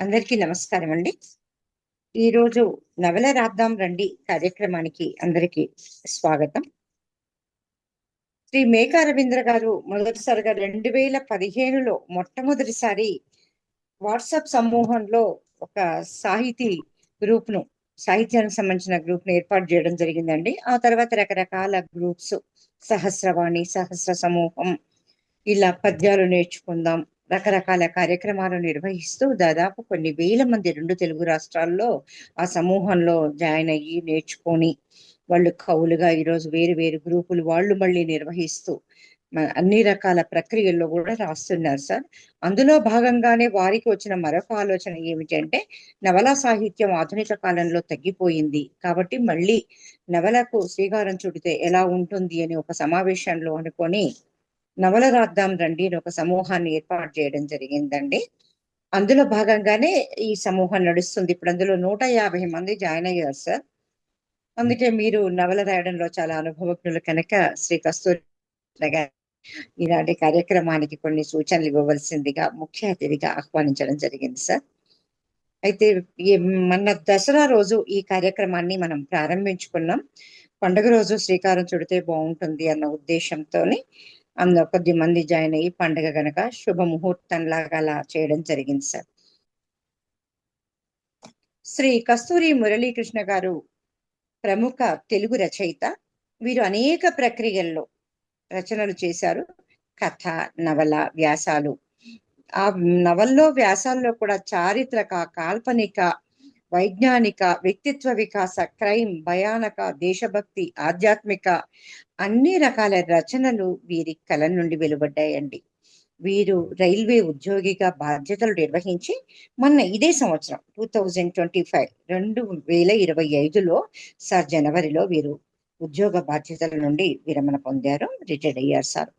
అందరికీ నమస్కారం అండి. ఈరోజు నవల రాద్దాం రండి కార్యక్రమానికి అందరికీ స్వాగతం. శ్రీ మేకా రవీంద్ర గారు మొదటిసారిగా 2015లో మొట్టమొదటిసారి వాట్సాప్ సమూహంలో ఒక సాహితీ గ్రూప్ ను సాహిత్యానికి సంబంధించిన గ్రూప్ ను ఏర్పాటు చేయడం జరిగిందండి. ఆ తర్వాత రకరకాల గ్రూప్స్, సహస్రవాణి, సహస్ర సమూహం, ఇలా పద్యాలు నేర్చుకుందాం, రకరకాల కార్యక్రమాలు నిర్వహిస్తూ దాదాపు కొన్ని వేల మంది 2 తెలుగు రాష్ట్రాల్లో ఆ సమూహంలో జాయిన్ అయ్యి నేర్చుకొని వాళ్ళు కవులుగా ఈరోజు వేరు వేరు గ్రూపులు వాళ్ళు మళ్ళీ నిర్వహిస్తూ అన్ని రకాల ప్రక్రియల్లో కూడా రాస్తున్నారు సార్. అందులో భాగంగానే వారికి వచ్చిన మరొక ఆలోచన ఏమిటి అంటే, నవలా సాహిత్యం ఆధునిక కాలంలో తగ్గిపోయింది కాబట్టి మళ్ళీ నవలకు శ్రీకారం చుడితే ఎలా ఉంటుంది అని ఒక సమావేశంలో అనుకొని నవల రాద్దాం రండి అని ఒక సమూహాన్ని ఏర్పాటు చేయడం జరిగిందండి. అందులో భాగంగానే ఈ సమూహం నడుస్తుంది. ఇప్పుడు అందులో 150 మంది జాయిన్ అయ్యారు సార్. అందుకే మీరు నవల రాయడంలో చాలా అనుభవజ్ఞులు కనుక శ్రీ కస్తూరి గారు ఈనాటి కార్యక్రమానికి కొన్ని సూచనలు ఇవ్వవలసిందిగా ముఖ్య అతిథిగా ఆహ్వానించడం జరిగింది సార్. అయితే ఈ మన దసరా రోజు ఈ కార్యక్రమాన్ని మనం ప్రారంభించుకున్నాం. పండుగ రోజు శ్రీకారం చుడితే బాగుంటుంది అన్న ఉద్దేశంతోని అందులో కొద్ది మంది జాయిన్ అయ్యి పండుగ గనక శుభ ముహూర్తం లాగా అలా చేయడం జరిగింది సార్. శ్రీ కస్తూరి మురళీకృష్ణ గారు ప్రముఖ తెలుగు రచయిత. వీరు అనేక ప్రక్రియల్లో రచనలు చేశారు. కథ, నవల, వ్యాసాలు. ఆ నవల్లో, వ్యాసాల్లో కూడా చారిత్రక, కాల్పనిక, వైజ్ఞానిక, వ్యక్తిత్వ వికాస, క్రైమ్, భయానక, దేశభక్తి, ఆధ్యాత్మిక అన్ని రకాల రచనలు వీరి కలం నుండి వెలువడ్డాయండి. వీరు రైల్వే ఉద్యోగిగా బాధ్యతలు నిర్వహించి మొన్న ఇదే సంవత్సరం 2025లో సార్ జనవరిలో వీరు ఉద్యోగ బాధ్యతల నుండి విరమణ పొందారు, రిటైర్డ్ అయ్యారు సార్.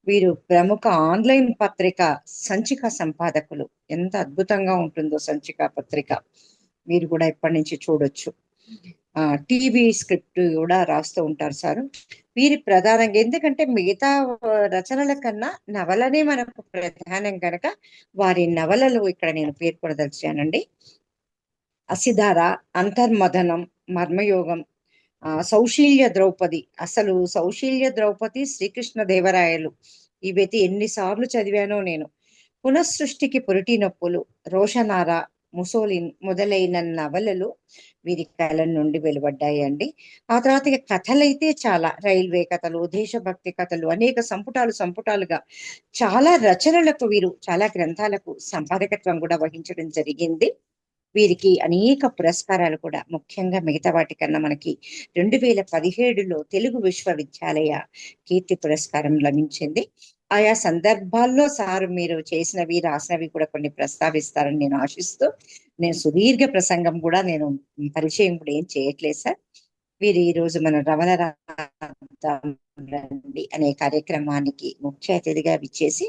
వీరు ప్రముఖ ఆన్లైన్ పత్రిక సంచిక సంపాదకులు. ఎంత అద్భుతంగా ఉంటుందో సంచిక పత్రిక, మీరు కూడా ఎప్పటి నుంచి చూడొచ్చు. టీవీ స్క్రిప్ట్ కూడా రాస్తూ ఉంటారు సార్. వీరి ప్రధానంగా ఎందుకంటే మిగతా రచనల కన్నా నవలనే మనకు ప్రధానం కనుక వారి నవలలు ఇక్కడ నేను పేర్కొనదలిచానండి. అసిధార, అంతర్మథనం, మర్మయోగం, సౌశీల్య ద్రౌపది. అసలు సౌశీల్య ద్రౌపది శ్రీకృష్ణ దేవరాయలు ఇవైతే ఎన్నిసార్లు చదివానో నేను. పునఃసృష్టికి పురిటి నొప్పులు, రోషనార, ముసోలిన్ మొదలైన నవలలు వీరి కలం నుండి వెలువడ్డాయండి. ఆ తర్వాత ఇక కథలైతే చాలా, రైల్వే కథలు, దేశభక్తి కథలు, అనేక సంపుటాలుగా చాలా రచనలకు వీరు చాలా గ్రంథాలకు సంపాదకత్వం కూడా వహించడం జరిగింది. వీరికి అనేక పురస్కారాలు కూడా, ముఖ్యంగా మిగతా వాటికన్నా మనకి 2017లో తెలుగు విశ్వవిద్యాలయ కీర్తి పురస్కారం లభించింది. ఆయా సందర్భాల్లో సార్ మీరు చేసినవి, రాసినవి కూడా కొన్ని ప్రస్తావిస్తారని నేను ఆశిస్తూ, నేను సుదీర్ఘ ప్రసంగం కూడా నేను పరిచయం కూడా ఏం చేయట్లేదు సార్. వీరు ఈ రోజు మన రమణ రండి అనే కార్యక్రమానికి ముఖ్య అతిథిగా విచ్చేసి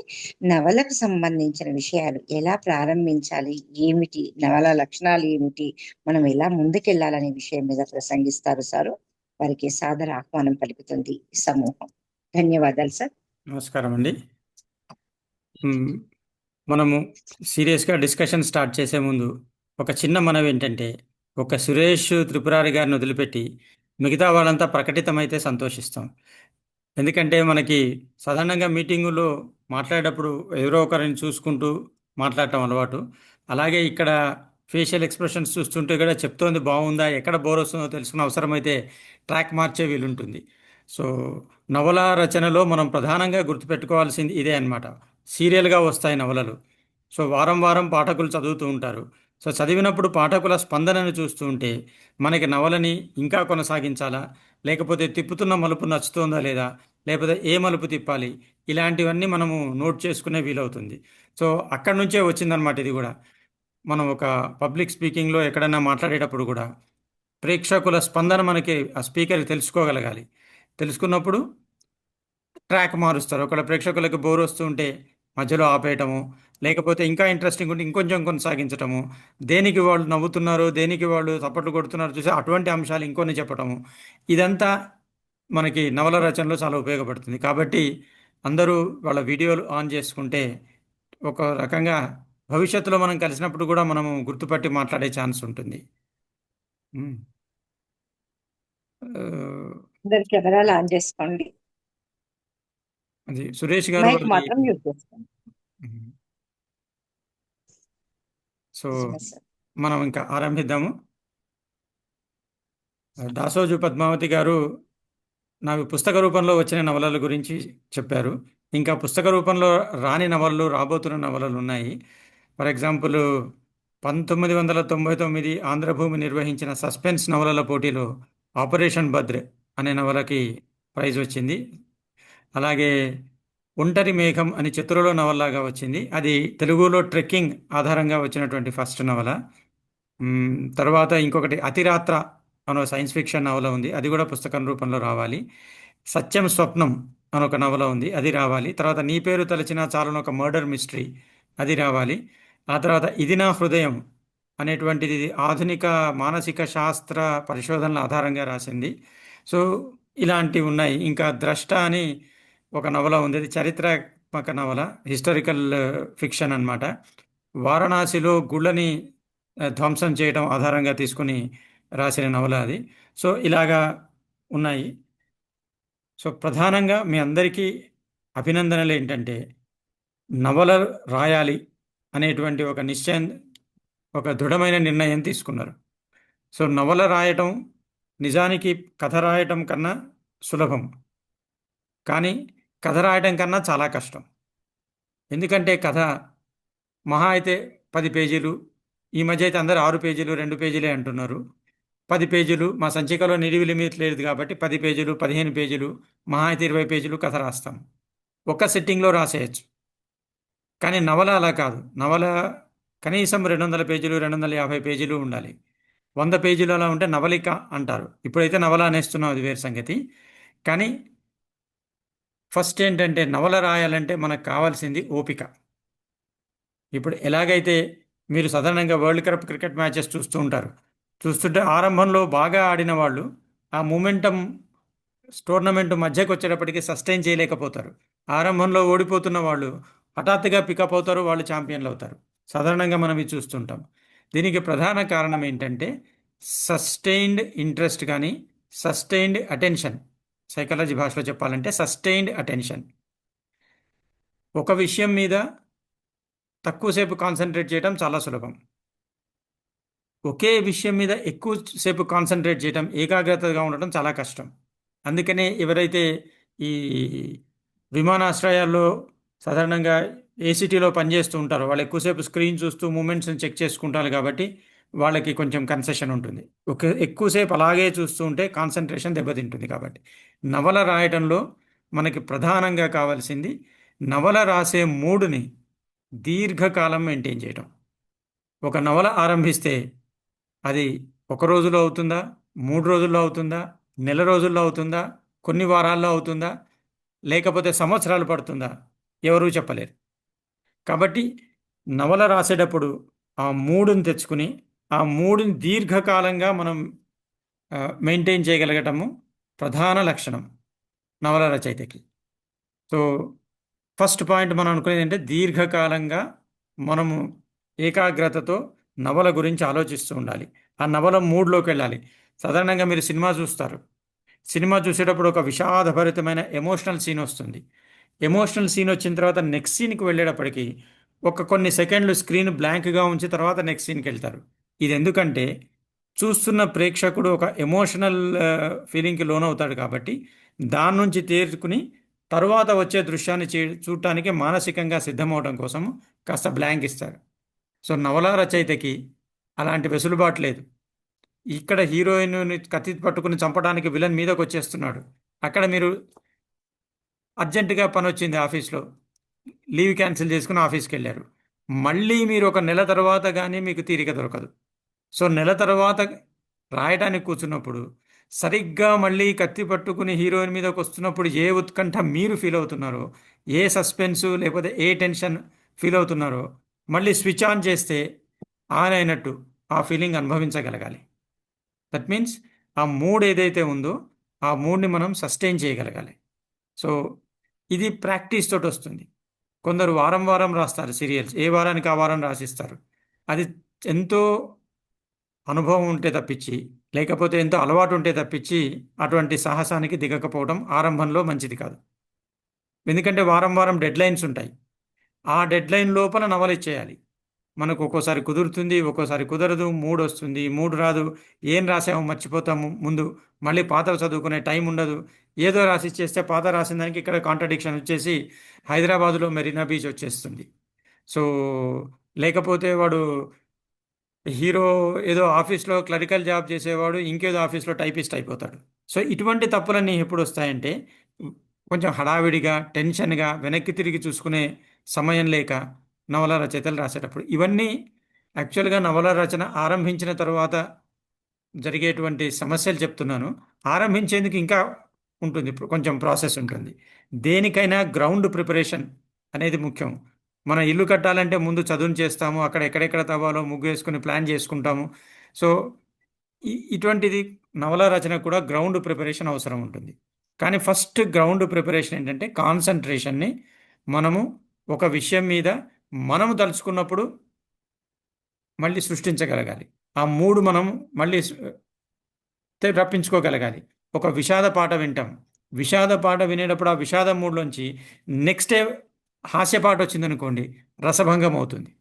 నవలకు సంబంధించిన విషయాలు ఎలా ప్రారంభించాలి, ఏమిటి నవల లక్షణాలు ఏమిటి, మనం ఎలా ముందుకెళ్లాలనే విషయం మీద ప్రసంగిస్తారు సారు. వారికి సాదర ఆహ్వానం పలుకుతుంది ఈ సమూహం. ధన్యవాదాలు సార్. నమస్కారం అండి. మనము సీరియస్గా డిస్కషన్ స్టార్ట్ చేసే ముందు ఒక చిన్న మనవి ఏంటంటే, ఒక సురేష్ త్రిపురారి గారిని వదిలిపెట్టి మిగతా వాళ్ళంతా ప్రకటితమైతే సంతోషిస్తాం. ఎందుకంటే మనకి సాధారణంగా మీటింగులో మాట్లాడేటప్పుడు ఎవరో ఒకరిని చూసుకుంటూ మాట్లాడటం అలవాటు. అలాగే ఇక్కడ ఫేషియల్ ఎక్స్ప్రెషన్స్ చూస్తుంటే కూడా చెప్తోంది బాగుందా, ఎక్కడ బోర్ వస్తుందో తెలుసుకున్న అవసరమైతే ట్రాక్ మార్చే వీలుంటుంది. సో నవల రచనలో మనం ప్రధానంగా గుర్తుపెట్టుకోవాల్సింది ఇదే అన్నమాట. సీరియల్గా వస్తాయి నవలలు. సో వారం వారం పాఠకులు చదువుతూ ఉంటారు. సో చదివినప్పుడు పాఠకుల స్పందనను చూస్తూ ఉంటే మనకి నవలని ఇంకా కొనసాగించాలా, లేకపోతే తిప్పుతున్న మలుపు నచ్చుతోందా లేదా, లేకపోతే ఏ మలుపు తిప్పాలి, ఇలాంటివన్నీ మనము నోట్ చేసుకునే వీలవుతుంది. సో అక్కడి నుంచే వచ్చిందనమాట ఇది కూడా. మనం ఒక పబ్లిక్ స్పీకింగ్లో ఎక్కడైనా మాట్లాడేటప్పుడు కూడా ప్రేక్షకుల స్పందన మనకి ఆ స్పీకర్కి తెలుసుకోగలగాలి. తెలుసుకున్నప్పుడు ట్రాక్ మారుస్తారు. ఒకవేళ ప్రేక్షకులకు బోర్ వస్తూ ఉంటే మధ్యలో ఆపేయటము, లేకపోతే ఇంకా ఇంట్రెస్టింగ్ ఉంటే ఇంకొంచెం కొనసాగించటము, దేనికి వాళ్ళు నవ్వుతున్నారు, దేనికి వాళ్ళు చప్పట్లు కొడుతున్నారు చూసి అటువంటి అంశాలు ఇంకొన్ని చెప్పటము, ఇదంతా మనకి నవల రచనలో చాలా ఉపయోగపడుతుంది. కాబట్టి అందరూ వాళ్ళ వీడియోలు ఆన్ చేసుకుంటే ఒక రకంగా భవిష్యత్తులో మనం కలిసినప్పుడు కూడా మనము గుర్తుపట్టి మాట్లాడే ఛాన్స్ ఉంటుంది. ఉమ్. ఆ, అందరు కెమెరాలు ఆన్ చేసుకోండి, అది సురేష్ గారు మైక్ వాళ్ళది. మాత్రం మ్యూట్ చేసుకోండి. ఉమ్. సో నిజమే సార్. మనం ఇంకా ఆరంభిద్దాము. దాసోజు పద్మావతి గారు నాకు పుస్తక రూపంలో వచ్చిన నవలల గురించి చెప్పారు. ఇంకా పుస్తక రూపంలో రాని నవలలు, రాబోతున్న నవలలు ఉన్నాయి. ఫర్ ఎగ్జాంపుల్ 1999 ఆంధ్రభూమి నిర్వహించిన సస్పెన్స్ నవలల పోటీలో ఆపరేషన్ భద్ర్ అనే నవలకి ప్రైజ్ వచ్చింది. అలాగే ఒంటరి మేఘం అని చిత్తూరులో నవలలాగా వచ్చింది. అది తెలుగులో ట్రెక్కింగ్ ఆధారంగా వచ్చినటువంటి ఫస్ట్ నవల. తర్వాత ఇంకొకటి అతిరాత్ర అనే సైన్స్ ఫిక్షన్ నవల ఉంది, అది కూడా పుస్తకం రూపంలో రావాలి. సత్యం స్వప్నం అని ఒక నవల ఉంది, అది రావాలి. తర్వాత నీ పేరు తలచిన చాలున ఒక మర్డర్ మిస్టరీ, అది రావాలి. ఆ తర్వాత ఇది నా హృదయం అనేటువంటిది ఆధునిక మానసిక శాస్త్ర పరిశోధనల ఆధారంగా రాసింది. సో ఇలాంటివి ఉన్నాయి. ఇంకా ద్రష్ట అని ఒక నవల ఉంది, అది చరిత్రాత్మక నవల, హిస్టారికల్ ఫిక్షన్ అన్నమాట. వారణాసిలో గుళ్ళని ధ్వంసం చేయడం ఆధారంగా తీసుకుని రాసిన నవల అది. సో ఇలాగా ఉన్నాయి. సో ప్రధానంగా మీ అందరికీ అభినందనలు ఏంటంటే, నవల రాయాలి అనేటువంటి ఒక నిశ్చయం, ఒక దృఢమైన నిర్ణయం తీసుకున్నారు. సో నవల రాయటం నిజానికి కథ రాయటం కన్నా సులభం, కానీ కథ రాయటం కన్నా చాలా కష్టం. ఎందుకంటే కథ మహా అయితే 10 పేజీలు, ఈ మధ్య అయితే అందరూ 6 పేజీలు 2 పేజీలే అంటున్నారు. 10 పేజీలు, మా సంచికలో నిడివి లిమిట్ లేదు కాబట్టి 10 పేజీలు 15 పేజీలు, మహా అయితే 20 పేజీలు కథ రాస్తాం. ఒక్క సిట్టింగ్లో రాసేయచ్చు. కానీ నవల అలా కాదు. నవల కనీసం 200 పేజీలు 250 పేజీలు ఉండాలి. 100 పేజీలు అలా ఉంటే నవలిక అంటారు. ఇప్పుడైతే నవల అనేస్తున్నాం, అది వేరే సంగతి. కానీ ఫస్ట్ ఏంటంటే, నవల రాయాలంటే మనకు కావాల్సింది ఓపిక. ఇప్పుడు ఎలాగైతే మీరు సాధారణంగా వరల్డ్ కప్ క్రికెట్ మ్యాచెస్ చూస్తూ ఉంటారు, చూస్తుంటే ఆరంభంలో బాగా ఆడిన వాళ్ళు ఆ మూమెంటం టోర్నమెంట్ మధ్యకు వచ్చేటప్పటికి సస్టైన్ చేయలేకపోతారు. ఆరంభంలో ఓడిపోతున్న వాళ్ళు హఠాత్తుగా పికప్ అవుతారు, వాళ్ళు ఛాంపియన్లు అవుతారు. సాధారణంగా మనం ఇది చూస్తుంటాం. దీనికి ప్రధాన కారణం ఏంటంటే సస్టైన్డ్ ఇంట్రెస్ట్, కానీ సస్టైన్డ్ అటెన్షన్. సైకాలజీ భాషలో చెప్పాలంటే సస్టైన్డ్ అటెన్షన్. ఒక విషయం మీద తక్కువసేపు కాన్సన్ట్రేట్ చేయడం చాలా సులభం. ఒకే విషయం మీద ఎక్కువసేపు కాన్సన్ట్రేట్ చేయడం, ఏకాగ్రతగా ఉండటం చాలా కష్టం. అందుకనే ఎవరైతే ఈ విమానాశ్రయాల్లో సాధారణంగా ఏసీటీలో పనిచేస్తూ ఉంటారో వాళ్ళు ఎక్కువసేపు స్క్రీన్ చూస్తూ మూమెంట్స్ని చెక్ చేసుకుంటారు, కాబట్టి వాళ్ళకి కొంచెం కన్సెషన్ ఉంటుంది. ఎక్కువసేపు అలాగే చూస్తూ ఉంటే కాన్సన్ట్రేషన్ దెబ్బతింటుంది. కాబట్టి నవల రాయటంలో మనకి ప్రధానంగా కావాల్సింది నవల రాసే మూడుని దీర్ఘకాలం మెయింటైన్ చేయడం. ఒక నవల ఆరంభిస్తే అది ఒక రోజులో అవుతుందా, 3 రోజుల్లో అవుతుందా, నెల రోజుల్లో అవుతుందా, కొన్ని వారాల్లో అవుతుందా, లేకపోతే సంవత్సరాలు పడుతుందా, ఎవరూ చెప్పలేరు. కాబట్టి నవల రాసేటప్పుడు ఆ మూడుని తెచ్చుకుని ఆ మూడుని దీర్ఘకాలంగా మనం మెయింటైన్ చేయగలగటము ప్రధాన లక్షణం నవల రచయితకి. సో ఫస్ట్ పాయింట్ మనం అనుకునేది అంటే దీర్ఘకాలంగా మనము ఏకాగ్రతతో నవల గురించి ఆలోచిస్తూ ఉండాలి. ఆ నవల మూడ్లోకి వెళ్ళాలి. సాధారణంగా మీరు సినిమా చూస్తారు, సినిమా చూసేటప్పుడు ఒక విషాదభరితమైన ఎమోషనల్ సీన్ వస్తుంది. ఎమోషనల్ సీన్ వచ్చిన తర్వాత నెక్స్ట్ సీన్కి వెళ్ళేటప్పటికి కొన్ని సెకండ్లు స్క్రీన్ బ్లాంక్గా ఉంచి తర్వాత నెక్స్ట్ సీన్కి వెళ్తారు. ఇది ఎందుకంటే చూస్తున్న ప్రేక్షకుడు ఒక ఎమోషనల్ ఫీలింగ్కి లోనవుతాడు, కాబట్టి దాని నుంచి తేరుకుని తరువాత వచ్చే దృశ్యాన్ని చూడటానికి మానసికంగా సిద్ధమవడం కోసం కాస్త బ్లాంక్ ఇస్తారు. సో నవలా రచయితకి అలాంటి వెసులుబాటు లేదు. ఇక్కడ హీరోయిన్ కత్తి పట్టుకుని చంపడానికి విలన్ మీదకి వచ్చేస్తున్నాడు, అక్కడ మీరు అర్జెంటుగా పని వచ్చింది ఆఫీస్లో, లీవ్ క్యాన్సిల్ చేసుకుని ఆఫీస్కి వెళ్ళారు, మళ్ళీ మీరు ఒక నెల తర్వాత కానీ మీకు తీరిక దొరకదు. సో నెల తర్వాత రాయడానికి కూర్చున్నప్పుడు సరిగ్గా మళ్ళీ కత్తి పట్టుకుని హీరోయిన్ మీదకి వస్తున్నప్పుడు ఏ ఉత్కంఠ మీరు ఫీల్ అవుతున్నారో, ఏ సస్పెన్సు లేకపోతే ఏ టెన్షన్ ఫీల్ అవుతున్నారో, మళ్ళీ స్విచ్ ఆన్ చేస్తే ఆన్ అయినట్టు ఆ ఫీలింగ్ అనుభవించగలగాలి. దట్ మీన్స్ ఆ మూడ్ ఏదైతే ఉందో ఆ మూడ్ని మనం సస్టైన్ చేయగలగాలి. సో ఇది ప్రాక్టీస్ తోటి వస్తుంది. కొందరు వారం వారం రాస్తారు సీరియల్స్, ఏ వారానికి ఆ వారం రాసిస్తారు. అది ఎంతో అనుభవం ఉంటే తప్పించి, లేకపోతే ఎంతో అలవాటు ఉంటే తప్పించి అటువంటి సాహసానికి దిగకపోవడం ఆరంభంలో మంచిది కాదు. ఎందుకంటే వారం వారం డెడ్ లైన్స్ ఉంటాయి. ఆ డెడ్ లైన్ లోపల నవల ఇచ్చేయాలి. మనకు ఒక్కోసారి కుదురుతుంది, ఒక్కోసారి కుదరదు, మూడ్ వస్తుంది, మూడ్ రాదు, ఏం రాసామో మర్చిపోతాము, ముందు మళ్ళీ పాతవి చదువుకునే టైం ఉండదు. ఏదో రాసి ఇచ్చేస్తే పాత రాసిన దానికి ఇక్కడ కాంట్రడిక్షన్ వచ్చేసి హైదరాబాదులో మెరీనా బీచ్ వచ్చేస్తుంది. సో లేకపోతే వాడు హీరో ఏదో ఆఫీస్లో క్లరికల్ జాబ్ చేసేవాడు ఇంకేదో ఆఫీస్లో టైపిస్ట్ అయిపోతాడు. సో ఇటువంటి తప్పులన్నీ ఎప్పుడు వస్తాయంటే కొంచెం హడావిడిగా, టెన్షన్గా, వెనక్కి తిరిగి చూసుకునే సమయం లేక నవల రచయితలు రాసేటప్పుడు ఇవన్నీ యాక్చువల్గా నవల రచన ఆరంభించిన తర్వాత జరిగేటువంటి సమస్యలు చెప్తున్నాను. ఆరంభించేందుకు ఇంకా ఉంటుంది, కొంచెం ప్రాసెస్ ఉంటుంది. దేనికైనా గ్రౌండ్ ప్రిపరేషన్ అనేది ముఖ్యం. మనం ఇల్లు కట్టాలంటే ముందు చదును చేస్తాము, అక్కడ ఎక్కడెక్కడ తవ్వాలో ముగ్గు వేసుకుని ప్లాన్ చేసుకుంటాము. సో ఇటువంటిది నవల రచన కూడా గ్రౌండ్ ప్రిపరేషన్ అవసరం ఉంటుంది. కానీ ఫస్ట్ గ్రౌండ్ ప్రిపరేషన్ ఏంటంటే కాన్సన్ట్రేషన్ని మనము ఒక విషయం మీద మనము తలుచుకున్నప్పుడు మళ్ళీ సృష్టించగలగాలి. ఆ మూడు మనం మళ్ళీ రప్పించుకోగలగాలి. ఒక విషాద పాట వింటాం, విషాద పాట వినేటప్పుడు ఆ విషాద మూడ్లోంచి నెక్స్ట్ డే హాస్య పాట వచ్చిందనుకోండి, రసభంగం అవుతుంది.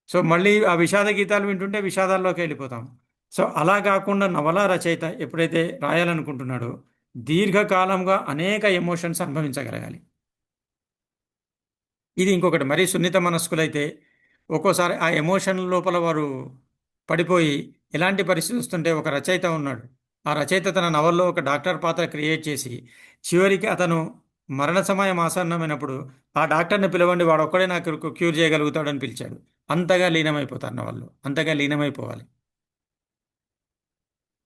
సో మళ్ళీ ఆ విషాద గీతాలు వింటుంటే విషాదాల్లోకి వెళ్ళిపోతాం. సో అలా కాకుండా నవల రచయిత ఎప్పుడైతే రాయాలనుకుంటున్నాడో దీర్ఘకాలంగా అనేక ఎమోషన్స్ అనుభవించగలగాలి. ఇది ఇంకొకటి, మరీ సున్నిత మనస్కులైతే ఒక్కోసారి ఆ ఎమోషన్ లోపల వారు పడిపోయి ఎలాంటి పరిస్థితి వస్తుంటే, ఒక రచయిత ఉన్నాడు, ఆ రచయిత తన నవల్లో ఒక డాక్టర్ పాత్ర క్రియేట్ చేసి చివరికి అతను మరణ సమయం ఆసన్నమైనప్పుడు ఆ డాక్టర్ని పిలవండి, వాడు ఒక్కడే నాకు క్యూర్ చేయగలుగుతాడని పిలిచాడు. అంతగా లీనమైపోతారు నవల్లో, అంతగా లీనమైపోవాలి.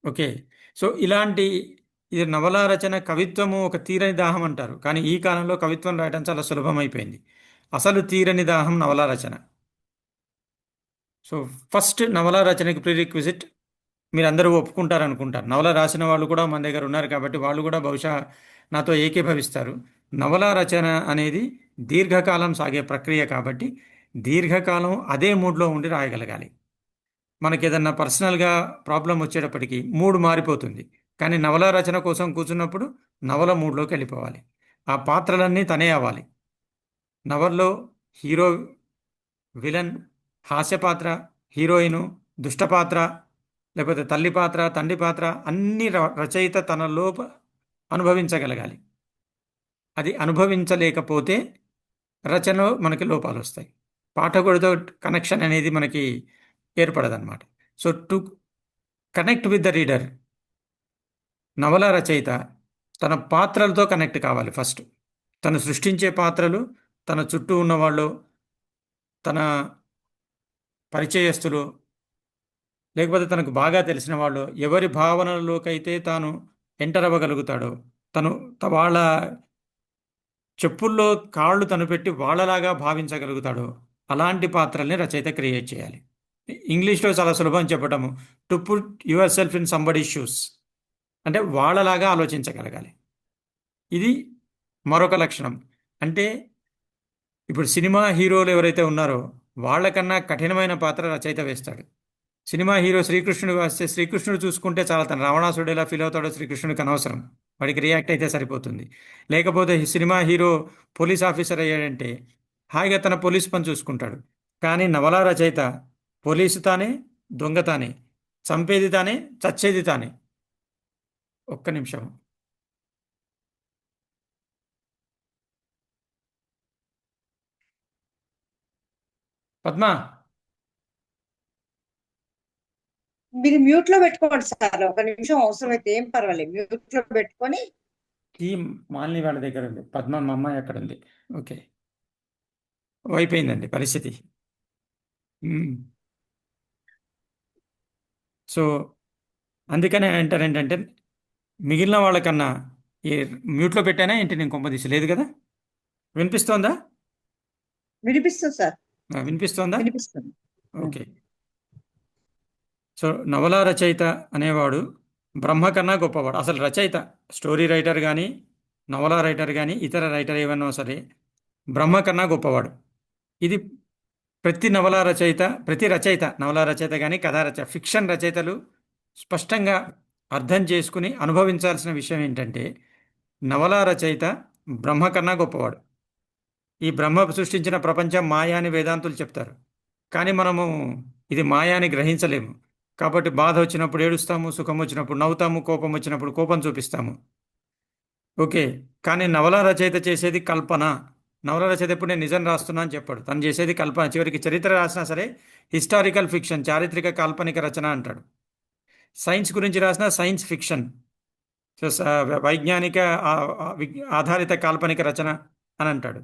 ఓకే. సో ఇలాంటి ఇది నవల రచన, కవిత్వము ఒక తీరని దాహం అంటారు, కానీ ఈ కాలంలో కవిత్వం రాయడం చాలా సులభమైపోయింది. అసలు తీరని దాహం నవల రచన. సో ఫస్ట్ నవల రచనకి ప్రీరిక్విజిట్ మీరు అందరూ ఒప్పుకుంటారనుకుంటారు. నవల రాసిన వాళ్ళు కూడా మన దగ్గర ఉన్నారు కాబట్టి వాళ్ళు కూడా బహుశా నాతో ఏకీభవిస్తారు. నవల రచన అనేది దీర్ఘకాలం సాగే ప్రక్రియ కాబట్టి దీర్ఘకాలం అదే మూడ్లో ఉండి రాయగలగాలి. మనకి ఏదన్నా పర్సనల్గా ప్రాబ్లం వచ్చేటప్పటికి మూడ్ మారిపోతుంది, కానీ నవల రచన కోసం కూర్చున్నప్పుడు నవల మూడ్లోకి వెళ్ళిపోవాలి. ఆ పాత్రలన్నీ తనే అవ్వాలి. నవల్లో హీరో, విలన్, హాస్య పాత్ర, హీరోయిను, దుష్ట పాత్ర, లేకపోతే తల్లి పాత్ర, తండ్రి పాత్ర, అన్ని రచయిత తన లోప అనుభవించగలగాలి. అది అనుభవించలేకపోతే రచనలో మనకి లోపాలు వస్తాయి, పాఠకుడితో కనెక్షన్ అనేది మనకి ఏర్పడదన్నమాట. So to connect with the reader, నవల రచయిత తన పాత్రలతో కనెక్ట్ కావాలి. ఫస్ట్ తను సృష్టించే పాత్రలు, తన చుట్టూ ఉన్నవాళ్ళు, తన పరిచయస్తులు, లేకపోతే తనకు బాగా తెలిసిన వాళ్ళు, ఎవరి భావనలోకైతే తాను ఎంటర్ అవ్వగలుగుతాడో, తను వాళ్ళ చెప్పుల్లో కాళ్ళు తను పెట్టి వాళ్ళలాగా భావించగలుగుతాడో అలాంటి పాత్రల్ని రచయిత క్రియేట్ చేయాలి. ఇంగ్లీష్లో చాలా సులభం చెప్పటము, to put yourself in somebody shoes, అంటే వాళ్ళలాగా ఆలోచించగలగాలి. ఇది మరొక లక్షణం. అంటే ఇప్పుడు సినిమా హీరోలు ఎవరైతే ఉన్నారో వాళ్ళకన్నా కఠినమైన పాత్ర రచయిత వేస్తాడు. సినిమా హీరో శ్రీకృష్ణుడు వస్తే శ్రీకృష్ణుడు చూసుకుంటే చాలా, తన రావణాసుడు ఎలా ఫీల్ అవుతాడో శ్రీకృష్ణుడికి అనవసరం, వాడికి రియాక్ట్ అయితే సరిపోతుంది. లేకపోతే సినిమా హీరో పోలీస్ ఆఫీసర్ అయ్యాడంటే హాయిగా తన పోలీస్ పని చూసుకుంటాడు. కానీ నవలా రచయిత పోలీసు తానే, దొంగ తానే, చంపేది తానే, చచ్చేది తానే. ఒక్క నిమిషం. పద్మ, మీరు మ్యూట్ లో పెట్టుకోండి సార్, ఒక నిమిషం అవసరమైతే, ఏం పర్వాలేదు, మ్యూట్ లో పెట్టుకొని. ఈ మాలిని వాళ్ళ దగ్గర ఉంది, పద్మ మా అమ్మాయి అక్కడ ఉంది. ఓకే, అయిపోయిందండి పరిస్థితి. సో అందుకనే అంటారు ఏంటంటే, మిగిలిన వాళ్ళకన్నా ఏ మ్యూట్లో పెట్టానా ఏంటి, నేను కొంపదీసి లేదు కదా. వినిపిస్తోందా? వినిపిస్తుంది సార్, వినిపిస్తోందా? వినిపిస్తుంది. ఓకే. సో నవలా రచయిత అనేవాడు బ్రహ్మ కన్నా గొప్పవాడు. అసలు రచయిత, స్టోరీ రైటర్ కానీ, నవలా రైటర్ కానీ, ఇతర రైటర్ ఏమన్నా సరే, బ్రహ్మ కన్నా గొప్పవాడు. ఇది ప్రతి రచయిత, నవలా రచయిత కానీ కథా రచయిత, ఫిక్షన్ రచయితలు స్పష్టంగా అర్థం చేసుకుని అనుభవించాల్సిన విషయం ఏంటంటే, నవలా రచయిత బ్రహ్మ కన్నా గొప్పవాడు. ఈ బ్రహ్మ సృష్టించిన ప్రపంచం మాయా అని వేదాంతులు చెప్తారు. కానీ మనము ఇది మాయా అని గ్రహించలేము. కాబట్టి బాధ వచ్చినప్పుడు ఏడుస్తాము, సుఖం వచ్చినప్పుడు నవ్వుతాము, కోపం వచ్చినప్పుడు కోపం చూపిస్తాము. ఓకే. కానీ నవలా రచయిత చేసేది కల్పన. నవలా రచయిత ఎప్పుడు నేను నిజం రాస్తున్నా అని చెప్పాడు. తను చేసేది కల్పన. చివరికి చరిత్ర రాసినా సరే హిస్టారికల్ ఫిక్షన్, చారిత్రక కాల్పనిక రచన అంటాడు. సైన్స్ గురించి రాసిన సైన్స్ ఫిక్షన్, సో వైజ్ఞానిక ఆధారిత కాల్పనిక రచన అని అంటాడు.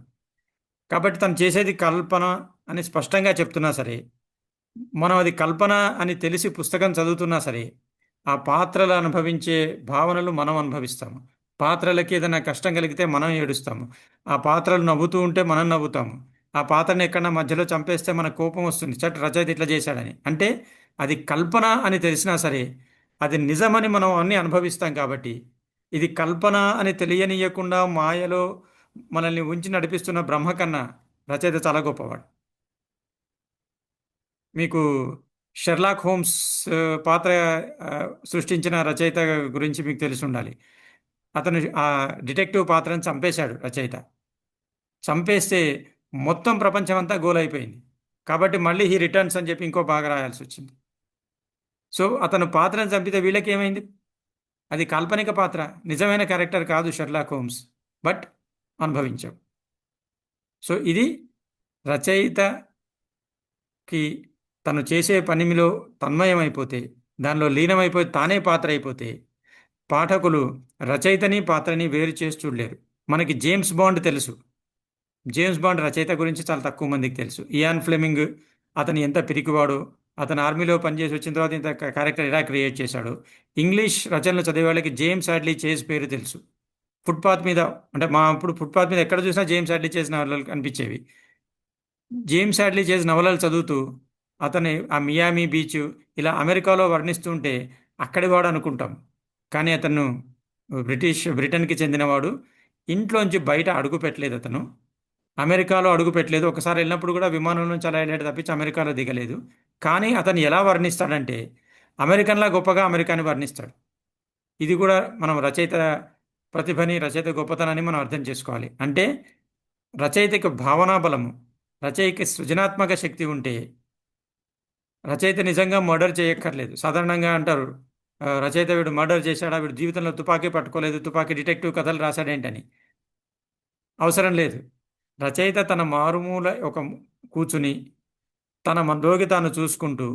కాబట్టి తను చేసేది కల్పన అని స్పష్టంగా చెప్తున్నా సరే, మనం అది కల్పన అని తెలిసి పుస్తకం చదువుతున్నా సరే, ఆ పాత్రలు అనుభవించే భావనలు మనం అనుభవిస్తాము. పాత్రలకి ఏదైనా కష్టం కలిగితే మనం ఏడుస్తాము. ఆ పాత్రలు నవ్వుతూ ఉంటే మనం నవ్వుతాము. ఆ పాత్రను ఎక్కడన్నా మధ్యలో చంపేస్తే మనకు కోపం వస్తుంది, చట్ రచయిత ఇట్లా చేశాడని. అంటే అది కల్పన అని తెలిసినా సరే అది నిజమని మనం అన్ని అనుభవిస్తాం. కాబట్టి ఇది కల్పన అని తెలియనీయకుండా మాయలో మనల్ని ఉంచి నడిపిస్తున్న బ్రహ్మ కన్నా రచయిత చాలా గొప్పవాడు. మీకు షెర్లాక్ హోమ్స్ పాత్ర ఆ, సృష్టించిన రచయిత గురించి మీకు తెలిసి ఉండాలి. అతను ఆ డిటెక్టివ్ పాత్రను చంపేశాడు రచయిత. చంపేస్తే మొత్తం ప్రపంచం అంతా గోల్ అయిపోయింది. కాబట్టి మళ్ళీ హీ రిటర్న్స్ అని చెప్పి ఇంకో బాగా రాయాల్సి వచ్చింది. సో అతను పాత్రను చంపితే వీళ్ళకి ఏమైంది? అది కాల్పనిక పాత్ర, నిజమైన క్యారెక్టర్ కాదు షెర్లాక్ హోమ్స్, బట్ అనుభవించాం. సో ఇది రచయితకి తను చేసే పనిలో తన్మయమైపోతే, దానిలో లీనమైపోయి తానే పాత్ర అయిపోతే పాఠకులు రచయితని పాత్రని వేరు చేసి చూడలేరు. మనకి జేమ్స్ బాండ్ తెలుసు. జేమ్స్ బాండ్ రచయిత గురించి చాలా తక్కువ మందికి తెలుసు. ఇయాన్ ఫ్లెమింగ్ అతను ఎంత పిరికివాడో, అతను ఆర్మీలో పనిచేసి వచ్చిన తర్వాత ఇంత క్యారెక్టర్ ఎలా క్రియేట్ చేశాడు. ఇంగ్లీష్ రచనలు చదివే వాళ్ళకి జేమ్స్ హ్యాడ్లీ చేజ్ పేరు తెలుసు. ఫుట్పాత్ మీద, అంటే మా అప్పుడు ఫుట్పాత్ మీద ఎక్కడ చూసినా జేమ్స్ హ్యాడ్లీ చేసిన నవలలు కనిపించేవి. జేమ్స్ హ్యాడ్లీ చేసిన నవలలు చదువుతూ అతని ఆ మియామి బీచ్ ఇలా అమెరికాలో వర్ణిస్తుంటే అక్కడి వాడు అనుకుంటాం. కానీ అతను బ్రిటన్కి చెందినవాడు. ఇంట్లోంచి బయట అడుగు పెట్టలేదు అతను. అమెరికాలో అడుగు పెట్టలేదు. ఒకసారి వెళ్ళినప్పుడు కూడా విమానం నుంచి అలా వెళ్ళాడు తప్పించి అమెరికాలో దిగలేదు. కానీ అతను ఎలా వర్ణిస్తాడంటే అమెరికన్లా గొప్పగా అమెరికాని వర్ణిస్తాడు. ఇది కూడా మనం రచయిత ప్రతిభని, రచయిత గొప్పతనాన్ని మనం అర్థం చేసుకోవాలి. అంటే రచయితకి భావనా బలము, రచయితకి సృజనాత్మక శక్తి ఉంటే రచయిత నిజంగా మర్డర్ చేయక్కర్లేదు. సాధారణంగా అంటారు రచయిత వీడు మర్డర్ చేశాడా, వీడు జీవితంలో తుపాకీ పట్టుకోలేదు, తుపాకీ డిటెక్టివ్ కథలు రాశాడేంటని. అవసరం లేదు. రచయిత తన మారుమూల కూర్చుని తన మనలోకి తాను చూసుకుంటూ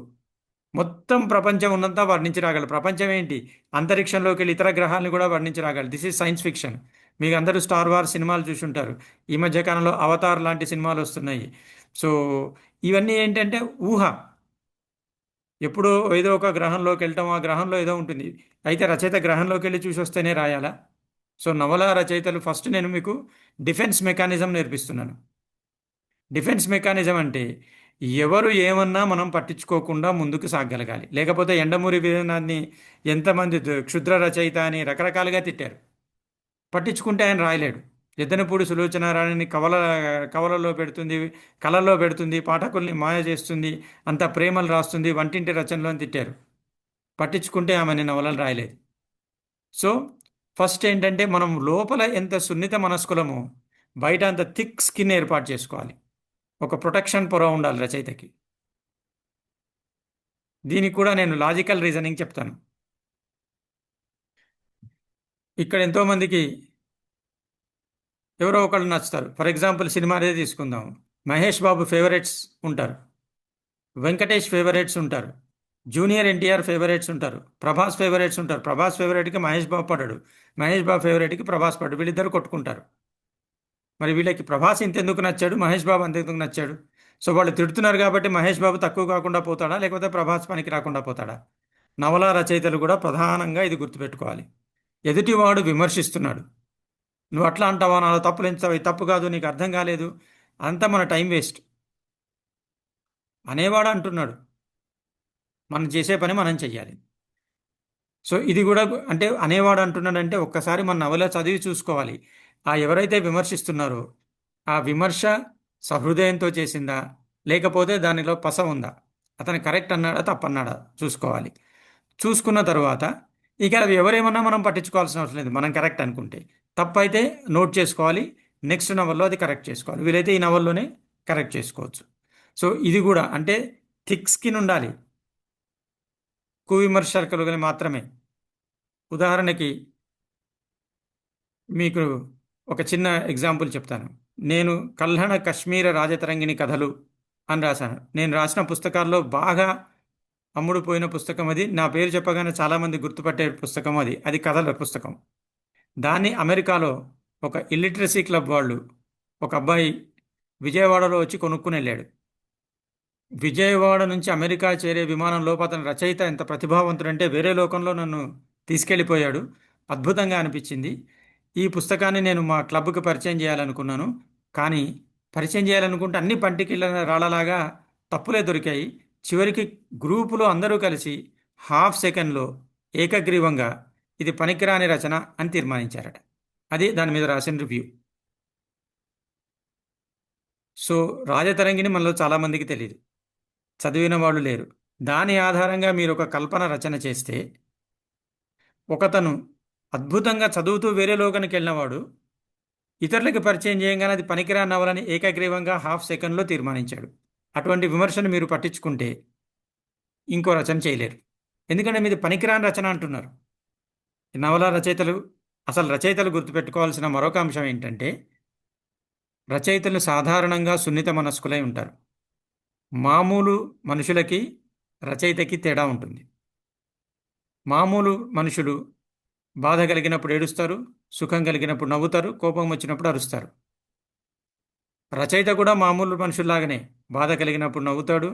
మొత్తం ప్రపంచం ఉన్నంతా వర్ణించి రాగలరు. ప్రపంచం ఏంటి, అంతరిక్షంలోకి వెళ్ళి ఇతర గ్రహాలను కూడా వర్ణించి రాగలరు. This is science fiction. మీకు అందరూ స్టార్ వార్స్ సినిమాలు చూసి ఉంటారు. ఈ మధ్యకాలంలో అవతార్ లాంటి సినిమాలు వస్తున్నాయి. సో ఇవన్నీ ఏంటంటే ఊహ. ఎప్పుడో ఏదో ఒక గ్రహంలోకి వెళ్ళటం, ఆ గ్రహంలో ఏదో ఉంటుంది. అయితే రచయిత గ్రహంలోకి వెళ్ళి చూసి వస్తేనే రాయాలా? సో నవల రచయితలు ఫస్ట్ నేను మీకు డిఫెన్స్ మెకానిజం నేర్పిస్తున్నాను. డిఫెన్స్ మెకానిజం అంటే ఎవరు ఏమన్నా మనం పట్టించుకోకుండా ముందుకు సాగగలగాలి. లేకపోతే ఎండమూరి వీరనాథ్ని ఎంతమంది క్షుద్ర రచయిత అని రకరకాలుగా తిట్టారు. పట్టించుకుంటే ఆయన రాయలేడు. ఎద్దనపూడి సులోచనారాయణని కవలలో పెడుతుంది, కళల్లో పెడుతుంది, పాఠకుల్ని మాయ చేస్తుంది, అంత ప్రేమలు రాస్తుంది, వంటింటి రచనలో అని తిట్టారు. పట్టించుకుంటే ఆమెని నవలలు రాయలేదు. సో ఫస్ట్ ఏంటంటే మనం లోపల ఎంత సున్నిత మనస్కులమో బయట అంత థిక్ స్కిన్ ఏర్పాటు చేసుకోవాలి. ఒక ప్రొటెక్షన్ పొర ఉండాలి రచయితకి. దీనికి కూడా నేను లాజికల్ రీజనింగ్ చెప్తాను. ఇక్కడ ఎంతోమందికి ఎవరో ఒకళ్ళు నచ్చుతారు. ఫర్ ఎగ్జాంపుల్ సినిమానే తీసుకుందాం. మహేష్ బాబు ఫేవరెట్స్ ఉంటారు, వెంకటేష్ ఫేవరెట్స్ ఉంటారు, జూనియర్ ఎన్టీఆర్ ఫేవరెట్స్ ఉంటారు, ప్రభాస్ ఫేవరెట్స్ ఉంటారు. ప్రభాస్ ఫేవరెట్కి మహేష్ బాబు పడ్డాడు, మహేష్ బాబు ఫేవరెట్కి ప్రభాస్ పడ్డాడు. వీళ్ళిద్దరు కొట్టుకుంటారు. మరి వీళ్ళకి ప్రభాస్ ఇంతెందుకు నచ్చాడు, మహేష్ బాబు అంతెందుకు నచ్చాడు? సో వాళ్ళు తిడుతున్నారు కాబట్టి మహేష్ బాబు తక్కువ కాకుండా పోతాడా, లేకపోతే ప్రభాస్ పనికి రాకుండా పోతాడా? నవలా రచయితలు కూడా ప్రధానంగా ఇది గుర్తుపెట్టుకోవాలి. ఎదుటివాడు విమర్శిస్తున్నాడు, నువ్వు అట్లా అంటావా, నాలో తప్పులు ఎంచుతావు, ఇది తప్పు కాదు, నీకు అర్థం కాలేదు, అంతా మన టైం వేస్ట్ అనేవాడు అంటున్నాడు. మనం చేసే పని మనం చెయ్యాలి. సో ఇది కూడా అంటే అనేవాడు అంటున్నాడంటే ఒక్కసారి మన నవల చదివి చూసుకోవాలి. ఆ ఎవరైతే విమర్శిస్తున్నారో ఆ విమర్శ సహృదయంతో చేసిందా, లేకపోతే దానిలో పస ఉందా, అతను కరెక్ట్ అన్నాడా తప్పన్నాడా చూసుకోవాలి. చూసుకున్న తరువాత ఇక అవి ఎవరేమన్నా మనం పట్టించుకోవాల్సిన అవసరం లేదు. మనం కరెక్ట్ అనుకుంటే, తప్పైతే నోట్ చేసుకోవాలి, నెక్స్ట్ నవల్లో అది కరెక్ట్ చేసుకోవాలి. వీలైతే ఈ నవల్లోనే కరెక్ట్ చేసుకోవచ్చు. సో ఇది కూడా అంటే థిక్ స్కిన్ ఉండాలి, కువిమర్శకులు మాత్రమే. ఉదాహరణకి మీకు ఒక చిన్న ఎగ్జాంపుల్ చెప్తాను. నేను కల్హణ కశ్మీర రాజతరంగిణి కథలు అని రాశాను. నేను రాసిన పుస్తకాల్లో బాగా అమ్ముడుపోయిన పుస్తకం అది. నా పేరు చెప్పగానే చాలామంది గుర్తుపట్టే పుస్తకం అది. అది కథల పుస్తకం. దాన్ని అమెరికాలో ఒక ఇల్లిటరసీ క్లబ్ వాళ్ళు, ఒక అబ్బాయి విజయవాడలో వచ్చి కొనుక్కుని వెళ్ళాడు. విజయవాడ నుంచి అమెరికా చేరే విమానంలో అతని రచయిత ఎంత ప్రతిభావంతుడంటే వేరే లోకంలో నన్ను తీసుకెళ్ళిపోయాడు. అద్భుతంగా అనిపించింది. ఈ పుస్తకాన్ని నేను మా క్లబ్కి పరిచయం చేయాలనుకున్నాను. కానీ పరిచయం చేయాలనుకుంటే అన్ని పంటికిళ్ళ రాళ్ళలాగా తప్పులే దొరికాయి. చివరికి గ్రూపులో అందరూ కలిసి హాఫ్ సెకండ్లో ఏకగ్రీవంగా ఇది పనికిరాని రచన అని తీర్మానించారట. అది దాని మీద రాసిన రివ్యూ. సో రాజతరంగిణి మనలో చాలామందికి తెలియదు, చదివిన వాళ్ళు లేరు. దాని ఆధారంగా మీరు ఒక కల్పన రచన చేస్తే, ఒకతను అద్భుతంగా చదువుతూ వేరే లోకానికి వెళ్ళినవాడు ఇతరులకి పరిచయం చేయగానే అది పనికిరాని నవలని ఏకగ్రీవంగా హాఫ్ సెకండ్లో తీర్మానించాడు. అటువంటి విమర్శను మీరు పట్టించుకుంటే ఇంకో రచన చేయలేరు. ఎందుకంటే మీది పనికిరాని రచన అంటున్నారు. నవల రచయితలు, అసలు రచయితలు గుర్తుపెట్టుకోవాల్సిన మరొక అంశం ఏంటంటే, రచయితలు సాధారణంగా సున్నిత మనస్కులై ఉంటారు. మామూలు మనుషులకి రచయితకి తేడా ఉంటుంది. మామూలు మనుషులు బాధ కలిగినప్పుడు ఏడుస్తారు, సుఖం కలిగినప్పుడు నవ్వుతారు, కోపం వచ్చినప్పుడు అరుస్తారు. రచయిత కూడా మామూలు మనుషుల్లాగానే బాధ కలిగినప్పుడు నవ్వుతాడు,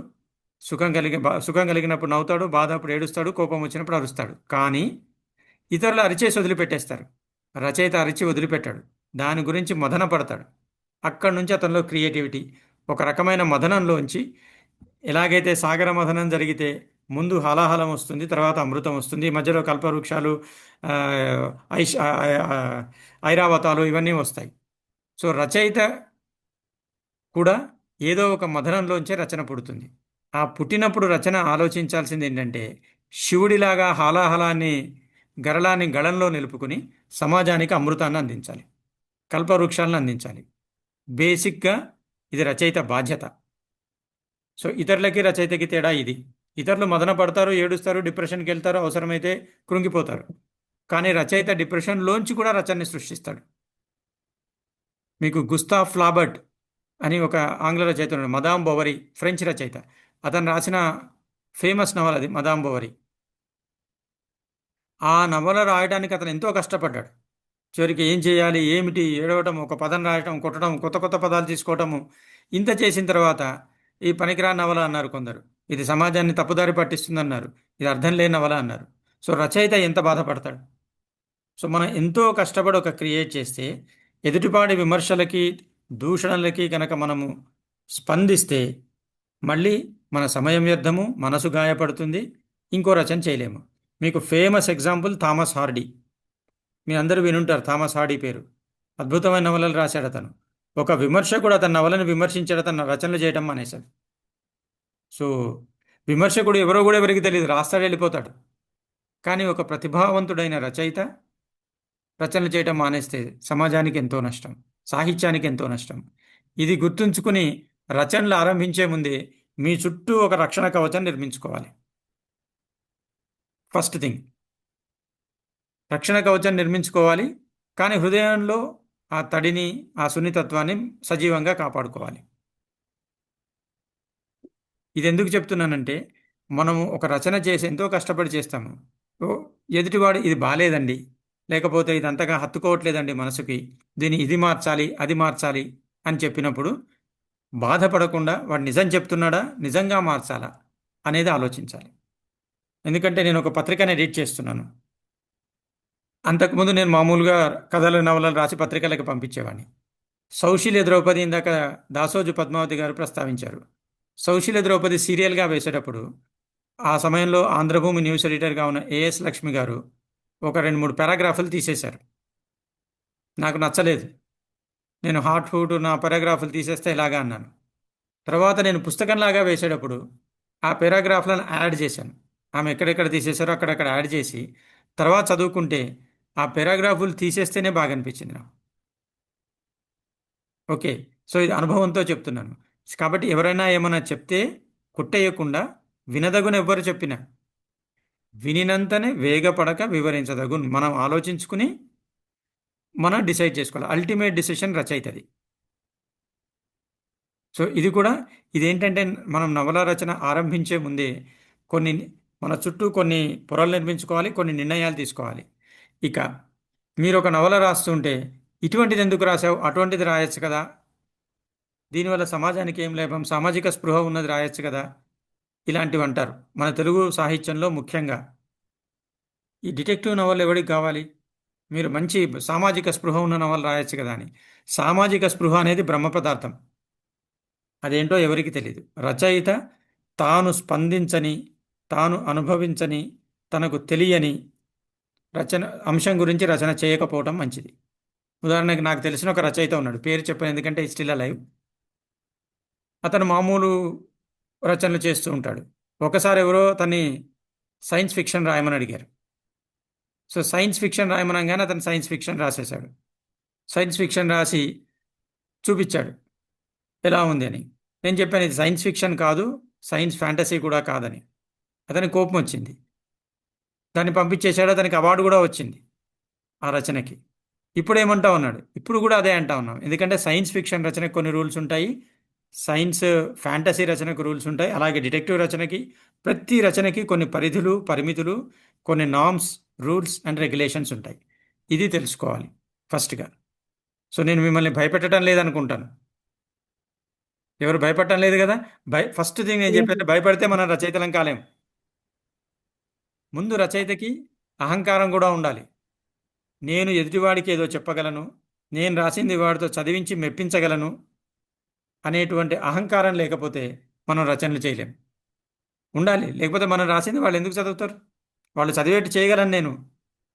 సుఖం కలిగినప్పుడు నవ్వుతాడు, బాధ అప్పుడు ఏడుస్తాడు, కోపం వచ్చినప్పుడు అరుస్తాడు. కానీ ఇతరులు అరిచేసి వదిలిపెట్టేస్తారు. రచయిత అరిచి వదిలిపెట్టాడు, దాని గురించి మదన పడతాడు. అక్కడి నుంచి అతనిలో క్రియేటివిటీ, ఒక రకమైన మదనంలోంచి, ఎలాగైతే సాగర మథనం జరిగితే ముందు హలాహలం వస్తుంది, తర్వాత అమృతం వస్తుంది, మధ్యలో కల్పవృక్షాలు, ఆ, ఐష్ ఆ, ఆ, ఐరావతాలు ఇవన్నీ వస్తాయి. సో రచయిత కూడా ఏదో ఒక మథనంలోంచే రచన పుడుతుంది. ఆ పుట్టినప్పుడు రచన ఆలోచించాల్సింది ఏంటంటే, శివుడిలాగా హాలాహలాన్ని, గరళాన్ని గళంలో నిలుపుకుని సమాజానికి అమృతాన్ని అందించాలి, కల్పవృక్షాలను అందించాలి. బేసిక్గా ఇది రచయిత బాధ్యత. సో ఇతరులకి రచయితకి తేడా ఇది. ఇతరులు మదన పడతారు, ఏడుస్తారు, డిప్రెషన్కి వెళ్తారు, అవసరమైతే కృంగిపోతారు. కానీ రచయిత డిప్రెషన్లోంచి కూడా రచనని సృష్టిస్తాడు. మీకు గుస్తాఫ్ ఫ్లాబర్ట్ అని ఒక ఆంగ్ల రచయిత ఉన్నాడు, మదాం బొవరీ, ఫ్రెంచ్ రచయిత. అతను రాసిన ఫేమస్ నవల అది మదాం బొవరీ. ఆ నవల రాయడానికి అతను ఎంతో కష్టపడ్డాడు. చివరికి ఏం చేయాలి, ఏమిటి, ఏడవటం, ఒక పదం రాయటం, కొట్టడం, కొత్త కొత్త పదాలు తీసుకోవటము, ఇంత చేసిన తర్వాత ఈ పనికిరాని నవల అన్నారు కొందరు, ఇది సమాజాన్ని తప్పుదారి పట్టిస్తుంది అన్నారు, ఇది అర్థం లేని నవల అన్నారు. సో రచయిత ఎంత బాధపడతాడు. సో మనం ఎంతో కష్టపడి ఒక క్రియేట్ చేస్తే, ఎదుటిపాడి విమర్శలకి, దూషణలకి కనుక మనము స్పందిస్తే మళ్ళీ మన సమయం వ్యర్థము, మనసు గాయపడుతుంది, ఇంకో రచన చేయలేము. మీకు ఫేమస్ ఎగ్జాంపుల్ థామస్ హార్డీ. మీ అందరూ వినుంటారు థామస్ హార్డీ పేరు. అద్భుతమైన నవలలు రాశాడు అతను. ఒక విమర్శకుడు అతని నవలను విమర్శించాడు, తన రచనలు చేయడం మానేశాడు. సో విమర్శకుడు ఎవరో కూడా ఎవరికి తెలియదు, రాస్తాడు, వెళ్ళిపోతాడు. కానీ ఒక ప్రతిభావంతుడైన రచయిత రచనలు చేయడం మానేస్తే సమాజానికి ఎంతో నష్టం, సాహిత్యానికి ఎంతో నష్టం. ఇది గుర్తుంచుకుని రచనలు ఆరంభించే ముందే మీ చుట్టూ ఒక రక్షణ కవచం నిర్మించుకోవాలి. ఫస్ట్ థింగ్, రక్షణ కవచం నిర్మించుకోవాలి. కానీ హృదయంలో ఆ తడిని, ఆ సున్నితత్వాన్ని సజీవంగా కాపాడుకోవాలి. ఇది ఎందుకు చెప్తున్నానంటే, మనము ఒక రచన చేసి ఎంతో కష్టపడి చేస్తాము. ఎదుటివాడు ఇది బాలేదండి, లేకపోతే ఇది అంతగా హత్తుకోవట్లేదండి మనసుకి, దీన్ని ఇది మార్చాలి, అది మార్చాలి అని చెప్పినప్పుడు బాధపడకుండా వాడు నిజం చెప్తున్నాడా, నిజంగా మార్చాలా అనేది ఆలోచించాలి. ఎందుకంటే నేను ఒక పత్రికని ఎడిట్ చేస్తున్నాను. అంతకుముందు నేను మామూలుగా కథలు, నవలలు రాసి పత్రికలకు పంపించేవాడిని. సౌశీల్య ద్రౌపది ఇందాక దాసోజు పద్మావతి గారు ప్రస్తావించారు. సౌశీల్య ద్రౌపది సీరియల్గా వేసేటప్పుడు ఆ సమయంలో ఆంధ్రభూమి న్యూస్ ఎడిటర్గా ఉన్న ఏఎస్ లక్ష్మి గారు ఒక 2-3 పారాగ్రాఫ్లు తీసేశారు. నాకు నచ్చలేదు. నేను హాట్ ఫుడ్ నా పారాగ్రాఫ్లు తీసేస్తే ఇలాగా అన్నాను. తర్వాత నేను పుస్తకంలాగా వేసేటప్పుడు ఆ పారాగ్రాఫ్లను యాడ్ చేశాను. ఆమె ఎక్కడెక్కడ తీసేశారో అక్కడక్కడ యాడ్ చేసి తర్వాత చదువుకుంటే ఆ పారాగ్రాఫులు తీసేస్తేనే బాగా అనిపించింది నాకు. ఓకే. సో, ఇది అనుభవంతో చెప్తున్నాను. కాబట్టి ఎవరైనా ఏమన్నా చెప్తే కొట్టేయకుండా వినదగునెవ్వరు చెప్పినా వినినంతనే వేగపడక వివరించదగున్. మనం ఆలోచించుకుని మనం డిసైడ్ చేసుకోవాలి. Ultimate decision రచయితది. సో, ఇది కూడా ఇదేంటంటే మనం నవల రచన ఆరంభించే ముందే కొన్ని మన చుట్టూ కొన్ని పొరలు నిర్మించుకోవాలి. కొన్ని నిర్ణయాలు తీసుకోవాలి. ఇక మీరొక నవల రాస్తుంటే ఇటువంటిది ఎందుకు రాసావు? అటువంటిది రాయొచ్చు కదా! దీనివల్ల సమాజానికి ఏం లాభం? సామాజిక స్పృహ ఉన్నది రాయొచ్చు కదా! ఇలాంటివంటారు. మన తెలుగు సాహిత్యంలో ముఖ్యంగా. ఈ డిటెక్టివ్ నవలలు ఎవడికి కావాలి? మీరు మంచి సామాజిక స్పృహ ఉన్న నవల రాయొచ్చు కదా అని. సామాజిక స్పృహ అనేది బ్రహ్మ పదార్థం. అదేంటో ఎవరికి తెలియదు. రచయిత తాను స్పందించని, తాను అనుభవించని, తనకు తెలియని రచన అంశం గురించి రచన చేయకపోవటం మంచిది. ఉదాహరణకి నాకు తెలిసిన ఒక రచయిత ఉన్నాడు. పేరు చెప్పాను ఎందుకంటే స్టిల్ అలైవ్. అతను మామూలు రచనలు చేస్తూ ఉంటాడు. ఒకసారి ఎవరో తన్ని సైన్స్ ఫిక్షన్ రాయమని అడిగారు. సో, సైన్స్ ఫిక్షన్ రాయమనగానే అతను సైన్స్ ఫిక్షన్ రాసేశాడు. సైన్స్ ఫిక్షన్ రాసి చూపించాడు ఎలా ఉంది అని. నేను చెప్పాను ఇది సైన్స్ ఫిక్షన్ కాదు, సైన్స్ ఫ్యాంటసీ కూడా కాదని. అతనికి కోపం వచ్చింది. దాన్ని పంపించేశాడు. అతనికి అవార్డు కూడా వచ్చింది ఆ రచనకి. ఇప్పుడు ఏమంటా ఉన్నాడు? ఇప్పుడు కూడా అదే అంటా ఉన్నాం. ఎందుకంటే సైన్స్ ఫిక్షన్ రచనకు కొన్ని రూల్స్ ఉంటాయి. సైన్స్ ఫ్యాంటసీ రచనకు రూల్స్ ఉంటాయి. అలాగే డిటెక్టివ్ రచనకి, ప్రతి రచనకి కొన్ని పరిధులు, పరిమితులు, కొన్ని నార్మ్స్, రూల్స్ అండ్ రెగ్యులేషన్స్ ఉంటాయి. ఇది తెలుసుకోవాలి ఫస్ట్గా. సో, నేను మిమ్మల్ని భయపెట్టడం లేదనుకుంటాను. ఎవరు భయపడటం లేదు కదా! ఫస్ట్ థింగ్ నేను చెప్పాను, భయపడితే మనం రచయితలం కాలేం. ముందు రచయితకి అహంకారం కూడా ఉండాలి. నేను ఎదుటివాడికి ఏదో చెప్పగలను, నేను రాసింది వాడితో చదివించి మెప్పించగలను అనేటువంటి అహంకారం లేకపోతే మనం రచనలు చేయలేం. ఉండాలి. లేకపోతే మనం రాసింది వాళ్ళు ఎందుకు చదువుతారు? వాళ్ళు చదివేట్టు చేయగలను నేను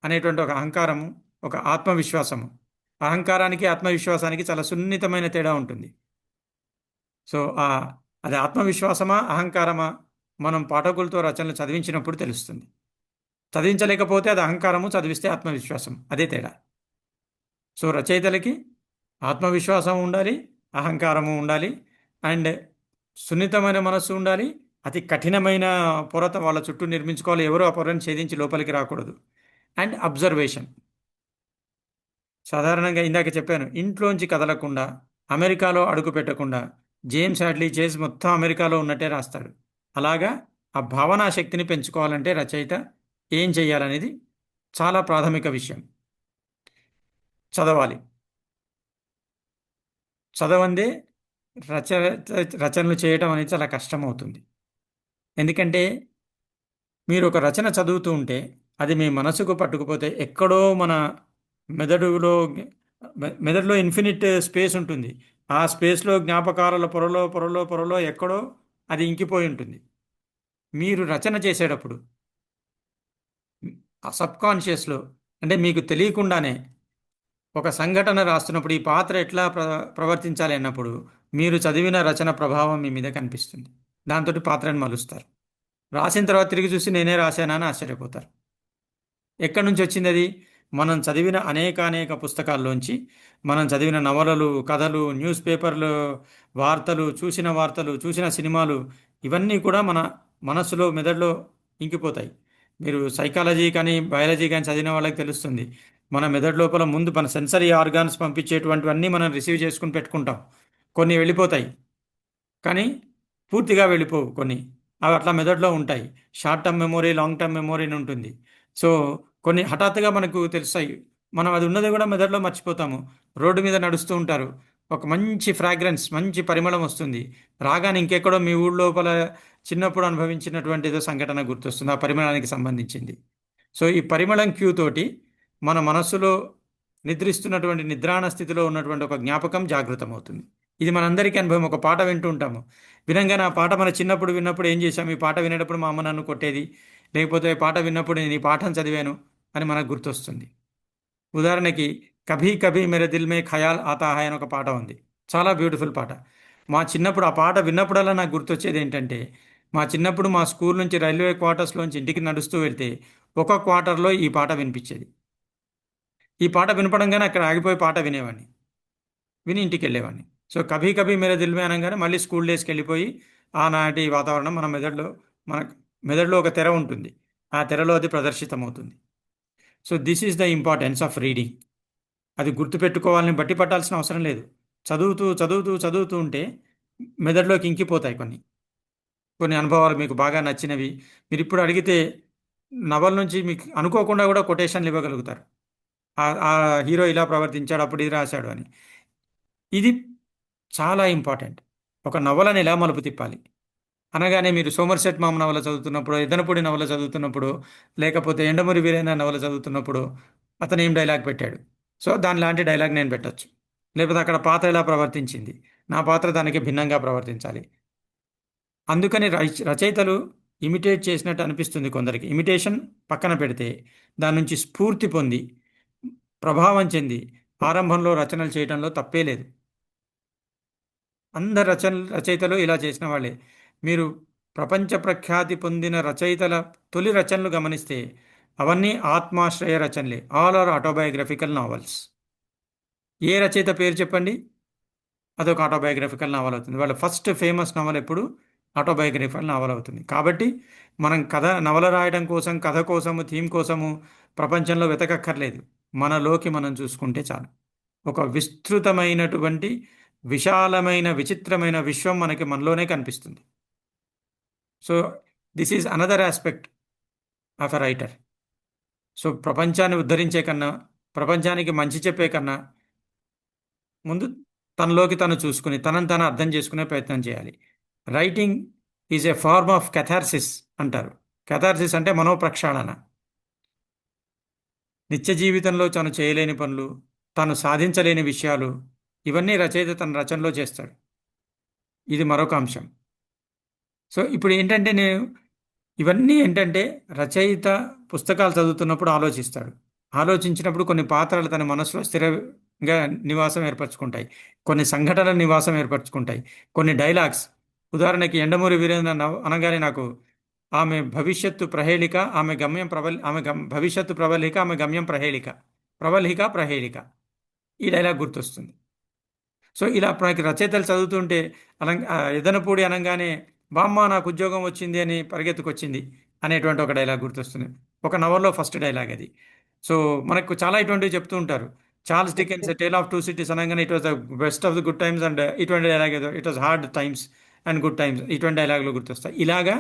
అనేటువంటి ఒక అహంకారము, ఒక ఆత్మవిశ్వాసము. అహంకారానికి, ఆత్మవిశ్వాసానికి చాలా సున్నితమైన తేడా ఉంటుంది. సో, అది ఆత్మవిశ్వాసమా, అహంకారమా మనం పాఠకులతో రచనలు చదివించినప్పుడు తెలుస్తుంది. చదివించలేకపోతే అది అహంకారము, చదివిస్తే ఆత్మవిశ్వాసం. అదే తేడా. సో, రచయితలకి ఆత్మవిశ్వాసం ఉండాలి, అహంకారము ఉండాలి, అండ్ సున్నితమైన మనస్సు ఉండాలి. అతి కఠినమైన పొరత వాళ్ళ చుట్టూ నిర్మించుకోవాలి. ఎవరు ఆ పొరను ఛేదించి లోపలికి రాకూడదు. And observation. సాధారణంగా ఇందాక చెప్పాను, ఇంట్లోంచి కదలకుండా, అమెరికాలో అడుగు పెట్టకుండా జేమ్స్ హ్యాడ్లీ చేసి మొత్తం అమెరికాలో ఉన్నట్టే రాస్తాడు. అలాగా ఆ భావనా శక్తిని పెంచుకోవాలంటే రచయిత ఏం చేయాలనేది చాలా ప్రాథమిక విషయం. చదవాలి. చదవందే రచ రచనలు చేయటం అనేది చాలా కష్టమవుతుంది. ఎందుకంటే మీరు ఒక రచన చదువుతూ ఉంటే అది మీ మనసుకు పట్టుకుపోతే ఎక్కడో మన మెదడులో మెదడులో ఇన్ఫినిట్ స్పేస్ ఉంటుంది. ఆ స్పేస్లో జ్ఞాపకాల పొరలో పొరలో పొరలో ఎక్కడో అది ఇంకిపోయి ఉంటుంది. మీరు రచన చేసేటప్పుడు ఆ సబ్కాన్షియస్లో, అంటే మీకు తెలియకుండానే ఒక సంఘటన రాస్తున్నప్పుడు ఈ పాత్ర ఎట్లా ప్రవర్తించాలి అన్నప్పుడు మీరు చదివిన రచన ప్రభావం మీ మీద కనిపిస్తుంది. దాంతో పాత్రను మలుస్తారు. రాసిన తర్వాత తిరిగి చూసి నేనే రాశానా అని ఆశ్చర్యపోతారు. ఎక్కడి నుంచి వచ్చింది అది? మనం చదివిన అనేక పుస్తకాల్లోంచి, మనం చదివిన నవలలు, కథలు, న్యూస్ పేపర్లు, వార్తలు, చూసిన సినిమాలు, ఇవన్నీ కూడా మన మనస్సులో, మెదడులో ఇంకిపోతాయి. మీరు సైకాలజీ కానీ బయాలజీ కానీ చదివిన వాళ్ళకి తెలుస్తుంది. మన మెదడు లోపల ముందు మన సెన్సరీ ఆర్గాన్స్ పంపించేటువంటివన్నీ మనం రిసీవ్ చేసుకుని పెట్టుకుంటాం. కొన్ని వెళ్ళిపోతాయి, కానీ పూర్తిగా వెళ్ళిపోవు కొన్ని. అవి అట్లా మెదడులో ఉంటాయి. Short term memory, long term memory అని ఉంటుంది. సో, కొన్ని హఠాత్తుగా మనకు తెలుస్తాయి. మనం అది ఉన్నది కూడా మెదడులో మర్చిపోతాము. రోడ్డు మీద నడుస్తూ ఉంటారు. ఒక మంచి ఫ్రాగ్రెన్స్, మంచి పరిమళం వస్తుంది. రాగానే ఇంకెక్కడో మీ ఊళ్ళో లోపల చిన్నప్పుడు అనుభవించినటువంటి ఏదో సంఘటన గుర్తొస్తుంది ఆ పరిమళానికి సంబంధించింది. సో, ఈ పరిమళం క్యూ తోటి మన మనస్సులో నిద్రిస్తున్నటువంటి నిద్రాణ స్థితిలో ఉన్నటువంటి ఒక జ్ఞాపకం జాగృతమవుతుంది. ఇది మనందరికీ అనుభవం. ఒక పాట వింటూ ఉంటాము. వినంగానే ఆ పాట మన చిన్నప్పుడు విన్నప్పుడు ఏం చేశాము? ఈ పాట వినేటప్పుడు మా అమ్మ నన్ను కొట్టేది, లేకపోతే ఈ పాట విన్నప్పుడు నేను ఈ పాఠం చదివాను అని మనకు గుర్తొస్తుంది. ఉదాహరణకి కభీ కభీ మేరే దిల్ మే ఖయాల్ ఆతా హై అని ఒక పాట ఉంది. చాలా బ్యూటిఫుల్ పాట. మా చిన్నప్పుడు ఆ పాట విన్నప్పుడల్లా నాకు గుర్తొచ్చేది ఏంటంటే, మా చిన్నప్పుడు మా స్కూల్ నుంచి రైల్వే క్వార్టర్స్లోంచి ఇంటికి నడుస్తూ వెళ్తే ఒక క్వార్టర్లో ఈ పాట వినిపించేది. ఈ పాట వినపడంగానే అక్కడ ఆగిపోయి పాట వినేవాడిని, విని ఇంటికి వెళ్ళేవాడిని. సో కభీ కభీ మేరే దిల్ మే అనగానే మళ్ళీ స్కూల్ డేస్కి వెళ్ళిపోయి ఆనాటి వాతావరణం మన మెదడులో ఒక తెర ఉంటుంది, ఆ తెరలో అది ప్రదర్శితమవుతుంది. So this is the importance of reading. అది గుర్తుపెట్టుకోవాలని బట్టి పట్టాల్సిన అవసరం లేదు. చదువుతూ చదువుతూ చదువుతూ ఉంటే మెదడులోకి ఇంకిపోతాయి కొన్ని కొన్ని అనుభవాలు మీకు బాగా నచ్చినవి. మీరు ఇప్పుడు అడిగితే నవల నుంచి మీకు అనుకోకుండా కూడా కొటేషన్లు ఇవ్వగలుగుతారు. ఆ హీరో ఇలా ప్రవర్తించాడు, అప్పుడు ఇది రాశాడు అని. ఇది చాలా ఇంపార్టెంట్. ఒక నవలని ఎలా మలుపు తిప్పాలి అనగానే మీరు సోమర్సెట్ మామ్ నవల చదువుతున్నప్పుడు, ఎద్దనపూడి నవల చదువుతున్నప్పుడు, లేకపోతే ఎండమూరి వీరేంద్ర నవల చదువుతున్నప్పుడు అతను ఏం డైలాగ్ పెట్టాడు, సో దాని లాంటి డైలాగ్ నేను పెట్టచ్చు. లేకపోతే అక్కడ పాత్ర ఎలా ప్రవర్తించింది, నా పాత్ర దానికి భిన్నంగా ప్రవర్తించాలి. అందుకని రచయితలు ఇమిటేట్ చేసినట్టు అనిపిస్తుంది కొందరికి. ఇమిటేషన్ పక్కన పెడితే దాని నుంచి స్ఫూర్తి పొంది ప్రభావం చెంది ఆరంభంలో రచనలు చేయడంలో తప్పే లేదు. అందరు రచయితలు ఇలా చేసిన వాళ్ళే. మీరు ప్రపంచ ప్రఖ్యాతి పొందిన రచయితల తొలి రచనలు గమనిస్తే అవన్నీ ఆత్మాశ్రయ రచనలే. All are autobiographical novels. ఏ రచయిత పేరు చెప్పండి, అదొక ఆటోబయోగ్రఫికల్ నావల్ అవుతుంది. వాళ్ళ ఫస్ట్ ఫేమస్ నవల్ ఎప్పుడు ఆటోబయోగ్రఫికల్ నావల్ అవుతుంది. కాబట్టి మనం నవల రాయడం కోసం, కథ కోసము, థీమ్ కోసము ప్రపంచంలో వెతకక్కర్లేదు. మనలోకి మనం చూసుకుంటే చాలు. ఒక విస్తృతమైనటువంటి విశాలమైన విచిత్రమైన విశ్వం మనలోనే కనిపిస్తుంది. So this is another aspect of a writer. So ప్రపంచాన్ని ఉద్ధరించే కన్నా, ప్రపంచానికి మంచి చెప్పే కన్నా ముందు తనలోకి తను చూసుకుని తనను తాను అర్థం చేసుకునే ప్రయత్నం చేయాలి. Writing is a form of catharsis అంటారు. కెథార్సిస్ అంటే మనోప్రక్షాళన. నిత్య జీవితంలో తను చేయలేని పనులు, తాను సాధించలేని విషయాలు, ఇవన్నీ రచయిత తన రచనలో చేస్తాడు. ఇది మరొక అంశం. సో ఇప్పుడు ఏంటంటే ఇవన్నీ ఏంటంటే రచయిత పుస్తకాలు చదువుతున్నప్పుడు ఆలోచిస్తాడు. ఆలోచించినప్పుడు కొన్ని పాత్రలు తన మనసులో స్థిరంగా నివాసం ఏర్పరచుకుంటాయి, కొన్ని సంఘటనల నివాసం ఏర్పరచుకుంటాయి, కొన్ని డైలాగ్స్. ఉదాహరణకి ఎండమూరి వీరేంద్ర అనగానే నాకు ఆమె భవిష్యత్తు ప్రహేళిక, భవిష్యత్తు ప్రవల్లిక, ఆమె గమ్యం ప్రహేళిక, ప్రవల్లిక ప్రహేళిక, ఈ డైలాగ్ గుర్తొస్తుంది. సో ఇలా మనకి రచయితలు చదువుతుంటే ఎదనపూడి అనగానే బామ్మ నాకు ఉద్యోగం వచ్చింది అని పరిగెత్తుకొచ్చింది అనేటువంటి ఒక డైలాగ్ గుర్తొస్తుంది. ఒక నవల్లో ఫస్ట్ డైలాగ్ అది. సో మనకు చాలా ఇటువంటివి చెప్తూ ఉంటారు. Charles Dickens tale of two cities అనగానే it was the best of the good times and ఇటువంటి డైలాగ్ ఏదో it was hard times and good times, ఇటువంటి డైలాగులు గుర్తొస్తాయి. ఇలాగా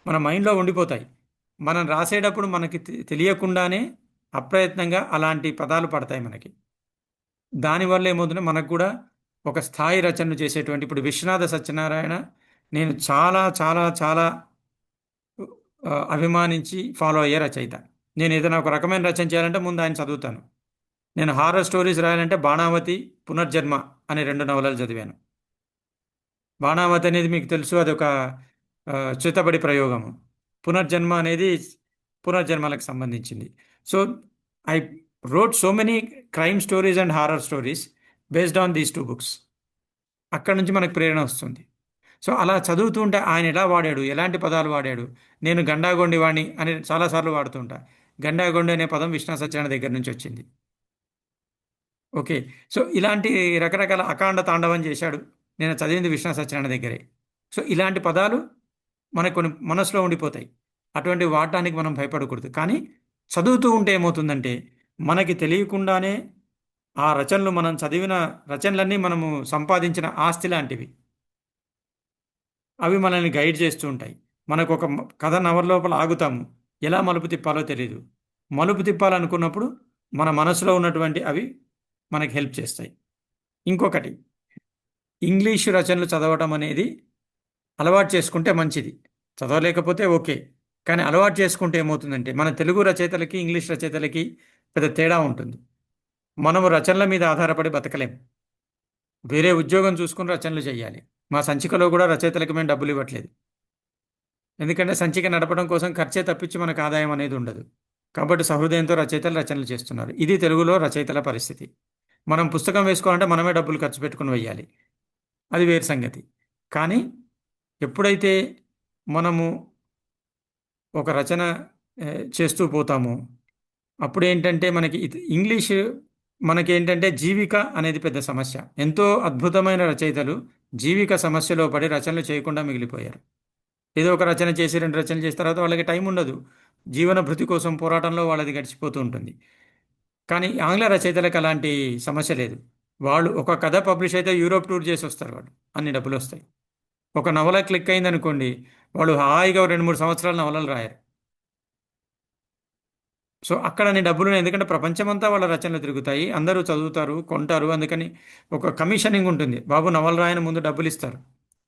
మన మైండ్లో ఉండిపోతాయి. మనం రాసేటప్పుడు మనకి తెలియకుండానే అప్రయత్నంగా అలాంటి పదాలు పడతాయి మనకి. దానివల్ల ఏమవుతుందంటే మనకు కూడా ఒక స్థాయి రచనలు చేసేటువంటి, ఇప్పుడు విశ్వనాథ సత్యనారాయణ నేను చాలా చాలా చాలా అభిమానించి ఫాలో అయ్యే రచయిత. నేను ఏదైనా ఒక రకమైన రచన చేయాలంటే ముందు ఆయన చదువుతాను. నేను హారర్ స్టోరీస్ రాయాలంటే బాణావతి, పునర్జన్మ అనే 2 నవలలు చదివాను. బాణావతి అనేది మీకు తెలుసు, అదొక చేతబడి ప్రయోగము. పునర్జన్మ అనేది పునర్జన్మలకు సంబంధించింది. So I wrote so many crime stories and horror stories based on these 2 books. అక్కడ నుంచి మనకు ప్రేరణ వస్తుంది. సో అలా చదువుతూ ఉంటే ఆయన ఎలా వాడాడు, ఎలాంటి పదాలు వాడాడు. నేను గండాగొండి వాణి అని చాలాసార్లు వాడుతుంటా. గండాగొండి అనే పదం విశ్వనాథ సత్యనారాయణ దగ్గర నుంచి వచ్చింది. ఓకే. సో ఇలాంటి రకరకాల అకాండ తాండవం చేశాడు. నేను చదివింది విశ్వనాథ సత్యనారాయణ దగ్గరే. సో ఇలాంటి పదాలు మనకు కొన్ని మనసులో ఉండిపోతాయి. అటువంటి వాడటానికి మనం భయపడకూడదు. కానీ చదువుతూ ఉంటే ఏమవుతుందంటే మనకి తెలియకుండానే ఆ రచనలు, మనం చదివిన రచనలన్నీ మనము సంపాదించిన ఆస్తి లాంటివి. అవి మనల్ని గైడ్ చేస్తూ ఉంటాయి. మనకు ఒక కథ నవల లోపల ఆగుతాము, ఎలా మలుపు తిప్పాలో తెలియదు. మలుపు తిప్పాలనుకున్నప్పుడు మన మనసులో ఉన్నటువంటి అవి మనకి హెల్ప్ చేస్తాయి. ఇంకొకటి, ఇంగ్లీషు రచనలు చదవటం అనేది అలవాటు చేసుకుంటే మంచిది. చదవలేకపోతే ఓకే, కానీ అలవాటు చేసుకుంటే ఏమవుతుందంటే మన తెలుగు రచయితలకి ఇంగ్లీష్ రచయితలకి పెద్ద తేడా ఉంటుంది. మనము రచనల మీద ఆధారపడి బతకలేం. వేరే ఉద్యోగం చూసుకుని రచనలు చేయాలి. మా సంచికలో కూడా రచయితలకు మేము డబ్బులు ఇవ్వట్లేదు. ఎందుకంటే సంచిక నడపడం కోసం ఖర్చే తప్పించి మనకు ఆదాయం అనేది ఉండదు. కాబట్టి సహృదయంతో రచయితలు రచనలు చేస్తున్నారు. ఇది తెలుగులో రచయితల పరిస్థితి. మనం పుస్తకం వేసుకోవాలంటే మనమే డబ్బులు ఖర్చు పెట్టుకుని వేయాలి. అది వేరు సంగతి. కానీ ఎప్పుడైతే మనము ఒక రచన చేస్తూ పోతామో అప్పుడు ఏంటంటే మనకి ఇంగ్లీష్ మనకేంటంటే జీవిక అనేది పెద్ద సమస్య. ఎంతో అద్భుతమైన రచయితలు జీవిక సమస్యలో పడి రచనలు చేయకుండా మిగిలిపోయారు. ఏదో ఒక రచన చేసి 2 రచనలు చేసిన తర్వాత వాళ్ళకి టైం ఉండదు. జీవన భృతి కోసం పోరాటంలో వాళ్ళది గడిచిపోతూ ఉంటుంది. కానీ ఆంగ్ల రచయితలకు అలాంటి సమస్య లేదు. వాళ్ళు ఒక కథ పబ్లిష్ అయితే యూరోప్ టూర్ చేసి వస్తారు వాళ్ళు. అన్ని డబ్బులొస్తాయి. ఒక నవల క్లిక్ అయిందనుకోండి, వాళ్ళు హాయిగా ఓ 2, 3 సంవత్సరాలు నవలలు రాయరు. సో అక్కడని డబ్బులున్నాయి. ఎందుకంటే ప్రపంచమంతా వాళ్ళ రచనలు తిరుగుతాయి. అందరూ చదువుతారు, కొంటారు. అందుకని ఒక కమిషనింగ్ ఉంటుంది. బాబు నవల రాయని ముందు డబ్బులు ఇస్తారు.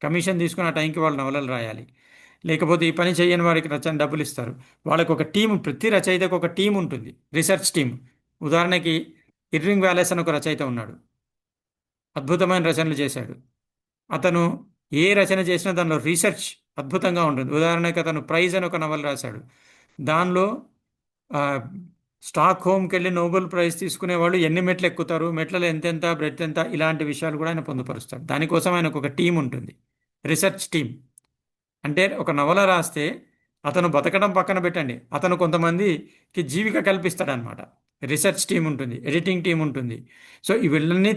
కమిషన్ తీసుకుని ఆ టైంకి వాళ్ళు నవలలు రాయాలి. లేకపోతే ఈ పని చేయని వారికి రచన డబ్బులు ఇస్తారు. వాళ్ళకి ఒక టీం, ప్రతి రచయితకు ఒక టీం ఉంటుంది. Research team. ఉదాహరణకి ఇర్వింగ్ వ్యాలెస్ అని ఒక రచయిత ఉన్నాడు. అద్భుతమైన రచనలు చేశాడు. అతను ఏ రచన చేసినా దానిలో రీసెర్చ్ అద్భుతంగా ఉంటుంది. ఉదాహరణకి అతను ప్రైజ్ అని ఒక నవల రాశాడు. దానిలో ఆ, స్టాక్ హోమ్కి వెళ్ళి నోబెల్ ప్రైజ్ తీసుకునే వాళ్ళు ఎన్ని మెట్లు ఎక్కుతారు, మెట్లలో ఎంతెంత, బ్రెత్ ఎంత, ఇలాంటి విషయాలు కూడా ఆయన పొందుపరుస్తాడు. దానికోసం ఆయనకు ఒక టీం ఉంటుంది, రీసెర్చ్ టీం. అంటే ఒక నవల రాస్తే అతను బతకడం పక్కన పెట్టండి, అతను కొంతమందికి జీవిక కల్పిస్తాడనమాట. రీసెర్చ్ టీం ఉంటుంది, ఎడిటింగ్ టీం ఉంటుంది. సో ఇవన్నీ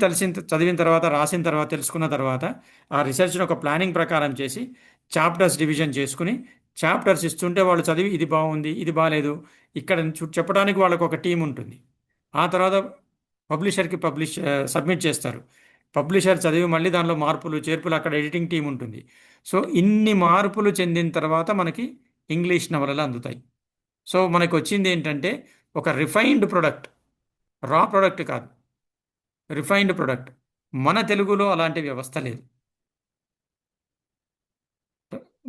చదివిన తర్వాత, రాసిన తర్వాత, తెలుసుకున్న తర్వాత ఆ రీసెర్చ్ని ఒక ప్లానింగ్ ప్రకారం చేసి చాప్టర్స్ డివిజన్ చేసుకుని చాప్టర్స్ ఇస్తుంటే వాళ్ళు చదివి ఇది బాగుంది, ఇది బాగాలేదు, ఇక్కడ చెప్పడానికి వాళ్ళకు ఒక టీం ఉంటుంది. ఆ తర్వాత పబ్లిషర్కి సబ్మిట్ చేస్తారు. పబ్లిషర్ చదివి మళ్ళీ దానిలో మార్పులు చేర్పులు, అక్కడ ఎడిటింగ్ టీం ఉంటుంది. సో ఇన్ని మార్పులు చెందిన తర్వాత మనకి ఇంగ్లీష్ నవలలు అందుతాయి. సో మనకు వచ్చింది ఏంటంటే ఒక రిఫైన్డ్ ప్రొడక్ట్, రా ప్రొడక్ట్ కాదు, రిఫైన్డ్ ప్రొడక్ట్. మన తెలుగులో అలాంటి వ్యవస్థ లేదు.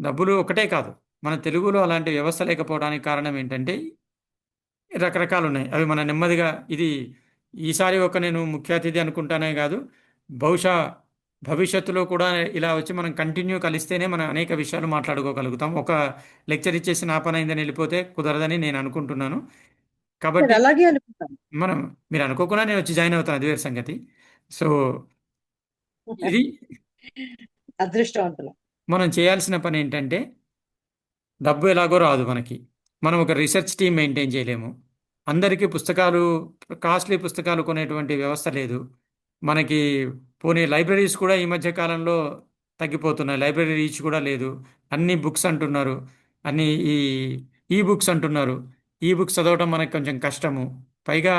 డబ్బులు ఒకటే కాదు, మన తెలుగులో అలాంటి వ్యవస్థ లేకపోవడానికి కారణం ఏంటంటే రకరకాలు ఉన్నాయి. అవి మన నెమ్మదిగా ఇది ఈసారి ఒక నేను ముఖ్య అతిథి అనుకుంటానే కాదు, బహుశా భవిష్యత్తులో కూడా ఇలా వచ్చి మనం కంటిన్యూ కలిస్తేనే మనం అనేక విషయాలు మాట్లాడుకోగలుగుతాం. ఒక లెక్చర్ ఇచ్చేసి నా పని అయిందని వెళ్ళిపోతే కుదరదని నేను అనుకుంటున్నాను. కాబట్టి అలాగే అనుకుంటాను. మనం, మీరు అనుకోకుండా నేను వచ్చి జాయిన్ అవుతాను, అది వేరే సంగతి. సో ఇది అదృష్టవంతులు. మనం చేయాల్సిన పని ఏంటంటే, డబ్బు ఎలాగో రాదు మనకి, మనం ఒక రీసెర్చ్ టీం మెయింటైన్ చేయలేము, అందరికీ పుస్తకాలు, కాస్ట్లీ పుస్తకాలు కొనేటువంటి వ్యవస్థ లేదు మనకి. పోనీ లైబ్రరీస్ కూడా ఈ మధ్య కాలంలో తగ్గిపోతున్నాయి, లైబ్రరీ రీచ్ కూడా లేదు. అన్ని బుక్స్ అంటున్నారు, అన్ని ఈ బుక్స్ అంటున్నారు. ఈ బుక్స్ చదవటం మనకు కొంచెం కష్టము. పైగా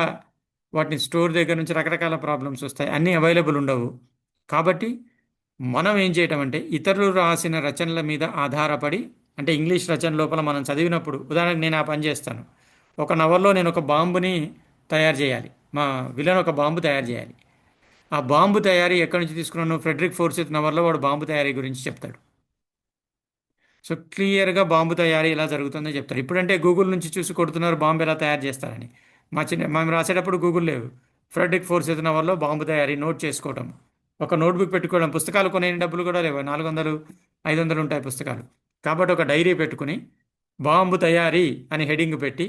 వాటిని స్టోర్ దగ్గర నుంచి రకరకాల ప్రాబ్లమ్స్ వస్తాయి, అన్నీ అవైలబుల్ ఉండవు. కాబట్టి మనం ఏం చేయటం అంటే ఇతరులు రాసిన రచనల మీద ఆధారపడి, అంటే ఇంగ్లీష్ రచన లోపల మనం చదివినప్పుడు, ఉదాహరణకు నేను ఆ పని చేస్తాను. ఒక నవల్లో నేను ఒక బాంబుని తయారు చేయాలి, మా విలన్ ఒక బాంబు తయారు చేయాలి. ఆ బాంబు తయారీ ఎక్కడి నుంచి తీసుకున్నాను, ఫ్రెడరిక్ ఫోర్సిత్ నవల్లో వాడు బాంబు తయారీ గురించి చెప్తాడు. సో క్లియర్గా బాంబు తయారీ ఎలా జరుగుతుందో చెప్తారు. ఇప్పుడంటే గూగుల్ నుంచి చూసి కొడుతున్నారు బాంబు ఎలా తయారు చేస్తారని. మేము రాసేటప్పుడు గూగుల్ లేవు. ఫ్రెడరిక్ ఫోర్సిత్ నవల్లో బాంబు తయారీ నోట్ చేసుకోవటం, ఒక నోట్బుక్ పెట్టుకోవడం. పుస్తకాలు కొనే డబ్బులు కూడా లేవు, 400, 500 ఉంటాయి పుస్తకాలు. కాబట్టి ఒక డైరీ పెట్టుకుని బాంబు తయారీ అని హెడింగ్ పెట్టి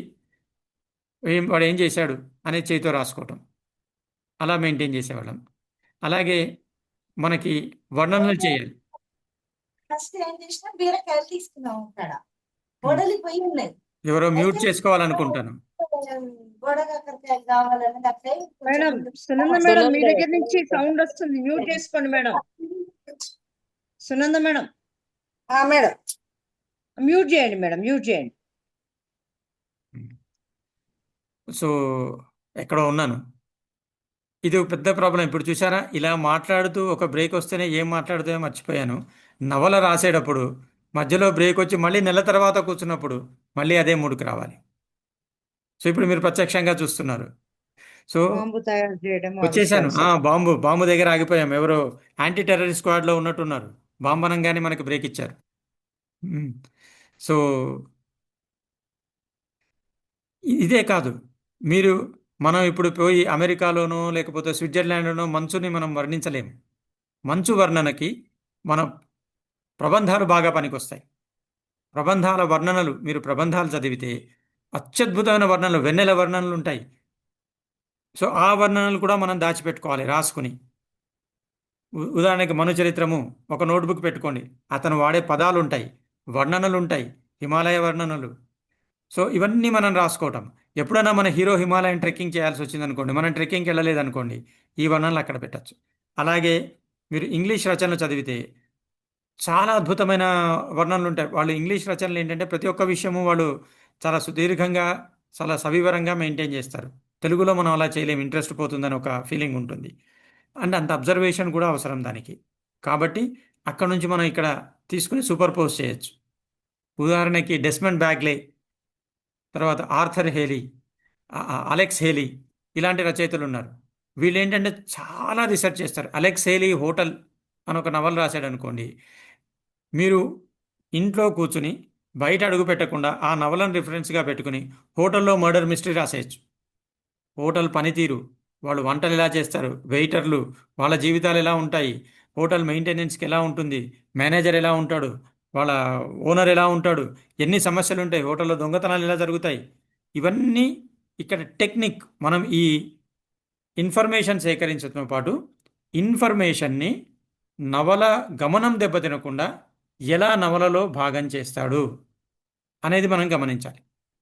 వాడు ఏం చేశాడు అనేది చేతితో రాసుకోవటం, అలా మెయింటైన్ చేసేవాళ్ళం. అలాగే మనకి వర్ణనలు చేయాలి. ఫస్ట్ ఏం చేసినా బీరకాయలు తీసుకున్నాం అక్కడ గొడవలి పోయి ఉన్నాయి. ఎవరో మ్యూట్ చేసుకోవాలనుకుంటాను. గొడవకాకరకాయలు కావాలని అట్లే మేడం సునంద మేడం, మీ దగ్గర నుంచి సౌండ్ వస్తుంది, మ్యూట్ చేసుకోండి madam. Sunanda madam, madam mute చేయండి మేడం, మ్యూట్ చేయండి. సో ఎక్కడో ఉన్నాను. ఇది ఒక పెద్ద ప్రాబ్లం. ఇప్పుడు చూసారా, ఇలా మాట్లాడుతూ ఒక బ్రేక్ వస్తేనే ఏం మాట్లాడుతాయో మర్చిపోయాను. నవల రాసేటప్పుడు మధ్యలో బ్రేక్ వచ్చి మళ్ళీ నెల తర్వాత కూర్చున్నప్పుడు మళ్ళీ అదే మూడుకు రావాలి. సో ఇప్పుడు మీరు ప్రత్యక్షంగా చూస్తున్నారు. సో బాంబు తయారు చేయడం వచ్చేసాను. బాంబు దగ్గర ఆగిపోయాం. ఎవరో యాంటీ టెర్రరిస్ట్ స్క్వాడ్లో ఉన్నట్టున్నారు. బాంబు అనగానే మనకు బ్రేక్ ఇచ్చారు. సో ఇదే కాదు, మీరు మనం ఇప్పుడు పోయి అమెరికాలోనో లేకపోతే స్విట్జర్లాండ్లోనో మంచుని మనం వర్ణించలేము. మంచు వర్ణనకి మన ప్రబంధాలు బాగా పనికొస్తాయి. ప్రబంధాల వర్ణనలు, మీరు ప్రబంధాలు చదివితే అత్యద్భుతమైన వర్ణనలు, వెన్నెల వర్ణనలు ఉంటాయి. సో ఆ వర్ణనలు కూడా మనం దాచిపెట్టుకోవాలి రాసుకుని. ఉదాహరణకి మనుచరిత్రము ఒక నోట్బుక్ పెట్టుకోండి. అతను వాడే పదాలు ఉంటాయి, వర్ణనలు ఉంటాయి, హిమాలయ వర్ణనలు. సో ఇవన్నీ మనం రాసుకోవటం. ఎప్పుడైనా మన హీరో హిమాలయన్ ట్రెక్కింగ్ చేయాల్సి వచ్చింది అనుకోండి, మనం ట్రెక్కింగ్కి వెళ్ళలేదు అనుకోండి, ఈ వర్ణనలు అక్కడ పెట్టచ్చు. అలాగే మీరు ఇంగ్లీష్ రచనలు చదివితే చాలా అద్భుతమైన వర్ణనలు ఉంటాయి. వాళ్ళు ఇంగ్లీష్ రచనలు ఏంటంటే ప్రతి ఒక్క విషయము వాళ్ళు చాలా సుదీర్ఘంగా, చాలా సవివరంగా మెయింటైన్ చేస్తారు. తెలుగులో మనం అలా చేయలేము, ఇంట్రెస్ట్ పోతుందని ఒక ఫీలింగ్ ఉంటుంది. అండ్ అంత అబ్జర్వేషన్ కూడా అవసరం దానికి. కాబట్టి అక్కడ నుంచి మనం ఇక్కడ తీసుకుని సూపర్ పోజ్ చేయొచ్చు. ఉదాహరణకి డెస్మండ్ బ్యాగ్లే, తర్వాత ఆర్థర్ హేలీ, అలెక్స్ హేలీ, ఇలాంటి రచయితలు ఉన్నారు. వీళ్ళు ఏంటంటే చాలా రీసెర్చ్ చేస్తారు. అలెక్స్ హేలీ హోటల్ అని ఒక నవల రాశాడు అనుకోండి, మీరు ఇంట్లో కూర్చుని బయట అడుగు పెట్టకుండా ఆ నవలను రిఫరెన్స్గా పెట్టుకుని హోటల్లో మర్డర్ మిస్టరీ రాసేయచ్చు. హోటల్ పనితీరు, వాళ్ళు వంటలు ఎలా చేస్తారు, వెయిటర్లు వాళ్ళ జీవితాలు ఎలా ఉంటాయి, హోటల్ మెయింటెనెన్స్కి ఎలా ఉంటుంది, మేనేజర్ ఎలా ఉంటాడు, వాళ్ళ ఓనర్ ఎలా ఉంటాడు, ఎన్ని సమస్యలు ఉంటాయి, హోటల్లో దొంగతనాలు ఎలా జరుగుతాయి, ఇవన్నీ ఇక్కడ టెక్నిక్. మనం ఈ ఇన్ఫర్మేషన్ సేకరించడంతో పాటు ఇన్ఫర్మేషన్ని నవల గమనం దెబ్బతినకుండా ఎలా నవలలో భాగం చేస్తాడు అనేది మనం గమనించాలి.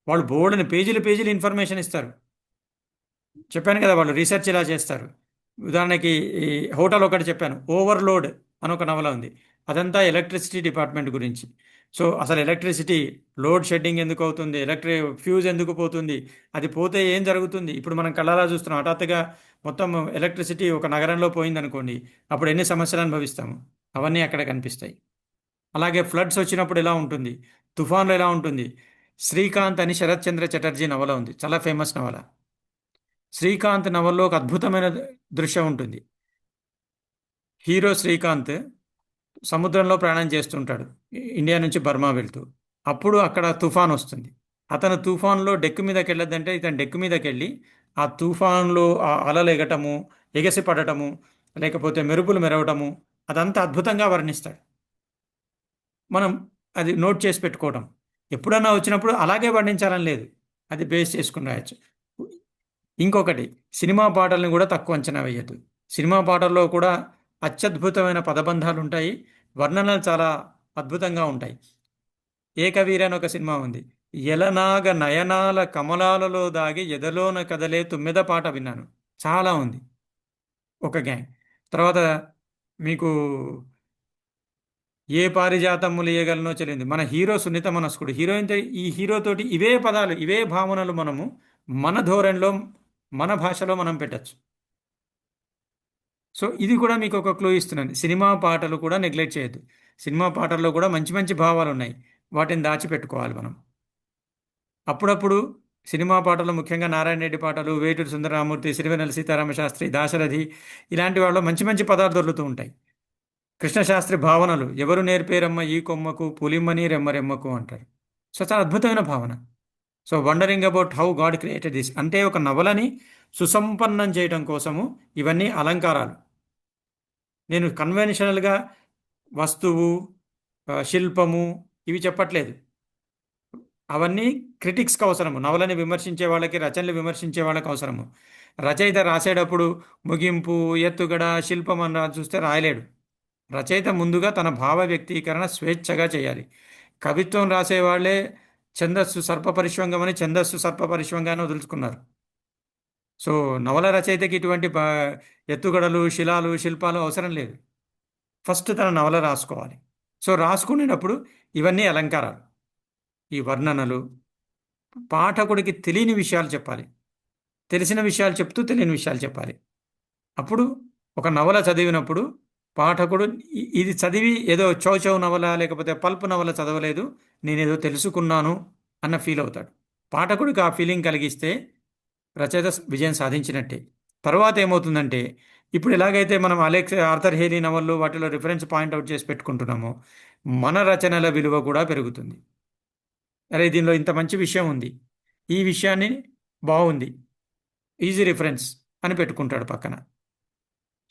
వాళ్ళు బోర్డుని పేజీలు పేజీలు ఇన్ఫర్మేషన్ ఇస్తారు. చెప్పాను కదా, వాళ్ళు రీసెర్చ్ ఇలా చేస్తారు. ఉదాహరణకి ఈ హోటల్ ఒకటి చెప్పాను, ఓవర్లోడ్ అని ఒక నవల ఉంది. అదంతా ఎలక్ట్రిసిటీ డిపార్ట్మెంట్ గురించి. సో అసలు ఎలక్ట్రిసిటీ లోడ్ షెడ్డింగ్ ఎందుకు అవుతుంది, ఫ్యూజ్ ఎందుకు పోతుంది, అది పోతే ఏం జరుగుతుంది, ఇప్పుడు మనం కళ్ళారా చూస్తున్నాం. హఠాత్తుగా మొత్తం ఎలక్ట్రిసిటీ ఒక నగరంలో పోయిందనుకోండి, అప్పుడు ఎన్ని సమస్యలు అనుభవిస్తాము, అవన్నీ అక్కడ కనిపిస్తాయి. అలాగే ఫ్లడ్స్ వచ్చినప్పుడు ఎలా ఉంటుంది, తుఫాన్లు ఎలా ఉంటుంది. శ్రీకాంత్ అని శరత్ చంద్ర చటర్జీ నవల ఉంది, చాలా ఫేమస్ నవల. శ్రీకాంత్ నవల్లో ఒక అద్భుతమైన దృశ్యం ఉంటుంది. హీరో శ్రీకాంత్ సముద్రంలో ప్రయాణం చేస్తుంటాడు, ఇండియా నుంచి బర్మా వెళ్తూ. అప్పుడు అక్కడ తుఫాన్ వస్తుంది. అతను తుఫాన్లో డెక్ మీదకి వెళ్ళొద్దంటే ఇతను డెక్ మీదకి వెళ్ళి ఆ తుఫాన్లో ఆ అలలు ఎగటము, ఎగసి పడటము, లేకపోతే మెరుపులు మెరవటము, అదంతా అద్భుతంగా వర్ణిస్తాడు. మనం అది నోట్ చేసి పెట్టుకోవడం. ఎప్పుడన్నా వచ్చినప్పుడు అలాగే వర్ణించాలని లేదు, అది బేస్ చేసుకుని రాయొచ్చు. ఇంకొకటి, సినిమా పాటల్ని కూడా తక్కువ అంచనా వేయద్దు. సినిమా పాటల్లో కూడా అత్యద్భుతమైన పదబంధాలు ఉంటాయి, వర్ణనలు చాలా అద్భుతంగా ఉంటాయి. ఏకవీర అని ఒక సినిమా ఉంది. ఎలనాగ నయనాల కమలాలలో దాగి ఎదలోన కదలే తుమ్మెద పాట విన్నాను, చాలా ఉంది, ఒక గ్యాంగ్. తర్వాత మీకు ఏ పారిజాతములు ఇయ్యగలనో చెల్లింది. మన హీరో సున్నిత మనస్కుడు, హీరోయిన్. ఈ హీరోతోటి ఇవే పదాలు, ఇవే భావనలు మనము మన ధోరణిలో, మన భాషలో మనం పెట్టచ్చు. సో ఇది కూడా మీకు ఒక క్లూ ఇస్తున్నాను. సినిమా పాటలు కూడా నెగ్లెక్ట్ చేయొద్దు. సినిమా పాటల్లో కూడా మంచి మంచి భావాలు ఉన్నాయి, వాటిని దాచిపెట్టుకోవాలి మనం. అప్పుడప్పుడు సినిమా పాటలు, ముఖ్యంగా నారాయణ రెడ్డి పాటలు, వేటూరి సుందరరామూర్తి, సిరివెన్నెల సీతారామ శాస్త్రి, దాశరథి, ఇలాంటి వాళ్ళు మంచి మంచి పదాలు దొరుకుతూ ఉంటాయి. కృష్ణశాస్త్రి భావనలు, ఎవరు నేర్పేరమ్మ ఈ కొమ్మకు, పులిమ్మని రెమ్మరెమ్మకు అంటారు. సో చాలా అద్భుతమైన భావన. So wondering about how God created this అంటే ఒక నవలని సుసంపన్నం చేయడం కోసము ఇవన్నీ అలంకారాలు. నేను కన్వెన్షనల్గా వస్తువు, శిల్పము ఇవి చెప్పట్లేదు. అవన్నీ క్రిటిక్స్కి అవసరము, నవలని విమర్శించే వాళ్ళకి, రచనలు విమర్శించే వాళ్ళకి అవసరము. రచయిత రాసేటప్పుడు ముగింపు, ఎత్తుగడ, శిల్పం అని చూస్తే రాయలేడు. రచయిత ముందుగా తన భావ వ్యక్తీకరణ స్వేచ్ఛగా చేయాలి. కవిత్వం రాసేవాళ్లే ఛందస్సు సర్పపరిష్వంగం అని ఛందస్సు సర్పపరిష్వంగానే వదులుచుకున్నారు. సో నవల రచయితకి ఇటువంటి ఎత్తుగడలు, శిలాలు, శిల్పాలు అవసరం లేదు. ఫస్ట్ తన నవల రాసుకోవాలి. సో రాసుకునేటప్పుడు ఇవన్నీ అలంకారాలు, ఈ వర్ణనలు. పాఠకుడికి తెలియని విషయాలు చెప్పాలి, తెలిసిన విషయాలు చెప్తూ తెలియని విషయాలు చెప్పాలి. అప్పుడు ఒక నవల చదివినప్పుడు పాఠకుడు ఇది చదివి ఏదో చౌచౌ నవల లేకపోతే పల్ప్ నవల చదవలేదు, నేనేదో తెలుసుకున్నాను అన్న ఫీల్ అవుతాడు. పాఠకుడికి ఆ ఫీలింగ్ కలిగిస్తే రచయిత విజయం సాధించినట్టే. తర్వాత ఏమవుతుందంటే, ఇప్పుడు ఎలాగైతే మనం ఆర్థర్ హేలీ నవళ్ళు వాటిలో రిఫరెన్స్ పాయింట్అవుట్ చేసి పెట్టుకుంటున్నామో, మన రచనల విలువ కూడా పెరుగుతుంది. అరే దీనిలో ఇంత మంచి విషయం ఉంది, ఈ విషయాన్ని బాగుంది, ఈజీ రిఫరెన్స్ అని పెట్టుకుంటాడు పక్కన.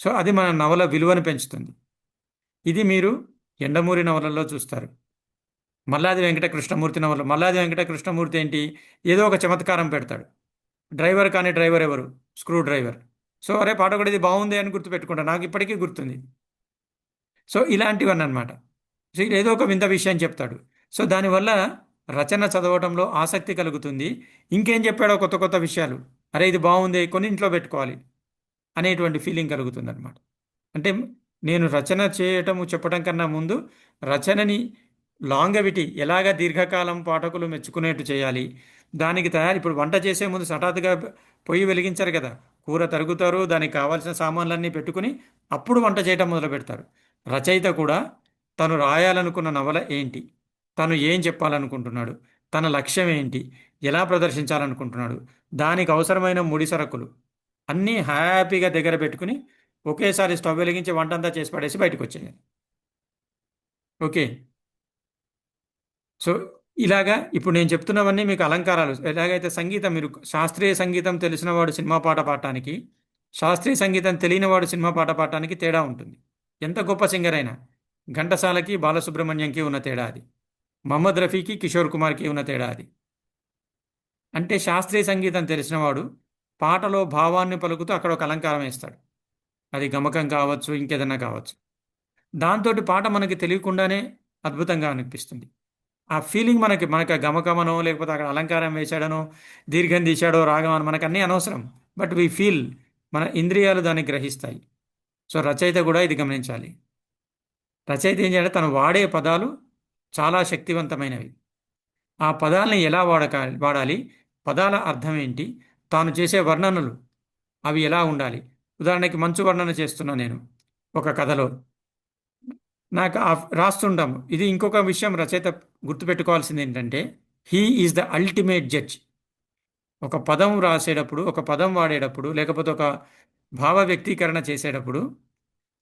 సో అది మన నవల విలువను పెంచుతుంది. ఇది మీరు యండమూరి నవలల్లో చూస్తారు. మల్లాది వెంకట కృష్ణమూర్తి నవల, మల్లాది వెంకట కృష్ణమూర్తి ఏంటి, ఏదో ఒక చమత్కారం పెడతాడు. డ్రైవర్ కానీ డ్రైవర్ ఎవరు? Screw driver. సో అరే పాట కూడా ఇది బాగుంది అని గుర్తుపెట్టుకుంటా, నాకు ఇప్పటికీ గుర్తుంది. సో ఇలాంటివన్నీ అనమాట. సో ఇది ఏదో ఒక వింత విషయం చెప్తాడు. సో దానివల్ల రచన చదవటంలో ఆసక్తి కలుగుతుంది. ఇంకేం చెప్పాడో కొత్త కొత్త విషయాలు, అరే ఇది బాగుంది కొన్ని ఇంట్లో పెట్టుకోవాలి అనేటువంటి ఫీలింగ్ కలుగుతుంది అనమాట. అంటే నేను రచన చేయటము చెప్పడం కన్నా ముందు రచనని లాంగవిటీ ఎలాగ దీర్ఘకాలం పాఠకులు మెచ్చుకునేట్టు చేయాలి, దానికి తయారు. ఇప్పుడు వంట చేసే ముందు హఠాత్తుగా పొయ్యి వెలిగించారు కదా, కూర తరుగుతారు, దానికి కావాల్సిన సామాన్లన్నీ పెట్టుకుని అప్పుడు వంట చేయటం మొదలు పెడతారు. రచయిత కూడా తను రాయాలనుకున్న నవల ఏంటి, తను ఏం చెప్పాలనుకుంటున్నాడు, తన లక్ష్యం ఏంటి, ఎలా ప్రదర్శించాలనుకుంటున్నాడు, దానికి అవసరమైన ముడి సరుకులు అన్నీ హ్యాపీగా దగ్గర పెట్టుకుని ఒకేసారి స్టవ్ వెలిగించి వంటంతా చేసి పడేసి బయటకు వచ్చేయాలి. ఓకే. సో ఇలాగా ఇప్పుడు నేను చెప్తున్నవన్నీ మీకు అలంకారాలు. ఎలాగైతే సంగీతం, మీరు శాస్త్రీయ సంగీతం తెలిసిన వాడు సినిమా పాట పాడటానికి, శాస్త్రీయ సంగీతం తెలియని వాడు సినిమా పాట పాడటానికి తేడా ఉంటుంది. ఎంత గొప్ప సింగర్ అయినా. ఘంటసాలకి బాలసుబ్రహ్మణ్యంకి ఉన్న తేడా అది, మహమ్మద్ రఫీకి కిషోర్ కుమార్కి ఉన్న తేడా అది. అంటే శాస్త్రీయ సంగీతం తెలిసినవాడు పాటలో భావాన్ని పలుకుతూ అక్కడ ఒక అలంకారం వేస్తాడు. అది గమకం కావచ్చు, ఇంకేదన్నా కావచ్చు. దాంతో పాట మనకి తెలియకుండానే అద్భుతంగా అనిపిస్తుంది. ఆ ఫీలింగ్ మనకి ఆ గమకమనో లేకపోతే అక్కడ అలంకారం వేశాడనో దీర్ఘం తీశాడో రాగం అని మనకు అన్నీ అనవసరం. బట్ వీ ఫీల్, మన ఇంద్రియాలు దాన్ని గ్రహిస్తాయి. సో రచయిత కూడా ఇది గమనించాలి. రచయిత ఏం చేయాలి, తను వాడే పదాలు చాలా శక్తివంతమైనవి. ఆ పదాలని ఎలా వాడాలి, పదాల అర్థం ఏంటి, తాను చేసే వర్ణనలు అవి ఎలా ఉండాలి. ఉదాహరణకి మంచు వర్ణన చేస్తున్నా నేను ఒక కథలో, నాకు రాస్తుంటాము. ఇది ఇంకొక విషయం రచయిత గుర్తుపెట్టుకోవాల్సింది ఏంటంటే, he is the ultimate judge. ఒక పదం రాసేటప్పుడు, ఒక పదం వాడేటప్పుడు, లేకపోతే ఒక భావ వ్యక్తీకరణ చేసేటప్పుడు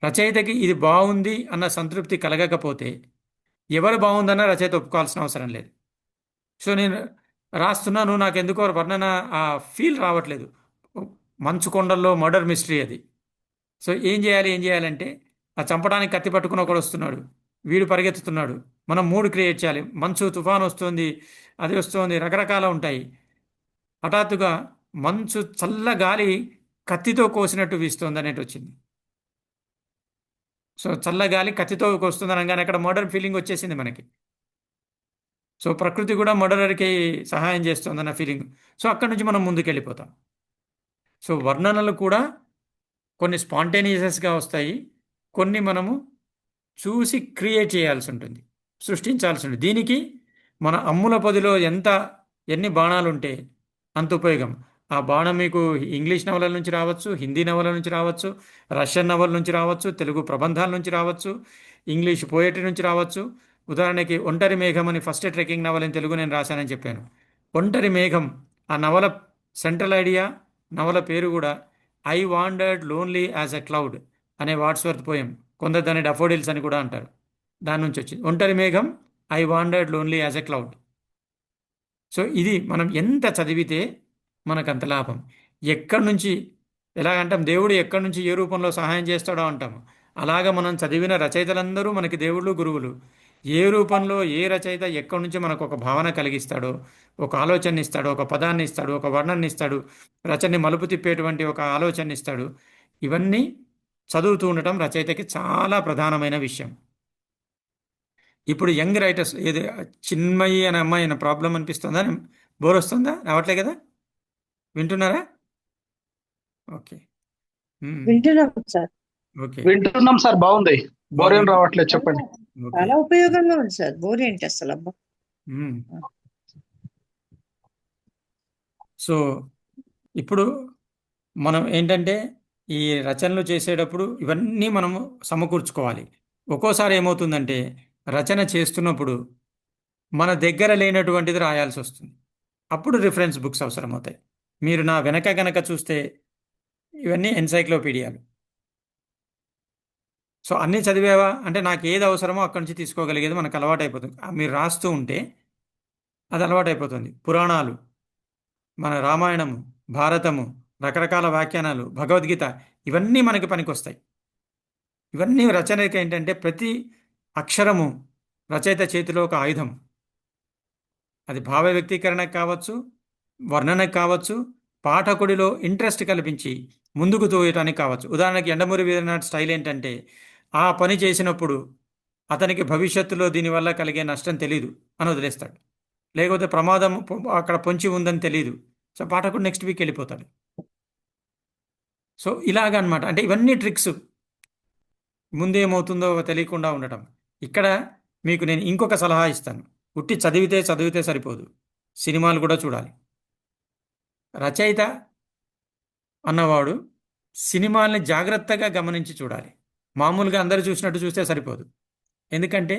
రచయితకి ఇది బాగుంది అన్న సంతృప్తి కలగకపోతే ఎవరు బాగుందన్న రచయిత ఒప్పుకోవాల్సిన అవసరం లేదు. సో నేను రాస్తున్నాను, నాకు ఎందుకో వర్ణన ఆ ఫీల్ రావట్లేదు. మంచు కొండల్లో మర్డర్ మిస్టరీ అది. సో ఏం చేయాలంటే, ఆ చంపడానికి కత్తి పట్టుకుని ఒకడు వస్తున్నాడు, వీడు పరిగెత్తుతున్నాడు, మనం మూడు క్రియేట్ చేయాలి. మంచు తుఫాన్ వస్తుంది, అది వస్తుంది, రకరకాల ఉంటాయి. హఠాత్తుగా మంచు చల్ల గాలి కత్తితో కోసినట్టు వీస్తుంది అనేటి వచ్చింది. సో చల్ల గాలి కత్తితో కోస్తుంది అనగానే అక్కడ మర్డర్ ఫీలింగ్ వచ్చేసింది మనకి. సో ప్రకృతి కూడా మర్డరర్కి సహాయం చేస్తుందన్న ఫీలింగ్. సో అక్కడి నుంచి మనం ముందుకు వెళ్ళిపోతాం. సో వర్ణనలు కూడా కొన్ని స్పాంటేనియస్గా వస్తాయి, కొన్ని మనము చూసి క్రియేట్ చేయాల్సి ఉంటుంది, సృష్టించాల్సి ఉంటుంది. దీనికి మన అమ్ముల పొదిలో ఎన్ని బాణాలు ఉంటే అంత ఉపయోగం. ఆ బాణం మీకు ఇంగ్లీష్ నవలల నుంచి రావచ్చు, హిందీ నవలల నుంచి రావచ్చు, రష్యన్ నవల నుంచి రావచ్చు, తెలుగు ప్రబంధాల నుంచి రావచ్చు, ఇంగ్లీష్ పోయట్రీ నుంచి రావచ్చు. ఉదాహరణకి ఒంటరి మేఘం అని ఫస్ట్ ట్రెక్కింగ్ నవల ఇన్ తెలుగు నేను రాశానని చెప్పాను. ఒంటరి మేఘం ఆ నవల సెంట్రల్ ఐడియా, నవల పేరు కూడా I wandered lonely as a cloud అనే వాట్స్వర్త్ పోయం. కొందరు దాన్ని డఫోడిల్స్ అని కూడా అంటారు. దాని నుంచి వచ్చింది ఒంటరి మేఘం, I wandered lonely as a cloud. So ఇది మనం ఎంత చదివితే మనకంత లాభం. ఎక్కడి నుంచి ఎలాగంటాం, దేవుడు ఎక్కడి నుంచి ఏ రూపంలో సహాయం చేస్తాడో అంటాము. అలాగా మనం చదివిన రచయితలందరూ మనకి దేవుళ్ళు, గురువులు. ఏ రూపంలో ఏ రచయిత ఎక్కడి నుంచి మనకు ఒక భావన కలిగిస్తాడో, ఒక ఆలోచన ఇస్తాడో, ఒక పదాన్ని ఇస్తాడు, ఒక వర్ణాన్ని ఇస్తాడు, రచనని మలుపు తిప్పేటువంటి ఒక ఆలోచన ఇస్తాడు. ఇవన్నీ చదువుతూ ఉండటం రచయితకి చాలా ప్రధానమైన విషయం. ఇప్పుడు యంగ్ రైటర్స్ ఏది చిన్మయి అనే అమ్మాయి అయిన ప్రాబ్లం అనిపిస్తుందా, బోర్ వస్తుందా, రావట్లే కదా, వింటున్నారా? ఓకే. వింటున్నాం సార్. ఓకే. వింటున్నాం సార్, బాగుంది. బోర్ ఏం రావట్లేదు, చెప్పండి. ఓకే. చాలా ఉపయోగంగా ఉంది సార్. బోర్ ఏంటి అసలు, అబ్బా. సో ఇప్పుడు మనం ఏంటంటే ఈ రచనలు చేసేటప్పుడు ఇవన్నీ మనము సమకూర్చుకోవాలి. ఒక్కోసారి ఏమవుతుందంటే రచన చేస్తున్నప్పుడు మన దగ్గర లేనటువంటిది రాయాల్సి వస్తుంది. అప్పుడు రిఫరెన్స్ బుక్స్ అవసరం అవుతాయి. మీరు నా వెనక గనక చూస్తే ఇవన్నీ ఎన్సైక్లోపీడియాలు. సో అన్నీ చదివేవా అంటే నాకు ఏది అవసరమో అక్కడి నుంచి తీసుకోగలిగేది మనకు అలవాటు అయిపోతుంది. మీరు రాస్తూ ఉంటే అది అలవాటు అయిపోతుంది. పురాణాలు, మన రామాయణము, భారతము, రకరకాల వ్యాఖ్యానాలు, భగవద్గీత, ఇవన్నీ మనకి పనికొస్తాయి. ఇవన్నీ రచనకి ఏంటంటే ప్రతి అక్షరము రచయిత చేతిలో ఒక ఆయుధం. అది భావ వ్యక్తీకరణకు కావచ్చు, వర్ణనకు కావచ్చు, పాఠకుడిలో ఇంట్రెస్ట్ కల్పించి ముందుకు తోయటానికి కావచ్చు. ఉదాహరణకి యండమూరి వీరనాథ్ స్టైల్ ఏంటంటే ఆ పని చేసినప్పుడు అతనికి భవిష్యత్తులో దీనివల్ల కలిగే నష్టం తెలీదు అని వదిలేస్తాడు. లేకపోతే ప్రమాదం అక్కడ పొంచి ఉందని తెలియదు. సో పాఠకుడు నెక్స్ట్ వీక్ వెళ్ళిపోతాడు. సో ఇలాగనమాట. అంటే ఇవన్నీ ట్రిక్స్, ముందేమవుతుందో తెలియకుండా ఉండటం. ఇక్కడ మీకు నేను ఇంకొక సలహా ఇస్తాను. ఉట్టి చదివితే సరిపోదు, సినిమాలు కూడా చూడాలి. రచయిత అన్నవాడు సినిమాల్ని జాగ్రత్తగా గమనించి చూడాలి. మామూలుగా అందరూ చూసినట్టు చూస్తే సరిపోదు. ఎందుకంటే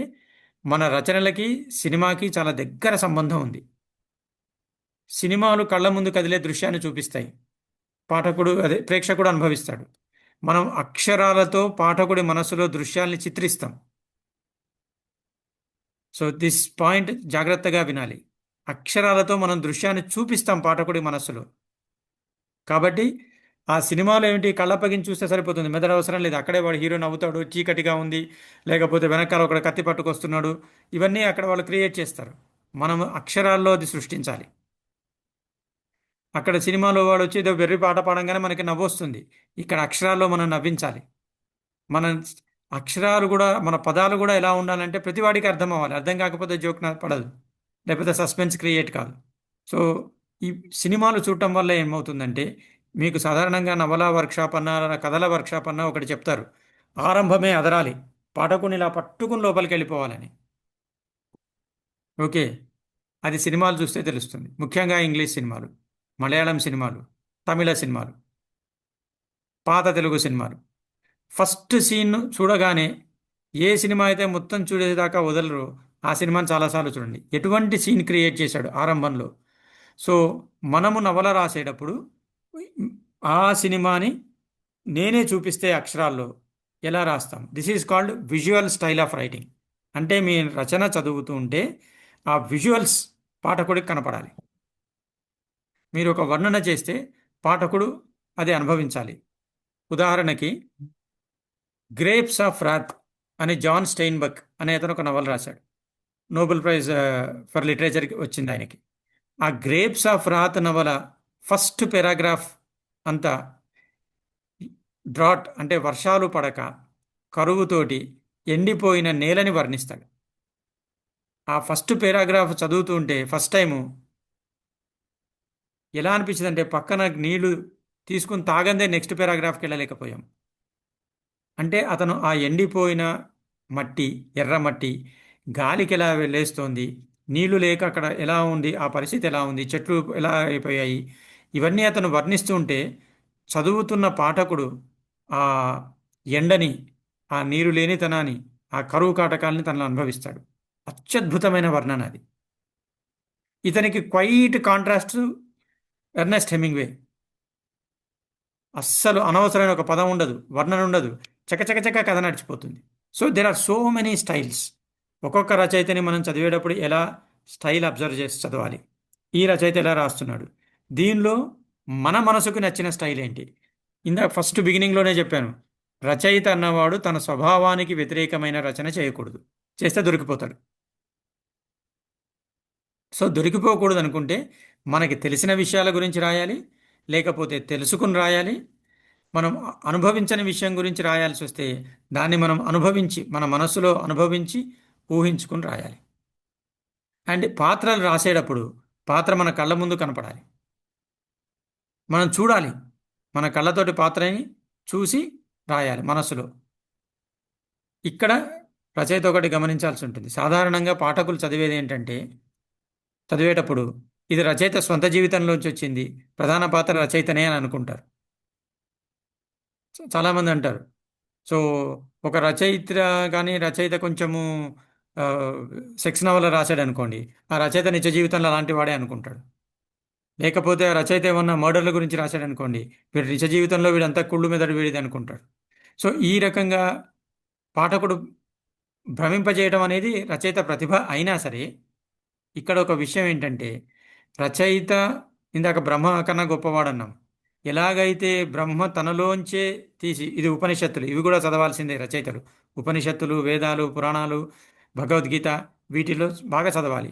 మన రచనలకి సినిమాకి చాలా దగ్గర సంబంధం ఉంది. సినిమాలు కళ్ళ ముందు కదిలే దృశ్యాన్ని చూపిస్తాయి, ప్రేక్షకుడు అనుభవిస్తాడు. మనం అక్షరాలతో పాఠకుడి మనసులో దృశ్యాల్ని చిత్రిస్తాం. సో దిస్ పాయింట్ జాగ్రత్తగా వినాలి. అక్షరాలతో మనం దృశ్యాన్ని చూపిస్తాం పాఠకుడి మనస్సులో. కాబట్టి ఆ సినిమాలో ఏమిటి, కళ్ళప్పగించి చూస్తే సరిపోతుంది, మెదడు అవసరం లేదు. అక్కడే వాడు హీరో నవ్వుతాడు, చీకటిగా ఉంది, లేకపోతే వెనకాల ఒకడు కత్తి పట్టుకొస్తున్నాడు, ఇవన్నీ అక్కడ వాళ్ళు క్రియేట్ చేస్తారు. మనం అక్షరాల్లో అది సృష్టించాలి. అక్కడ సినిమాలో వాడు వచ్చి ఏదో వెర్రి పాట పాడంగానే మనకి నవ్వు వస్తుంది. ఇక్కడ అక్షరాల్లో మనం నవ్వించాలి. మన అక్షరాలు కూడా, మన పదాలు కూడా ఎలా ఉండాలంటే ప్రతివాడికి అర్థం అవ్వాలి. అర్థం కాకపోతే జోక్ పడదు, లేకపోతే సస్పెన్స్ క్రియేట్ కాదు. సో ఈ సినిమాలు చూడటం వల్ల ఏమవుతుందంటే, మీకు సాధారణంగా నవల వర్క్షాప్ అన్నా కథల వర్క్షాప్ అన్నా ఒకటి చెప్తారు, ఆరంభమే అదరాలి, పాఠకుని ఇలా పట్టుకుని లోపలికి వెళ్ళిపోవాలని. ఓకే, అది సినిమాలు చూస్తే తెలుస్తుంది. ముఖ్యంగా ఇంగ్లీష్ సినిమాలు, మలయాళం సినిమాలు, తమిళ సినిమాలు, పాత తెలుగు సినిమాలు. ఫస్ట్ సీన్ చూడగానే ఏ సినిమా అయితే మొత్తం చూడేదాకా వదలరు, ఆ సినిమాని చాలాసార్లు చూడండి. ఎటువంటి సీన్ క్రియేట్ చేశాడు ఆరంభంలో. సో మనము నవల రాసేటప్పుడు ఆ సినిమాని నేనే చూపిస్తే అక్షరాల్లో ఎలా రాస్తాం. This is called visual style of writing. అంటే మీ రచన చదువుతూ ఉంటే ఆ విజువల్స్ పాఠకుడికి కనపడాలి. మీరు ఒక వర్ణన చేస్తే పాఠకుడు అది అనుభవించాలి. ఉదాహరణకి గ్రేప్స్ ఆఫ్ రాత్ అని జాన్ స్టెయిన్బక్ అనే అతను ఒక నవల రాశాడు. నోబెల్ ప్రైజ్ ఫర్ లిటరేచర్కి వచ్చింది ఆయనకి. ఆ గ్రేప్స్ ఆఫ్ రాత్ నవల ఫస్ట్ పారాగ్రాఫ్ అంతా డ్రాట్ అంటే వర్షాలు పడక కరువుతోటి ఎండిపోయిన నేలని వర్ణిస్తాడు. ఆ ఫస్ట్ పారాగ్రాఫ్ చదువుతూ ఉంటే ఫస్ట్ టైము ఎలా అనిపించింది అంటే, పక్కన నీళ్లు తీసుకుని తాగందే నెక్స్ట్ పారాగ్రాఫ్కి వెళ్ళలేకపోయాం. అంటే అతను ఆ ఎండిపోయిన మట్టి, ఎర్ర మట్టి గాలికి ఎలా లేస్తోంది, నీళ్లు లేక అక్కడ ఎలా ఉంది, ఆ పరిస్థితి ఎలా ఉంది, చెట్లు ఎలా అయిపోయాయి, ఇవన్నీ అతను వర్ణిస్తూ ఉంటే చదువుతున్న పాఠకుడు ఆ ఎండని, ఆ నీరు లేనితనాన్ని, ఆ కరువు కాటకాలని తనలో అనుభవిస్తాడు. అత్యద్భుతమైన వర్ణన అది. ఇతనికి క్వైట్ కాంట్రాస్ట్ ఎర్నెస్ట్ హెమింగ్వే. అస్సలు అనవసరమైన ఒక పదం ఉండదు, వర్ణన ఉండదు, చకచకచక కథ నడిచిపోతుంది. So there are so many styles. ఒక్కొక్క రచయితని మనం చదివేటప్పుడు ఎలా స్టైల్ అబ్జర్వ్ చేసి చదవాలి, ఈ రచయిత ఎలా రాస్తున్నాడు, దీనిలో మన మనసుకు నచ్చిన స్టైల్ ఏంటి. ఇందాక ఫస్ట్ బిగినింగ్లోనే చెప్పాను, రచయిత అన్నవాడు తన స్వభావానికి వ్యతిరేకమైన రచన చేయకూడదు, చేస్తే దొరికిపోతాడు. సో దొరికిపోకూడదు అనుకుంటే మనకి తెలిసిన విషయాల గురించి రాయాలి, లేకపోతే తెలుసుకుని రాయాలి. మనం అనుభవించని విషయం గురించి రాయాల్సి వస్తే దాన్ని మనం అనుభవించి, మన మనస్సులో అనుభవించి ఊహించుకుని రాయాలి. అండ్ పాత్రలు రాసేటప్పుడు పాత్ర మన కళ్ళ ముందు కనపడాలి, మనం చూడాలి, మన కళ్ళతోటి పాత్రని చూసి రాయాలి మనస్సులో. ఇక్కడ రచయిత ఒకటి గమనించాల్సి ఉంటుంది. సాధారణంగా పాఠకులు చదివేది ఏంటంటే, చదివేటప్పుడు ఇది రచయిత స్వంత జీవితంలోంచి వచ్చింది, ప్రధాన పాత్ర రచయితనే అని అనుకుంటారు. చాలామంది అంటారు. సో ఒక రచయిత కొంచెము సెక్స్ నవల రాశాడు అనుకోండి, ఆ రచయిత నిజ జీవితంలో అలాంటి వాడే అనుకుంటాడు. లేకపోతే ఆ రచయిత ఏమన్నా మర్డర్ల గురించి రాశాడు అనుకోండి, వీడు నిజ జీవితంలో వీడంతా కుళ్ళు మెదడు వీడిది అనుకుంటాడు. సో ఈ రకంగా పాఠకుడు భ్రమింపజేయడం అనేది రచయిత ప్రతిభ అయినా సరే, ఇక్కడ ఒక విషయం ఏంటంటే, రచయిత ఇందాక బ్రహ్మ కన్నా గొప్పవాడన్నాం. ఎలాగైతే బ్రహ్మ తనలోంచే తీసి, ఇది ఉపనిషత్తులు, ఇవి కూడా చదవాల్సిందే రచయితలు. ఉపనిషత్తులు, వేదాలు, పురాణాలు, భగవద్గీత, వీటిలో బాగా చదవాలి.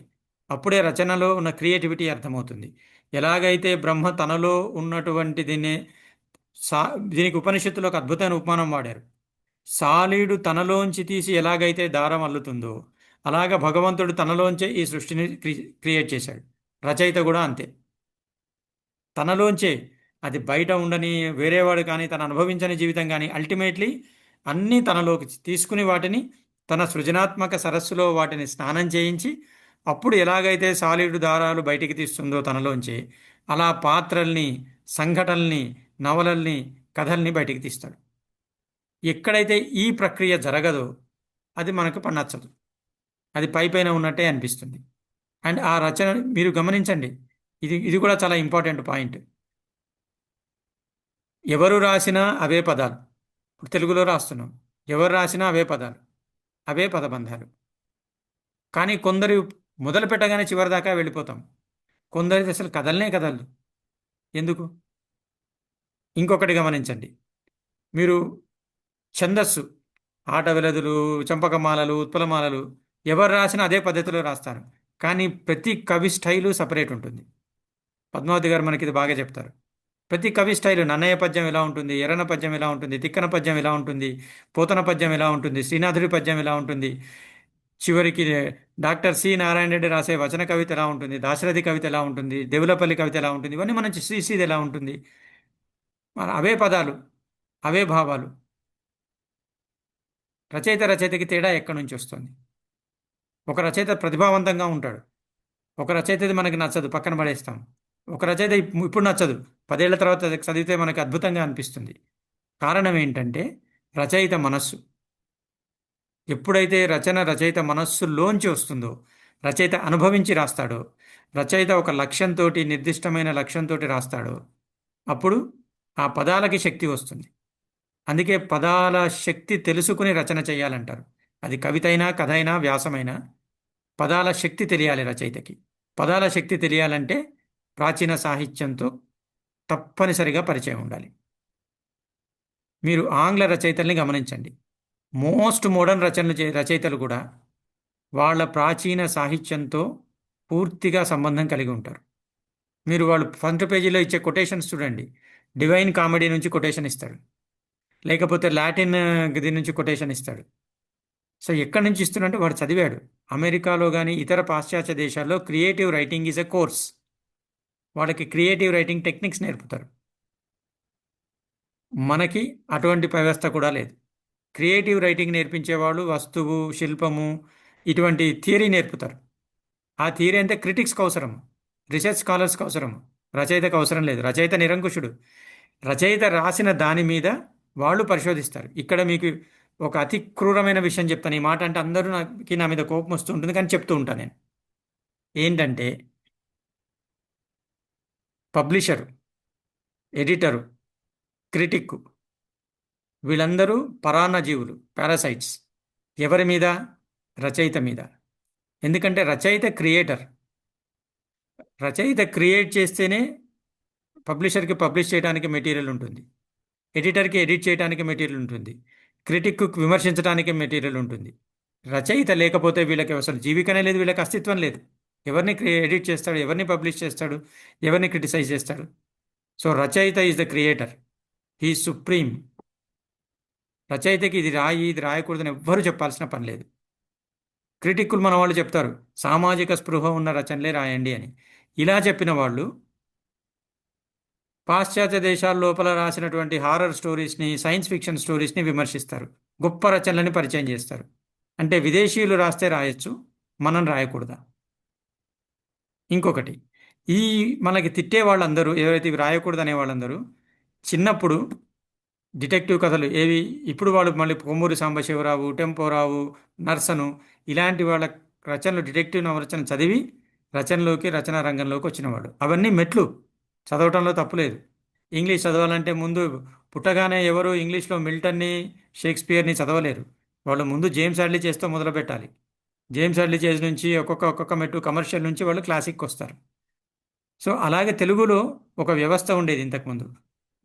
అప్పుడే రచనలో ఉన్న క్రియేటివిటీ అర్థమవుతుంది. ఎలాగైతే బ్రహ్మ తనలో ఉన్నటువంటి సా దీనికి ఉపనిషత్తులో ఒక అద్భుతమైన ఉపమానం వాడారు. సాలీడు తనలోంచి తీసి ఎలాగైతే దారం అల్లుతుందో అలాగ భగవంతుడు తనలోంచే ఈ సృష్టిని క్రియేట్ చేశాడు. రచయిత కూడా అంతే, తనలోంచే. అది బయట ఉండని వేరేవాడు కానీ తను అనుభవించని జీవితం కానీ అల్టిమేట్లీ అన్నీ తనలోకి తీసుకుని వాటిని తన సృజనాత్మక సరస్సులో వాటిని స్నానం చేయించి అప్పుడు ఎలాగైతే సాలిడ్ దారాలు బయటికి తీస్తుందో తనలోంచి, అలా పాత్రల్ని, సంఘటనల్ని, నవలల్ని, కథల్ని బయటికి తీస్తాడు. ఎక్కడైతే ఈ ప్రక్రియ జరగదో అది మనకు నచ్చదు, అది పైపైన ఉన్నట్టే అనిపిస్తుంది. అండ్ ఆ రచన మీరు గమనించండి, ఇది కూడా చాలా ఇంపార్టెంట్ పాయింట్. ఎవరు రాసినా అవే పదాలు. ఇప్పుడు తెలుగులో రాస్తున్నాం, ఎవరు రాసినా అవే పదాలు, అవే పదబంధాలు. కానీ కొందరు మొదలు పెట్టగానే చివరి దాకా వెళ్ళిపోతాం, కొందరిది అసలు కదలనే కదలదు. ఎందుకు? ఇంకొకటి గమనించండి, మీరు ఛందస్సు, ఆట వెలదులు, చంపకమాలలు, ఉత్పలమాలలు ఎవరు రాసినా అదే పద్ధతిలో రాస్తారు. కానీ ప్రతి కవి స్టైలు సపరేట్ ఉంటుంది. పద్మావతి గారు మనకి ఇది బాగా చెప్తారు. ప్రతి కవి స్టైలు, నన్నయ్య పద్యం ఎలా ఉంటుంది, ఎర్రన పద్యం ఎలా ఉంటుంది, తిక్కన పద్యం ఎలా ఉంటుంది, పోతన పద్యం ఎలా ఉంటుంది, శ్రీనాథుడి పద్యం ఎలా ఉంటుంది, చివరికి డాక్టర్ సి నారాయణ రెడ్డి రాసే వచన కవిత ఎలా ఉంటుంది, దాశరథి కవిత ఎలా ఉంటుంది, దేవులపల్లి కవిత ఎలా ఉంటుంది, ఇవన్నీ మనం శ్రీశ్రీది ఎలా ఉంటుంది. మన అవే పదాలు, అవే భావాలు. రచయితకి తేడా ఎక్కడి నుంచి వస్తుంది? ఒక రచయిత ప్రతిభావంతంగా ఉంటాడు, ఒక రచయితది మనకి నచ్చదు, పక్కన పడేస్తాం. ఒక రచయిత ఇప్పుడు నచ్చదు, 10 ఏళ్ల తర్వాత చదివితే మనకి అద్భుతంగా అనిపిస్తుంది. కారణం ఏంటంటే రచయిత మనస్సు. ఎప్పుడైతే రచయిత మనస్సులోంచి వస్తుందో, రచయిత అనుభవించి రాస్తాడో, రచయిత ఒక లక్ష్యంతో, నిర్దిష్టమైన లక్ష్యంతో రాస్తాడో, అప్పుడు ఆ పదాలకి శక్తి వస్తుంది. అందుకే పదాల శక్తి తెలుసుకుని రచన చేయాలంటారు. అది కవిత అయినా, కథ అయినా, వ్యాసమైనా పదాల శక్తి తెలియాలి రచయితకి. పదాల శక్తి తెలియాలంటే ప్రాచీన సాహిత్యంతో తప్పనిసరిగా పరిచయం ఉండాలి. మీరు ఆంగ్ల రచయితల్ని గమనించండి, మోస్ట్ మోడర్న్ రచయితలు కూడా వాళ్ళ ప్రాచీన సాహిత్యంతో పూర్తిగా సంబంధం కలిగి ఉంటారు. మీరు వాళ్ళు ఫ్రంట్ పేజీలో ఇచ్చే కొటేషన్స్ చూడండి, డివైన్ కామెడీ నుంచి కొటేషన్ ఇస్తాడు, లేకపోతే లాటిన్ దీని నుంచి కొటేషన్ ఇస్తాడు. సో ఎక్కడి నుంచి ఇస్తున్నంటే వాడు చదివాడు. అమెరికాలో కానీ ఇతర పాశ్చాత్య దేశాల్లో creative writing is a course. వాళ్ళకి క్రియేటివ్ రైటింగ్ టెక్నిక్స్ నేర్పుతారు. మనకి అటువంటి వ్యవస్థ కూడా లేదు. క్రియేటివ్ రైటింగ్ నేర్పించేవాళ్ళు వస్తువు, శిల్పము, ఇటువంటి థియరీ నేర్పుతారు. ఆ థియరీ అంతే క్రిటిక్స్కి అవసరం, రీసెర్చ్ స్కాలర్స్కి అవసరం, రచయితకు అవసరం లేదు. రచయిత నిరంకుశుడు. రచయిత రాసిన దాని మీద వాళ్ళు పరిశోధిస్తారు. ఇక్కడ మీకు ఒక అతి క్రూరమైన విషయం చెప్తాను. ఈ మాట అంటే అందరూ నా మీద కోపం వస్తూ ఉంటుంది, కానీ చెప్తూ ఉంటాను నేను. ఏంటంటే పబ్లిషరు, ఎడిటరు, క్రిటిక్ వీళ్ళందరూ పరాన్న జీవులు, పారాసైట్స్. ఎవరి మీద? రచయిత మీద. ఎందుకంటే రచయిత క్రియేటర్. రచయిత క్రియేట్ చేస్తేనే పబ్లిషర్కి పబ్లిష్ చేయడానికి మెటీరియల్ ఉంటుంది, ఎడిటర్కి ఎడిట్ చేయడానికి మెటీరియల్ ఉంటుంది, క్రిటిక్కు విమర్శించడానికి మెటీరియల్ ఉంటుంది. రచయిత లేకపోతే వీళ్ళకి అసలు జీవికనే లేదు, వీళ్ళకి అస్తిత్వం లేదు. ఎవరిని ఎడిట్ చేస్తాడు, ఎవరిని పబ్లిష్ చేస్తాడు, ఎవరిని క్రిటిసైజ్ చేస్తాడు? సో రచయిత is the creator, he supreme. రచయితకి ఇది రాయి, ఇది రాయకూడదని ఎవ్వరూ చెప్పాల్సిన పని లేదు. క్రిటిక్కులు మన వాళ్ళు చెప్తారు, సామాజిక స్పృహ ఉన్న రచనలే రాయండి అని. ఇలా చెప్పిన వాళ్ళు పాశ్చాత్య దేశాల లోపల రాసినటువంటి హారర్ స్టోరీస్ని, సైన్స్ ఫిక్షన్ స్టోరీస్ని విమర్శిస్తారు, గొప్ప రచనలని పరిచయం చేస్తారు. అంటే విదేశీయులు రాస్తే రాయొచ్చు, మనం రాయకూడదా? ఇంకొకటి, ఈ మనకి తిట్టే వాళ్ళందరూ, ఎవరైతే ఇవి రాయకూడదనే వాళ్ళందరూ చిన్నప్పుడు డిటెక్టివ్ కథలు ఏవి, ఇప్పుడు వాళ్ళు మళ్ళీ కొమ్మూరి సాంబశివరావు, టెంపోరావు, నర్సను ఇలాంటి వాళ్ళ రచనలు, డిటెక్టివ్ నవరచన చదివి రచనలోకి, రచనా రంగంలోకి వచ్చినవాడు. అవన్నీ మెట్లు, చదవటంలో తప్పులేదు. ఇంగ్లీష్ చదవాలంటే ముందు పుట్టగానే ఎవరు ఇంగ్లీష్లో మిల్టన్ని, షేక్స్పియర్ని చదవలేరు. వాళ్ళు ముందు జేమ్స్ హ్యాడ్లీ చేస్తూ మొదలు పెట్టాలి. జేమ్స్ హ్యాడ్లీ చేసి నుంచి ఒక్కొక్క మెట్టు కమర్షియల్ నుంచి వాళ్ళు క్లాసిక్కి వస్తారు. సో అలాగే తెలుగులో ఒక వ్యవస్థ ఉండేది ఇంతకుముందు.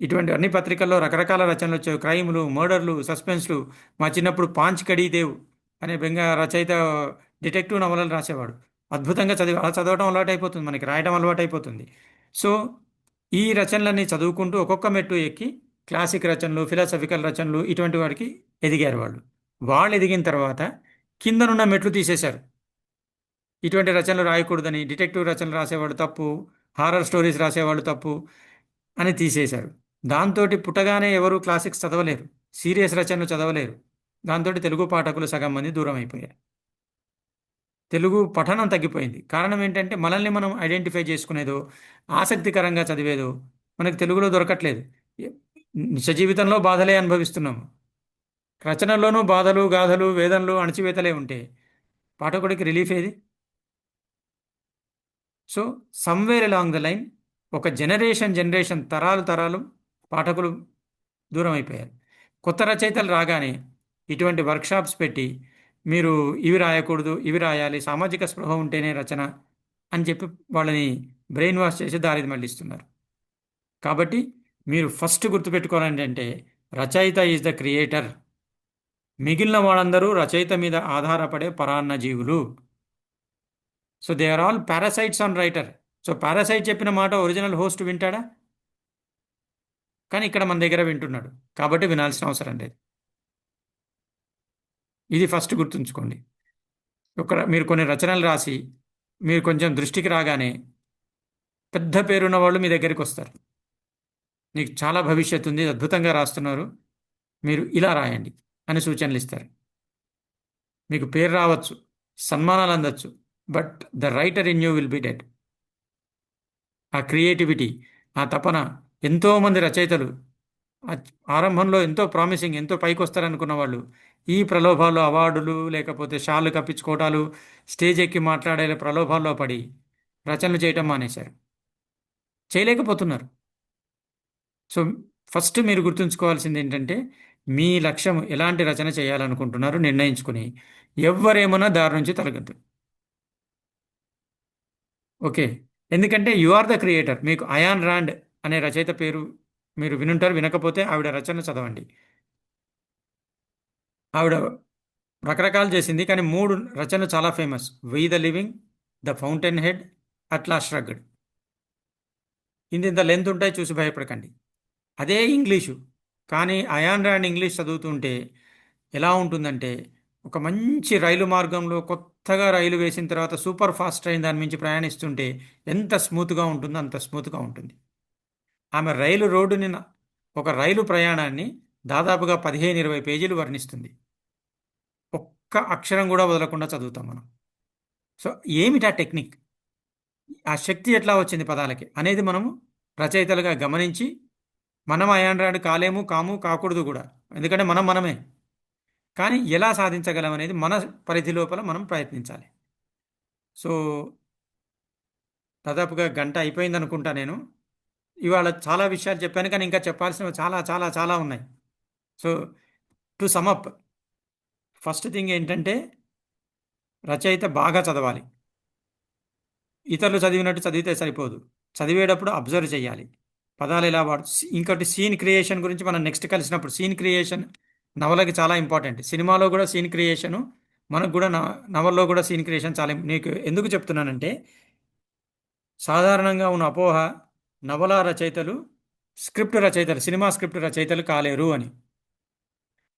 ఇటువంటి అన్ని పత్రికల్లో రకరకాల రచనలు వచ్చాయి, క్రైమ్లు, మర్డర్లు, సస్పెన్స్లు. మా చిన్నప్పుడు పాంచ్ కడీ దేవ్ అనే రచయిత డిటెక్టివ్ నవలలు రాసేవాడు. అద్భుతంగా అలా చదవడం అలవాటు అయిపోతుంది, మనకి రాయడం అలవాటు అయిపోతుంది. సో ఈ రచనలన్నీ చదువుకుంటూ ఒక్కొక్క మెట్టు ఎక్కి క్లాసిక్ రచనలు, ఫిలాసఫికల్ రచనలు ఇటువంటి వాడికి ఎదిగారు వాళ్ళు. వాళ్ళు ఎదిగిన తర్వాత కిందనున్న మెట్లు తీసేశారు. ఇటువంటి రచనలు రాయకూడదని, డిటెక్టివ్ రచనలు రాసేవాళ్ళు తప్పు, హారర్ స్టోరీస్ రాసేవాళ్ళు తప్పు అని తీసేశారు. దాంతో పుట్టగానే ఎవరు క్లాసిక్స్ చదవలేరు, సీరియస్ రచనలు చదవలేరు. దాంతో తెలుగు పాఠకులు సగం మంది దూరం అయిపోయారు. తెలుగు పఠనం తగ్గిపోయింది. కారణం ఏంటంటే మనల్ని మనం ఐడెంటిఫై చేసుకునేదో, ఆసక్తికరంగా చదివేదో మనకు తెలుగులో దొరకట్లేదు. నిజ జీవితంలో బాధలే అనుభవిస్తున్నాము. రచనల్లోనూ బాధలు, గాథలు, వేదనలు, అణచివేతలే ఉంటే పాఠకుడికి రిలీఫ్ ఏది? So somewhere along the line ఒక జనరేషన్ తరాలు పాఠకులు దూరం అయిపోయారు. కొత్త రచయితలు రాగానే ఇటువంటి వర్క్షాప్స్ పెట్టి మీరు ఇవి రాయకూడదు, ఇవి రాయాలి, సామాజిక స్పృహ ఉంటేనే రచన అని చెప్పి వాళ్ళని బ్రెయిన్ వాష్ చేసి దారి మళ్ళిస్తున్నారు. కాబట్టి మీరు ఫస్ట్ గుర్తుపెట్టుకోవాలంటే రచయిత ఈజ్ ద క్రియేటర్. మిగిలిన వాళ్ళందరూ రచయిత మీద ఆధారపడే పరాన్న జీవులు. So they are all parasites on writer. So parasite చెప్పిన మాట ఒరిజినల్ హోస్ట్ వింటాడా? కానీ ఇక్కడ మన దగ్గర వింటున్నాడు కాబట్టి వినాల్సిన అవసరం లేదు. ఇది ఫస్ట్ గుర్తుంచుకోండి. మీరు కొన్ని రచనలు రాసి మీరు కొంచెం దృష్టికి రాగానే పెద్ద పేరున్న వాళ్ళు మీ దగ్గరికి వస్తారు. నీకు చాలా భవిష్యత్తు ఉంది, అద్భుతంగా రాస్తున్నారు, మీరు ఇలా రాయండి అని సూచనలు ఇస్తారు. మీకు పేరు రావచ్చు, సన్మానాలు అందచ్చు, but the writer in you will be dead. ఆ క్రియేటివిటీ, ఆ తపన, ఎంతోమంది రచయితలు ఆరంభంలో ఎంతో ప్రామిసింగ్, ఎంతో పైకి వస్తారనుకున్న వాళ్ళు ఈ ప్రలోభాల్లో, అవార్డులు లేకపోతే షాళ్ళు కప్పించుకోవటాలు, స్టేజ్ ఎక్కి మాట్లాడే ప్రలోభాల్లో పడి రచనలు చేయటం మానేశారు, చేయలేకపోతున్నారు. సో ఫస్ట్ మీరు గుర్తుంచుకోవాల్సింది ఏంటంటే మీ లక్ష్యం ఎలాంటి రచన చేయాలనుకుంటున్నారు నిర్ణయించుకుని ఎవరేమన్నా దారి నుంచి తొలగద్దు. ఓకే, ఎందుకంటే యు ఆర్ ద క్రియేటర్. మీకు అయాన్ రాండ్ అనే రచయిత పేరు మీరు వినుంటారు, వినకపోతే ఆవిడ రచన చదవండి. ఆవిడ రకరకాలు చేసింది, కానీ 3 రచనలు చాలా famous: we the living, the fountain head, atlas shrugged. ఇంత లెంత్ ఉంటాయి, చూసి భయపడకండి. అదే ఇంగ్లీషు, కానీ అయాన్ రాండ్ ఇంగ్లీష్ చదువుతుంటే ఎలా ఉంటుందంటే ఒక మంచి రైలు మార్గంలో కొత్తగా రైలు వేసిన తర్వాత సూపర్ ఫాస్ట్ ట్రైన్ దాని నుంచి ప్రయాణిస్తుంటే ఎంత స్మూత్గా ఉంటుందో అంత స్మూత్గా ఉంటుంది. ఆమె రోడ్డుని ఒక రైలు ప్రయాణాన్ని దాదాపుగా 15-20 పేజీలు వర్ణిస్తుంది. ఒక్క అక్షరం కూడా వదలకుండా చదువుతాం మనం. సో ఏమిటా టెక్నిక్, ఆ శక్తి ఎట్లా వచ్చింది పదాలకి అనేది మనము రచయితలుగా గమనించి, మనం అయాన్ రాండ్ కాము, కాకూడదు కూడా, ఎందుకంటే మనమే. కానీ ఎలా సాధించగలం అనేది మన పరిధి లోపల మనం ప్రయత్నించాలి. సో దాదాపుగా గంట అయిపోయింది అనుకుంటా. నేను ఇవాళ చాలా విషయాలు చెప్పాను, కానీ ఇంకా చెప్పాల్సినవి చాలా చాలా చాలా ఉన్నాయి. So to sum up, first thing ఏంటంటే రచయిత బాగా చదవాలి. ఇతరులు చదివినట్టు చదివితే సరిపోదు, చదివేటప్పుడు అబ్జర్వ్ చేయాలి, పదాలు ఎలా ఇంకోటి సీన్ క్రియేషన్ గురించి మనం నెక్స్ట్ కలిసినప్పుడు. సీన్ క్రియేషన్ నవలకి చాలా ఇంపార్టెంట్. సినిమాలో కూడా సీన్ క్రియేషను, మనకు కూడా నవల్లో కూడా సీన్ క్రియేషన్ చాలా. నీకు ఎందుకు చెప్తున్నానంటే సాధారణంగా ఉన్న అపోహ నవల రచయితలు స్క్రిప్ట్ రచయితలు, సినిమా స్క్రిప్ట్ రచయితలు కాలేరు అని.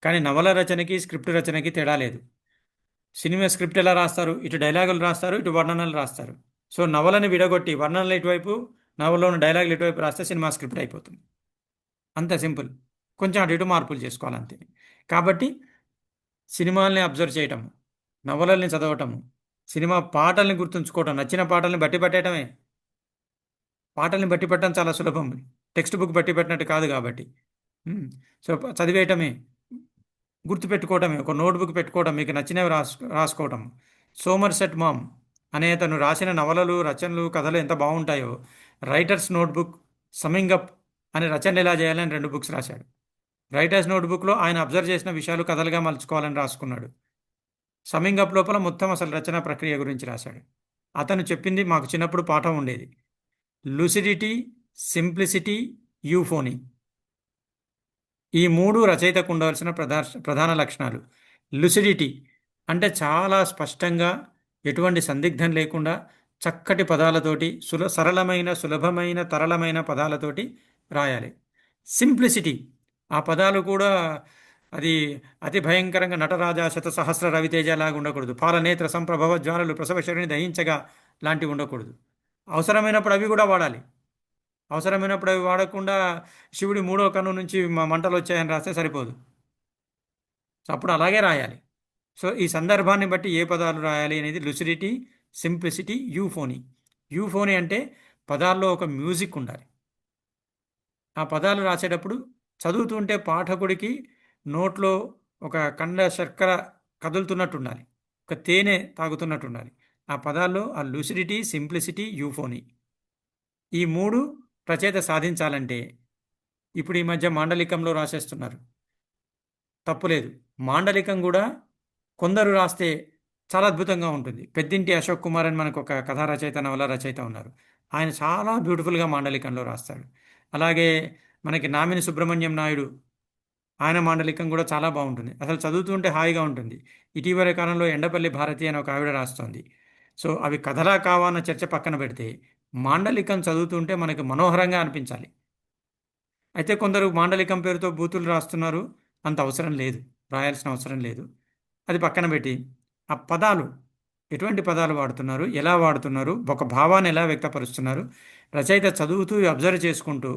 కానీ నవల రచనకి స్క్రిప్ట్ రచనకి తేడా లేదు. సినిమా స్క్రిప్ట్ ఎలా రాస్తారు? ఇటు డైలాగులు రాస్తారు, ఇటు వర్ణనలు రాస్తారు. సో నవలని విడగొట్టి వర్ణనలు ఇటువైపు, నవలలో ఉన్న డైలాగులు ఇటువైపు రాస్తే సినిమా స్క్రిప్ట్ అయిపోతుంది. అంత సింపుల్. కొంచెం అటు ఇటు మార్పులు చేసుకోవాలి అంతే. కాబట్టి సినిమాల్ని అబ్జర్వ్ చేయటం, నవలల్ని చదవటము, సినిమా పాటల్ని గుర్తుంచుకోవటం, నచ్చిన పాటల్ని బట్టి పెట్టడమే. పాటల్ని బట్టి పెట్టడం చాలా సులభం, టెక్స్ట్ బుక్ బట్టి పెట్టినట్టు కాదు కాబట్టి. సో చదివేయటమే, గుర్తుపెట్టుకోవటమే, ఒక నోట్బుక్ పెట్టుకోవడం, మీకు నచ్చినవి రాసుకోవటం. సోమర్సెట్ మామ్ అనే తను రాసిన నవలలు, రచనలు, కథలు ఎంత బాగుంటాయో. రైటర్స్ నోట్బుక్, సమ్మింగ్ అప్ అనే రచనలు ఎలా చేయాలని 2 బుక్స్ రాశాడు. రైటర్స్ నోట్బుక్లో ఆయన అబ్జర్వ్ చేసిన విషయాలు కథలుగా మలుచుకోవాలని రాసుకున్నాడు. సమ్మింగ్ అప్ లోపల మొత్తం అసలు రచనా ప్రక్రియ గురించి రాశాడు. అతను చెప్పింది మాకు చిన్నప్పుడు పాఠం ఉండేది: లూసిడిటీ, సింప్లిసిటీ, యూఫోనీ. ఈ 3 రచయితకు ఉండవలసిన ప్రధాన లక్షణాలు. లూసిడిటీ అంటే చాలా స్పష్టంగా, ఎటువంటి సందిగ్ధం లేకుండా చక్కటి పదాలతోటి సరళమైన సులభమైన తరళమైన పదాలతోటి రాయాలి. సింప్లిసిటీ, ఆ పదాలు కూడా అది అతి భయంకరంగా నటరాజా శతసహస్ర రవితేజ లాగా ఉండకూడదు. పాలనేత్ర సంప్రభవ జ్వాలలు ప్రసవశరణి దహించగా లాంటివి ఉండకూడదు. అవసరమైనప్పుడు అవి కూడా వాడాలి. అవసరమైనప్పుడు అవి వాడకుండా శివుడి మూడో కన్ను నుంచి మంటలు వచ్చాయని రాస్తే సరిపోదు. సో అప్పుడు అలాగే రాయాలి. సో ఈ సందర్భాన్ని బట్టి ఏ పదాలు రాయాలి అనేది లుసిడిటీ, సింప్లిసిటీ, యూఫోనీ. యూఫోనీ అంటే పదాల్లో ఒక మ్యూజిక్ ఉండాలి. ఆ పదాలు రాసేటప్పుడు చదువుతుంటే పాఠకుడికి నోట్లో ఒక కండ శర్కర కదులుతున్నట్టు ఉండాలి, ఒక తేనె తాగుతున్నట్టు ఉండాలి. ఆ పదాల్లో ఆ లుసిడిటీ, సింప్లిసిటీ, యూఫోనీ, ఈ మూడు ప్రచేత సాధించాలంటే ఇప్పుడు ఈ మధ్య మాండలికంలో రాసేస్తున్నారు. తప్పులేదు. మాండలికం కూడా కొందరు రాస్తే చాలా అద్భుతంగా ఉంటుంది. పెద్దింటి అశోక్ కుమార్ అని మనకు ఒక కథా రచయిత, నవల రచయిత ఉన్నారు. ఆయన చాలా బ్యూటిఫుల్గా మాండలికంలో రాస్తాడు. అలాగే మనకి నామిని సుబ్రహ్మణ్యం నాయుడు, ఆయన మాండలికం కూడా చాలా బాగుంటుంది. అసలు చదువుతుంటే హాయిగా ఉంటుంది. ఇటీవల కాలంలో ఎండపల్లి భారతి అని ఒక ఆవిడ రాస్తోంది. సో అవి కథలా కావా అన్న చర్చ పక్కన పెడితే మాండలికం చదువుతుంటే మనకి మనోహరంగా అనిపించాలి. అయితే కొందరు మాండలికం పేరుతో బూతులు రాస్తున్నారు. అంత అవసరం లేదు, రాయాల్సిన అవసరం లేదు. అది పక్కన పెట్టి ఆ పదాలు, ఎటువంటి పదాలు వాడుతున్నారు, ఎలా వాడుతున్నారు, ఒక భావాన్ని ఎలా వ్యక్తపరుస్తున్నారు, రచయిత చదువుతూ అబ్జర్వ్ చేసుకుంటూ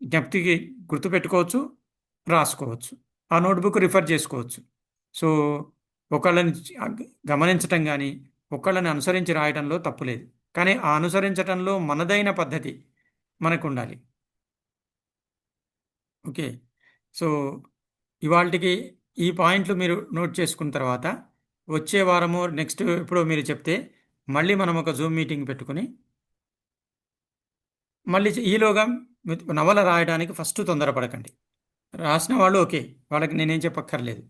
జ్ఞప్తికి గుర్తుపెట్టుకోవచ్చు, రాసుకోవచ్చు, ఆ నోట్బుక్ రిఫర్ చేసుకోవచ్చు. సో ఒకళ్ళని గమనించటం కానీ ఒకళ్ళని అనుసరించి రాయడంలో తప్పు లేదు. కానీ ఆ అనుసరించటంలో మనదైన పద్ధతి మనకు ఉండాలి. ఓకే. సో ఇవాళకి ఈ పాయింట్లు మీరు నోట్ చేసుకున్న తర్వాత వచ్చే వారము నెక్స్ట్ ఎప్పుడో మీరు చెప్తే మళ్ళీ మనం ఒక జూమ్ మీటింగ్ పెట్టుకుని మళ్ళీ ఈలోగా నవల రాయడానికి ఫస్ట్ తొందరపడకండి. రాసిన వాళ్ళు ఓకే, వాళ్ళకి నేనేం చెప్పక్కర్లేదు.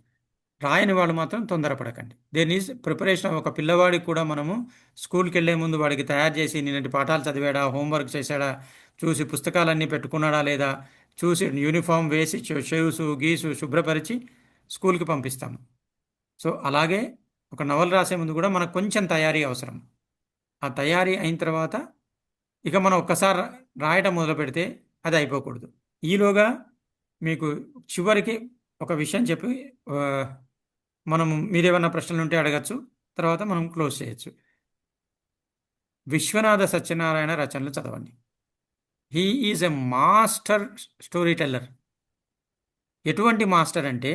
రాయని వాళ్ళు మాత్రం తొందరపడకండి. There is preparation. ఒక పిల్లవాడికి కూడా మనము స్కూల్కి వెళ్ళే ముందు వాడికి తయారు చేసి నిన్నటి పాఠాలు చదివాడా, హోంవర్క్ చేశాడా చూసి, పుస్తకాలన్నీ పెట్టుకున్నాడా లేదా చూసి, యూనిఫామ్ వేసి, షూసు గీసు శుభ్రపరిచి స్కూల్కి పంపిస్తాము. సో అలాగే ఒక నవల రాసే ముందు కూడా మనకు కొంచెం తయారీ అవసరం. ఆ తయారీ అయిన తర్వాత ఇక మనం ఒక్కసారి రాయటం మొదలు పెడితే అది అయిపోకూడదు. ఈలోగా మీకు చివరికి ఒక విషయం చెప్పి మనము మీరేమన్నా ప్రశ్నలు ఉంటే అడగచ్చు, తర్వాత మనం క్లోజ్ చేయొచ్చు. విశ్వనాథ సత్యనారాయణ రచనలు చదవండి. He is a master story teller. ఎటువంటి మాస్టర్ అంటే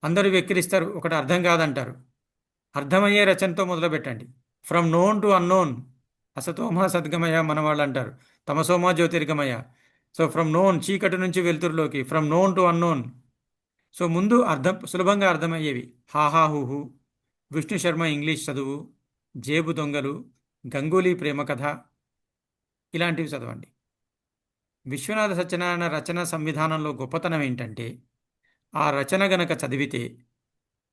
అందరూ వెక్కిరిస్తారు, ఒకటి అర్థం కాదంటారు. అర్థమయ్యే రచనతో మొదలుపెట్టండి. ఫ్రమ్ నోన్ టు అన్నోన్, అసతోమ సద్గమయ మన వాళ్ళు అంటారు, తమసోమ జ్యోతిర్గమయ. సో ఫ్రమ్ నోన్, చీకటి నుంచి వెలుతురులోకి, from known to unknown. So ముందు సులభంగా అర్థమయ్యేవి. హాహా హూహు, విష్ణు శర్మ ఇంగ్లీష్ చదువు, జేబు దొంగలు, గంగూలీ ప్రేమ కథ, ఇలాంటివి చదవండి. విశ్వనాథ సత్యనారాయణ రచన సంవిధానంలో గొప్పతనం ఏంటంటే ఆ రచన గనక చదివితే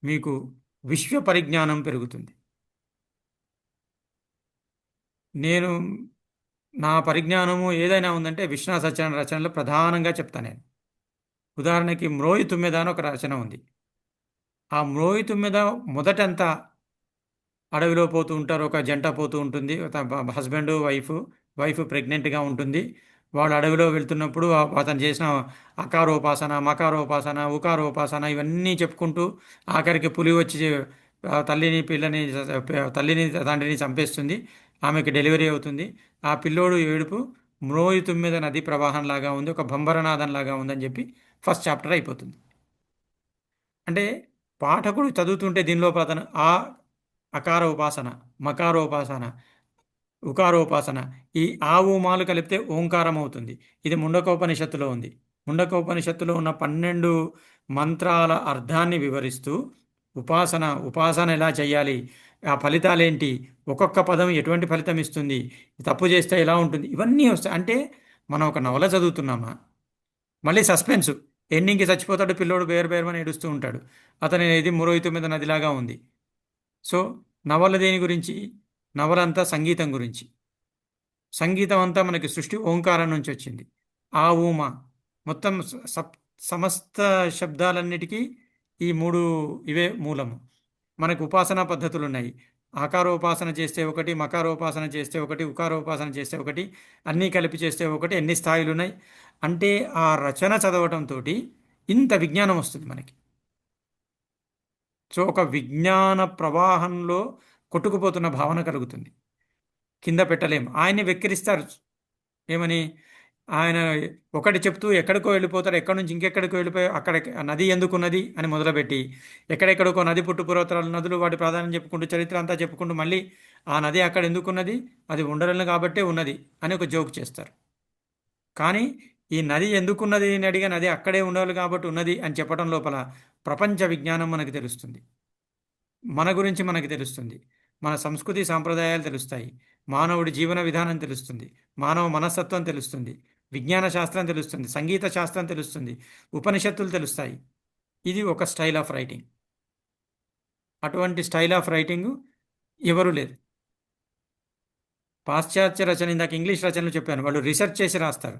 మీకు విశ్వ పరిజ్ఞానం పెరుగుతుంది. నేను నా పరిజ్ఞానము ఏదైనా ఉందంటే విశ్వనాథ సత్యనారాయణ రచనలో ప్రధానంగా చెప్తాను నేను. ఉదాహరణకి మ్రోయి తుమ్మెద అని ఒక రచన ఉంది. ఆ మ్రోయి తుమ్మెద మొదటంతా అడవిలో పోతూ ఉంటారు, ఒక జంట పోతూ ఉంటుంది, హస్బెండ్ వైఫ్ ప్రెగ్నెంట్గా ఉంటుంది. వాళ్ళు అడవిలో వెళ్తున్నప్పుడు అతను చేసిన అకారోపాసన, మకారోపాసన, ఉకారోపాసన ఇవన్నీ చెప్పుకుంటూ ఆఖరికి పులి వచ్చి తల్లిని తండ్రిని చంపేస్తుంది. ఆమెకి డెలివరీ అవుతుంది. ఆ పిల్లోడు ఏడుపు మ్రోయి తుమ్మెద నది ప్రవాహంలాగా ఉంది, ఒక బంబరనాదంలాగా ఉందని చెప్పి ఫస్ట్ చాప్టర్ అయిపోతుంది. అంటే పాఠకుడు చదువుతుంటే దీనిలోపల అతను అకార ఉపాసన, మకార ఉపాసన, ఉకారోపాసన, ఈ ఊమాలు కలిపితే ఓంకారం అవుతుంది. ఇది ముండకోపనిషత్తులో ఉంది. ముండకోపనిషత్తులో ఉన్న 12 మంత్రాల అర్థాన్ని వివరిస్తూ ఉపాసన ఎలా చేయాలి, ఆ ఫలితాలేంటి, ఒక్కొక్క పదం ఎటువంటి ఫలితం ఇస్తుంది, తప్పు చేస్తే ఎలా ఉంటుంది, ఇవన్నీ వస్తాయి. అంటే మనం ఒక నవల చదువుతున్నామా, మళ్ళీ సస్పెన్స్, ఎండింగ్కి చచ్చిపోతాడు పిల్లోడు, బేరమని ఏడుస్తూ ఉంటాడు, అతని ఇది మ్రోయి మీద నదిలాగా ఉంది. సో నవల దేని గురించి? నవలంతా సంగీతం గురించి. సంగీతం అంతా మనకి సృష్టి ఓంకారం నుంచి వచ్చింది. ఆ ఊమ మొత్తం సమస్త శబ్దాలన్నిటికీ ఈ 3 ఇవే మూలము. మనకు ఉపాసనా పద్ధతులు ఉన్నాయి. ఆకారోపాసన చేస్తే ఒకటి, మకారోపాసన చేస్తే ఒకటి, ఉకారోపాసన చేస్తే ఒకటి, అన్నీ కలిపి చేస్తే ఒకటి, ఎన్ని స్థాయిలు ఉన్నాయి అంటే ఆ రచన చదవటంతో ఇంత విజ్ఞానం వస్తుంది మనకి. సో ఒక విజ్ఞాన ప్రవాహంలో కొట్టుకుపోతున్న భావన కలుగుతుంది. కింద పెట్టలేం. ఆయన్ని వెక్కిరిస్తారు. ఏమని? ఆయన ఒకటి చెప్తూ ఎక్కడికో వెళ్ళిపోతాడు, ఎక్కడి నుంచి ఇంకెక్కడికో వెళ్ళిపోయి అక్కడ నది ఎందుకున్నది అని మొదలుపెట్టి ఎక్కడెక్కడికో నది పుట్టుపూర్వోత్తరాలు నదులు వాటి ప్రాధాన్యం చెప్పుకుంటూ చరిత్ర అంతా చెప్పుకుంటూ మళ్ళీ ఆ నది అక్కడ ఎందుకున్నది, అది ఉండలను కాబట్టే ఉన్నది అని ఒక జోక్ చేస్తారు. కానీ ఈ నది ఎందుకున్నది అని అడిగా నది అక్కడే ఉండాలి కాబట్టి ఉన్నది అని చెప్పడం లోపల ప్రపంచ విజ్ఞానం మనకు తెలుస్తుంది. మన గురించి మనకు తెలుస్తుంది. మన సంస్కృతి సాంప్రదాయాలు తెలుస్తాయి. మానవుడి జీవన విధానం తెలుస్తుంది. మానవ మనస్తత్వం తెలుస్తుంది. విజ్ఞాన శాస్త్రం తెలుస్తుంది. సంగీత శాస్త్రం తెలుస్తుంది. ఉపనిషత్తులు తెలుస్తాయి. ఇది ఒక స్టైల్ ఆఫ్ రైటింగ్. అటువంటి స్టైల్ ఆఫ్ రైటింగ్ ఎవరు లేదు. పాశ్చాత్య రచన, ఇందాక ఇంగ్లీష్ రచనలు చెప్పాను, వాళ్ళు రీసెర్చ్ చేసి రాస్తారు.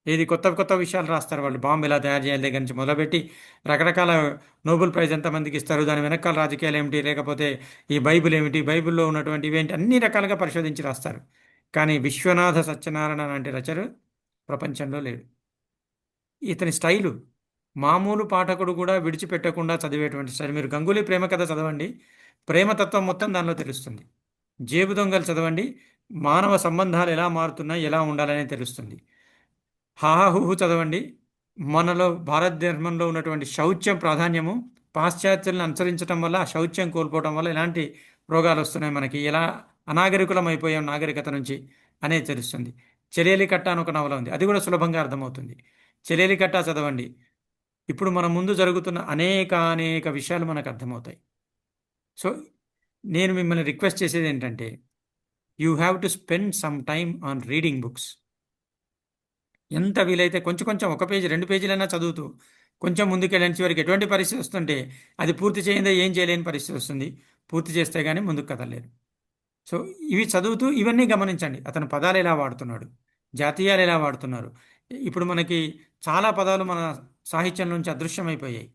ఏది కొత్త కొత్త విషయాలు రాస్తారు వాళ్ళు. బాంబు ఎలా తయారు చేయాలి దగ్గర నుంచి మొదలుపెట్టి రకరకాల నోబెల్ ప్రైజ్ ఎంతమందికి ఇస్తారు, దాని వెనకాల రాజకీయాలు ఏమిటి, లేకపోతే ఈ బైబిల్ ఏమిటి, బైబిల్లో ఉన్నటువంటి ఇవేంటి, అన్ని రకాలుగా పరిశోధించి రాస్తారు. కానీ విశ్వనాథ సత్యనారాయణ లాంటి రచన ప్రపంచంలో లేడు. ఇతని స్టైలు మామూలు పాఠకుడు కూడా విడిచిపెట్టకుండా చదివేటువంటి స్టైల్. మీరు గంగూలీ ప్రేమ కథ చదవండి, ప్రేమతత్వం మొత్తం దానిలో తెలుస్తుంది. జేబు దొంగలు చదవండి, మానవ సంబంధాలు ఎలా మారుతున్నాయి, ఎలా ఉండాలనే తెలుస్తుంది. హాహుహు చదవండి, మనలో భారత ధర్మంలో ఉన్నటువంటి శౌచ్యం ప్రాధాన్యము పాశ్చాత్యులను అనుసరించడం వల్ల ఆ శౌచ్యం కోల్పోవడం వల్ల ఎలాంటి రోగాలు వస్తున్నాయి మనకి, ఎలా అనాగరికులం అయిపోయాం నాగరికత నుంచి అనేది తెలుస్తుంది. చెలేలి కట్ట అని ఒక నవల ఉంది, అది కూడా సులభంగా అర్థమవుతుంది. చెలేలి కట్ట చదవండి, ఇప్పుడు మన ముందు జరుగుతున్న అనేక విషయాలు మనకు అర్థమవుతాయి. సో నేను మిమ్మల్ని రిక్వెస్ట్ చేసేది ఏంటంటే, you have to spend some time on reading books. ఎంత వీలైతే కొంచెం కొంచెం, ఒక పేజీ 2 పేజీలైనా చదువుతూ కొంచెం ముందుకెళ్ళని చివరికి ఎటువంటి పరిస్థితి వస్తుంటే అది పూర్తి చేయందే ఏం చేయలేని పరిస్థితి వస్తుంది. పూర్తి చేస్తే కానీ ముందుకు కదలలేదు. సో ఇవి చదువుతూ ఇవన్నీ గమనించండి. అతను పదాలు ఎలా వాడుతున్నాడు, జాతీయాలు ఎలా వాడుతున్నారు. ఇప్పుడు మనకి చాలా పదాలు మన సాహిత్యం నుంచి అదృశ్యమైపోయాయి.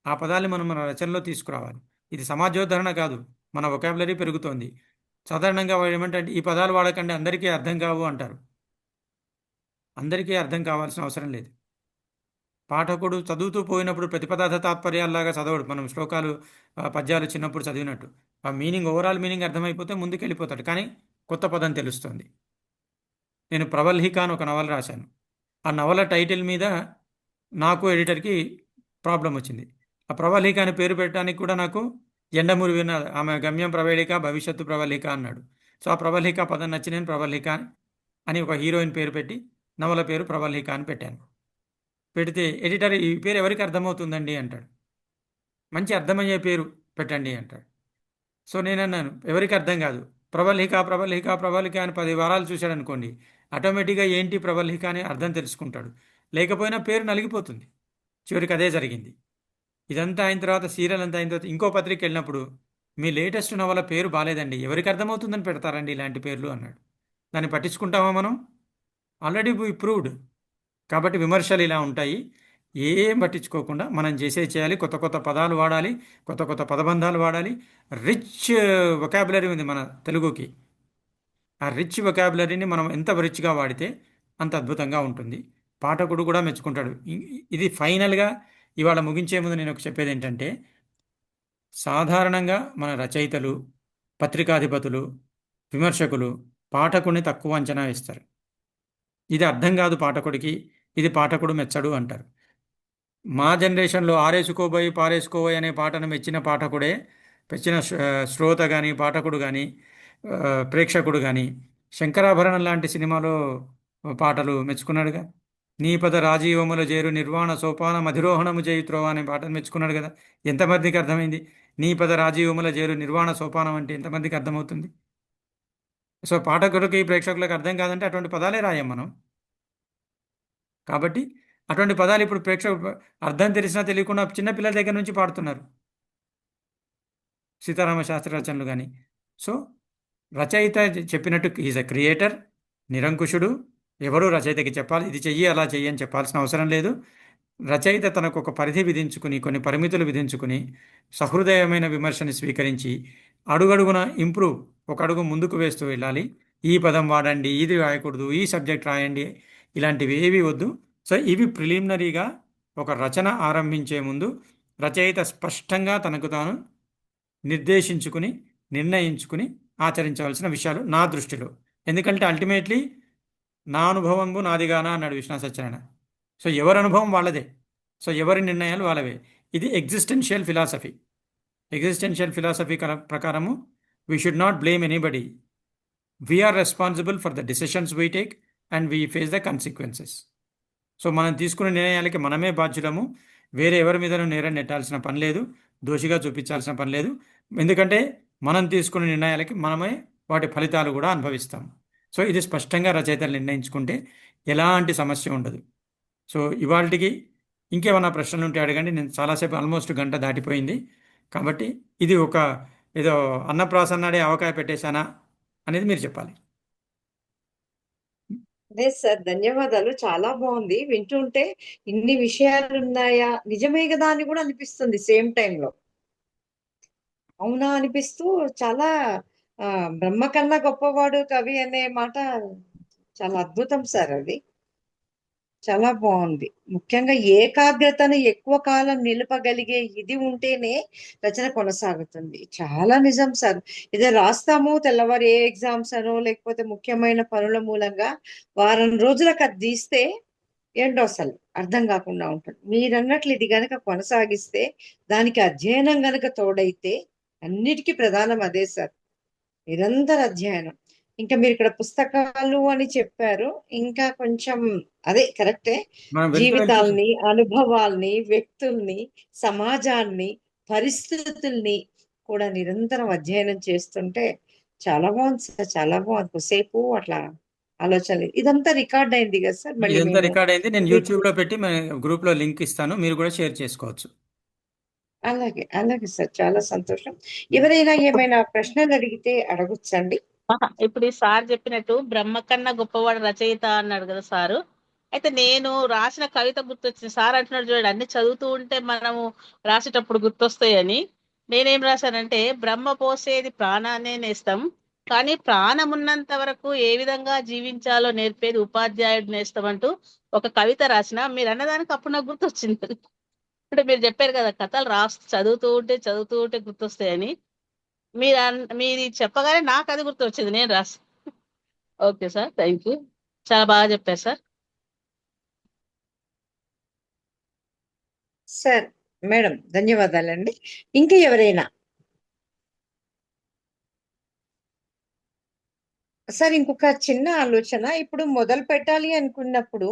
ఆ పదాలు మనం మన రచనలో తీసుకురావాలి. ఇది సమాజోద్ధరణ కాదు, మన వొకాబులరీ పెరుగుతోంది. సాధారణంగా వాళ్ళు ఏమంటే ఈ పదాలు వాడకండి అందరికీ అర్థం కావు అంటారు. అందరికీ అర్థం కావాల్సిన అవసరం లేదు. పాఠకుడు చదువుతూ పోయినప్పుడు ప్రతిపదార్థ తాత్పర్యాల్లాగా చదవడు. మనం శ్లోకాలు పద్యాలు చిన్నప్పుడు చదివినట్టు ఆ మీనింగ్, ఓవరాల్ మీనింగ్ అర్థమైపోతే ముందుకు వెళ్ళిపోతాడు. కానీ కొత్త పదం తెలుస్తుంది. నేను ప్రవల్హిక అని ఒక నవల రాశాను. ఆ నవల టైటిల్ మీద నాకు ఎడిటర్కి ప్రాబ్లం వచ్చింది. ఆ ప్రవల్హిక అని పేరు పెట్టడానికి కూడా నాకు ఎండమూరి విన్న ఆమె గమ్యం ప్రవళిక భవిష్యత్తు ప్రవల్హిక అన్నాడు. సో ఆ ప్రవల్హిక పదం నచ్చి నేను ప్రవల్హిక అని ఒక హీరోయిన్ పేరు పెట్టి నవల పేరు ప్రవల్హిక అని పెట్టాను. పెడితే ఎడిటర్ ఈ పేరు ఎవరికి అర్థమవుతుందండి అంటాడు. మంచి అర్థమయ్యే పేరు పెట్టండి అంటాడు. సో నేను అన్నాను ఎవరికి అర్థం కాదు, ప్రవల్హిక ప్రవల్హిక ప్రవల్హిక అని 10 వారాలు చూశాడు అనుకోండి, ఆటోమేటిక్గా ఏంటి ప్రవల్హిక అని అర్థం తెలుసుకుంటాడు. లేకపోయినా పేరు నలిగిపోతుంది. చివరికి అదే జరిగింది. ఇదంతా అయిన తర్వాత, సీరియల్ అంతా అయిన తర్వాత ఇంకో పత్రిక వెళ్ళినప్పుడు మీ లేటెస్ట్ నవల పేరు బాలేదండి, ఎవరికి అర్థమవుతుందని పెడతారండి ఇలాంటి పేర్లు అన్నాడు. దాన్ని పట్టించుకుంటామా మనం? Already proved. కాబట్టి విమర్శలు ఇలా ఉంటాయి. ఏం పట్టించుకోకుండా మనం చేయాలి. కొత్త కొత్త పదాలు వాడాలి, కొత్త కొత్త పదబంధాలు వాడాలి. రిచ్ వొకాబులరీ ఉంది మన తెలుగుకి. ఆ రిచ్ వొకాబులరీని మనం ఎంత రిచ్గా వాడితే అంత అద్భుతంగా ఉంటుంది. పాఠకుడు కూడా మెచ్చుకుంటాడు. ఇది ఫైనల్గా ఇవాళ ముగించే ముందు నేను చెప్పేది ఏంటంటే, సాధారణంగా మన రచయితలు, పత్రికాధిపతులు, విమర్శకులు పాఠకుడిని తక్కువ అంచనా వేస్తారు. ఇది అర్థం కాదు పాఠకుడికి, ఇది పాఠకుడు మెచ్చడు అంటారు. మా జనరేషన్లో ఆరేసుకోబోయి పారేసుకోబోయి అనే పాటను మెచ్చిన పాఠకుడే, మెచ్చిన శ్రోత కానీ, పాఠకుడు కానీ, ప్రేక్షకుడు కానీ శంకరాభరణం లాంటి సినిమాలో పాటలు మెచ్చుకున్నాడుగా. నీ పద రాజీవముల చేరు నిర్వాణ సోపాన మధిరోహణము చేయుత్రోవా అనే పాటను మెచ్చుకున్నాడు కదా. ఎంతమందికి అర్థమైంది? నీ పద రాజీవముల చేరు నిర్వాణ సోపానం అంటే ఎంతమందికి అర్థమవుతుంది? సో పాఠకులకి, ప్రేక్షకులకు అర్థం కాదంటే అటువంటి పదాలే రాయం మనం. కాబట్టి అటువంటి పదాలు ఇప్పుడు ప్రేక్షకులు అర్థం తెలిసినా తెలియకుండా చిన్నపిల్లల దగ్గర నుంచి పాడుతున్నారు సీతారామ శాస్త్రి రచనలు కానీ. సో రచయిత చెప్పినట్టు ఈజ్ అ క్రియేటర్, నిరంకుశుడు. ఎవరు రచయితకి చెప్పాలి ఇది చెయ్యి అలా చెయ్యి అని చెప్పాల్సిన అవసరం లేదు. రచయిత తనకు ఒక పరిధి విధించుకుని, కొన్ని పరిమితులు విధించుకుని, సహృదయమైన విమర్శని స్వీకరించి అడుగడుగున ఇంప్రూవ్, ఒక అడుగు ముందుకు వేస్తూ వెళ్ళాలి. ఈ పదం వాడండి, ఇది రాయకూడదు, ఈ సబ్జెక్ట్ రాయండి, ఇలాంటివి ఏవి వద్దు. సో ఇవి ప్రిలిమినరీగా ఒక రచన ఆరంభించే ముందు రచయిత స్పష్టంగా తనకు తాను నిర్దేశించుకుని, నిర్ణయించుకుని ఆచరించవలసిన విషయాలు నా దృష్టిలో. ఎందుకంటే అల్టిమేట్లీ నా అనుభవంబు నాదిగానా అన్నాడు విశ్వనాథ సత్యనారాయణ. సో ఎవరి అనుభవం వాళ్ళదే, సో ఎవరి నిర్ణయాలు వాళ్ళవే. ఇది ఎగ్జిస్టెన్షియల్ ఫిలాసఫీ. ఎగ్జిస్టెన్షియల్ ఫిలాసఫీ ప్రకారము we should not blame anybody. We are responsible for the decisions we take and we face the consequences. So మనం తీసుకునే నిర్ణయాలకి మనమే బాధ్యులము. వేరే ఎవరి మీదనూ నేరం నెట్టాల్సిన పని లేదు, దోషిగా చూపించాల్సిన పని లేదు. ఎందుకంటే మనం తీసుకునే నిర్ణయాలకి మనమే వాటి ఫలితాలు కూడా అనుభవిస్తాం. సో ఇది స్పష్టంగా రచయితలు నిర్ణయించుకుంటే ఎలాంటి సమస్య ఉండదు. సో ఇవాళకి ఇంకేమన్నా ప్రశ్నలు ఉంటే అడగండి. నేను చాలాసేపు ఆల్మోస్ట్ గంట దాటిపోయింది కాబట్టి ఇది ఒక ఏదో అన్నప్రాసన్నాడే అవకాయ పెట్టేశానా అనేది మీరు చెప్పాలి. అదే సార్, ధన్యవాదాలు. చాలా బాగుంది వింటుంటే. ఇన్ని విషయాలు ఉన్నాయా, నిజమే కదా అని కూడా అనిపిస్తుంది సేమ్ టైంలో. అవునా అనిపిస్తూ చాలా బ్రహ్మ కన్నా గొప్పవాడు కవి అనే మాట చాలా అద్భుతం సార్. అది చాలా బాగుంది. ముఖ్యంగా ఏకాగ్రతను ఎక్కువ కాలం నిలపగలిగే ఇది ఉంటేనే రచన కొనసాగుతుంది. చాలా నిజం సార్. ఇదే రాస్తాము తెల్లవారు ఏ ఎగ్జామ్స్ అనో లేకపోతే ముఖ్యమైన పనుల మూలంగా వారం రోజులకు అది తీస్తే ఏంటో అసలు అర్థం కాకుండా ఉంటుంది. మీరన్నట్లు ఇది గనక కొనసాగిస్తే, దానికి అధ్యయనం గనక తోడైతే, అన్నిటికీ ప్రధానం అదే సార్, నిరంతర అధ్యయనం. ఇంకా మీరు ఇక్కడ పుస్తకాలు అని చెప్పారు. ఇంకా కొంచెం అదే కరెక్టే. మనం వెళ్తూ వెళ్తూ జీవితాల్ని, అనుభవాల్ని, వ్యక్తుల్ని, సమాజాన్ని, పరిస్థితుల్ని కూడా నిరంతరం అధ్యయనం చేస్తుంటే చాలా బాగుంది సార్. చాలా బాగుంది. కొద్దిసేపు అట్లా ఆలోచనలు. ఇదంతా రికార్డ్ అయింది కదా సార్. మళ్ళీ ఇదంతా మేము రికార్డ్ అయింది. నేను వీటి- యూట్యూబ్లో పెట్టి గ్రూప్లో లింక్ ఇస్తాను, మీరు కూడా షేర్ చేసుకోవచ్చు. అలాగే అలాగే సార్, చాలా సంతోషం. ఎవరైనా ఏమైనా ప్రశ్నలు అడిగితే అడగొచ్చండి. ఇప్పుడు ఈ సార్ చెప్పినట్టు బ్రహ్మ కన్నా గొప్పవాడు రచయిత అన్నాడు కదా సారు. అయితే నేను రాసిన కవిత గుర్తొచ్చింది. సార్ అంటున్నాడు చూడండి, అన్ని చదువుతూ ఉంటే మనము రాసేటప్పుడు గుర్తొస్తాయని. నేనేం రాశానంటే, బ్రహ్మ పోసేది ప్రాణాన్నే నేస్తం, కానీ ప్రాణం ఉన్నంత వరకు ఏ విధంగా జీవించాలో నేర్పేది ఉపాధ్యాయుడు నేస్తం అంటూ ఒక కవిత రాసిన. మీరు అన్నదానికి అప్పుడు నాకు గుర్తొచ్చింది. అంటే మీరు చెప్పారు కదా, కథలు చదువుతూ ఉంటే గుర్తొస్తాయని. మీరు చెప్పగానే నాకు అది గుర్తు వచ్చింది, నేను రాసి. Okay sir, thank you. చాలా బాగా చెప్పారు సార్. సార్ మేడం ధన్యవాదాలండి. ఇంకా ఎవరైనా సార్? ఇంకొక చిన్న ఆలోచన. ఇప్పుడు మొదలు పెట్టాలి అనుకున్నప్పుడు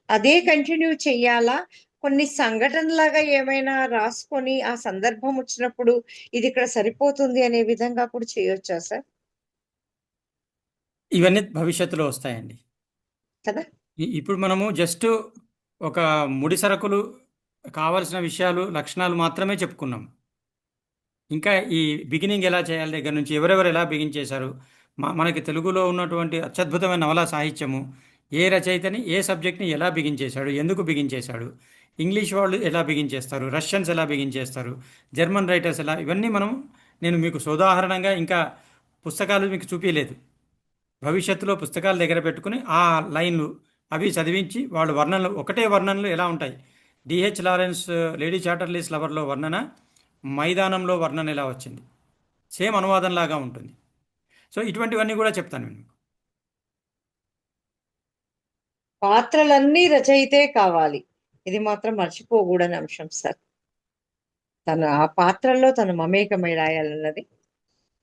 అదే కంటిన్యూ చెయ్యాలా? కొన్ని సంఘటనలాగా ఏమైనా రాసుకొని ఆ సందర్భం వచ్చినప్పుడు ఇది ఇక్కడ సరిపోతుంది అనే విధంగా కూడా చేయొచ్చా సార్? ఇవన్నీ భవిష్యత్తులో వస్తాయండి. కదా. ఇప్పుడు మనము జస్ట్ ఒక ముడి సరుకులు, కావలసిన విషయాలు, లక్షణాలు మాత్రమే చెప్పుకున్నాం. ఇంకా ఈ బిగినింగ్ ఎలా చేయాలి దగ్గర నుంచి ఎవరెవరు ఎలా బిగిన్ చేశారు, మనకి తెలుగులో ఉన్నటువంటి అత్యద్భుతమైన నవలా సాహిత్యము, ఏ రచయితని ఏ సబ్జెక్ట్ని ఎలా బిగిన్ చేశాడు, ఎందుకు బిగిన్ చేశాడు, ఇంగ్లీష్ వాళ్ళు ఎలా బిగిన్ చేస్తారు, రష్యన్స్ ఎలా బిగిన్ చేస్తారు, జర్మన్ రైటర్స్ ఎలా, ఇవన్నీ నేను మీకు సోదాహరణంగా ఇంకా పుస్తకాలు మీకు చూపించలేదు. భవిష్యత్తులో పుస్తకాలు దగ్గర పెట్టుకుని ఆ లైన్లు అవి చదివించి వాళ్ళు వర్ణనలు, ఒకటే వర్ణనలు ఎలా ఉంటాయి. డిహెచ్ లారెన్స్ లేడీ చాటర్లీస్ లవర్లో వర్ణన, మైదానంలో వర్ణన ఎలా వచ్చింది, సేమ్ అనువాదంలాగా ఉంటుంది. సో ఇటువంటివన్నీ కూడా చెప్తాను నేను. పాత్రలన్నీ రచయితే కావాలి, ఇది మాత్రం మర్చిపోకూడని అంశం సార్. తను ఆ పాత్రల్లో తను మమేకమై రాయాలన్నది.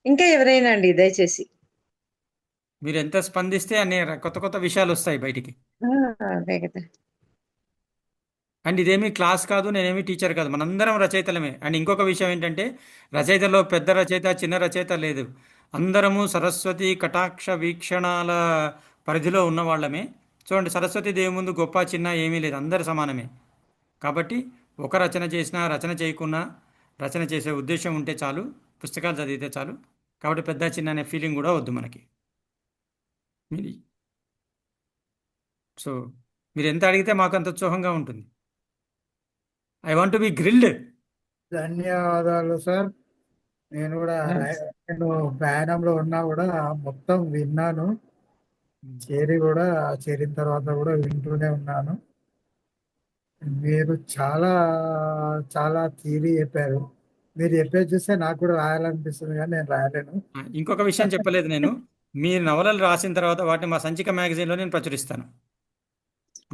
ఇంకా ఎవరైనా అండి దయచేసి. మీరు ఎంత స్పందిస్తే అన్ని కొత్త కొత్త విషయాలు వస్తాయి బయటికి. అదే కదా. అండ్ ఇదేమీ క్లాస్ కాదు, నేనేమి టీచర్ కాదు, మనందరం రచయితలమే. అండ్ ఇంకొక విషయం ఏంటంటే, రచయితలో పెద్ద రచయిత చిన్న రచయిత లేదు, అందరము సరస్వతి కటాక్ష వీక్షణాల పరిధిలో ఉన్న వాళ్ళమే. చూడండి, సరస్వతి దేవి ముందు గొప్ప చిన్న ఏమీ లేదు, అందరు సమానమే. కాబట్టి ఒక రచన చేసినా రచన చేయకున్నా రచన చేసే ఉద్దేశం ఉంటే చాలు, పుస్తకాలు చదివితే చాలు. కాబట్టి పెద్ద చిన్న అనే ఫీలింగ్ కూడా వద్దు మనకి. సో మీరు ఎంత అడిగితే మాకు అంత ఉత్సాహంగా ఉంటుంది. I want be grilled. ధన్యవాదాలు సార్. నేను కూడా నేను ప్రయాణంలో ఉన్నా కూడా మొత్తం విన్నాను. చేరిన తర్వాత కూడా వింటూనే ఉన్నాను. మీరు చాలా చాలా థియరీ చెప్పారు. మీరు చెప్పేది చూస్తే నాకు కూడా రాయాలనిపిస్తుంది, కానీ నేను రాయలేను. ఇంకొక విషయం చెప్పలేదు నేను. మీ నవలలు రాసిన తర్వాత వాటిని మా సంచిక మ్యాగజైన్లో నేను ప్రచురిస్తాను.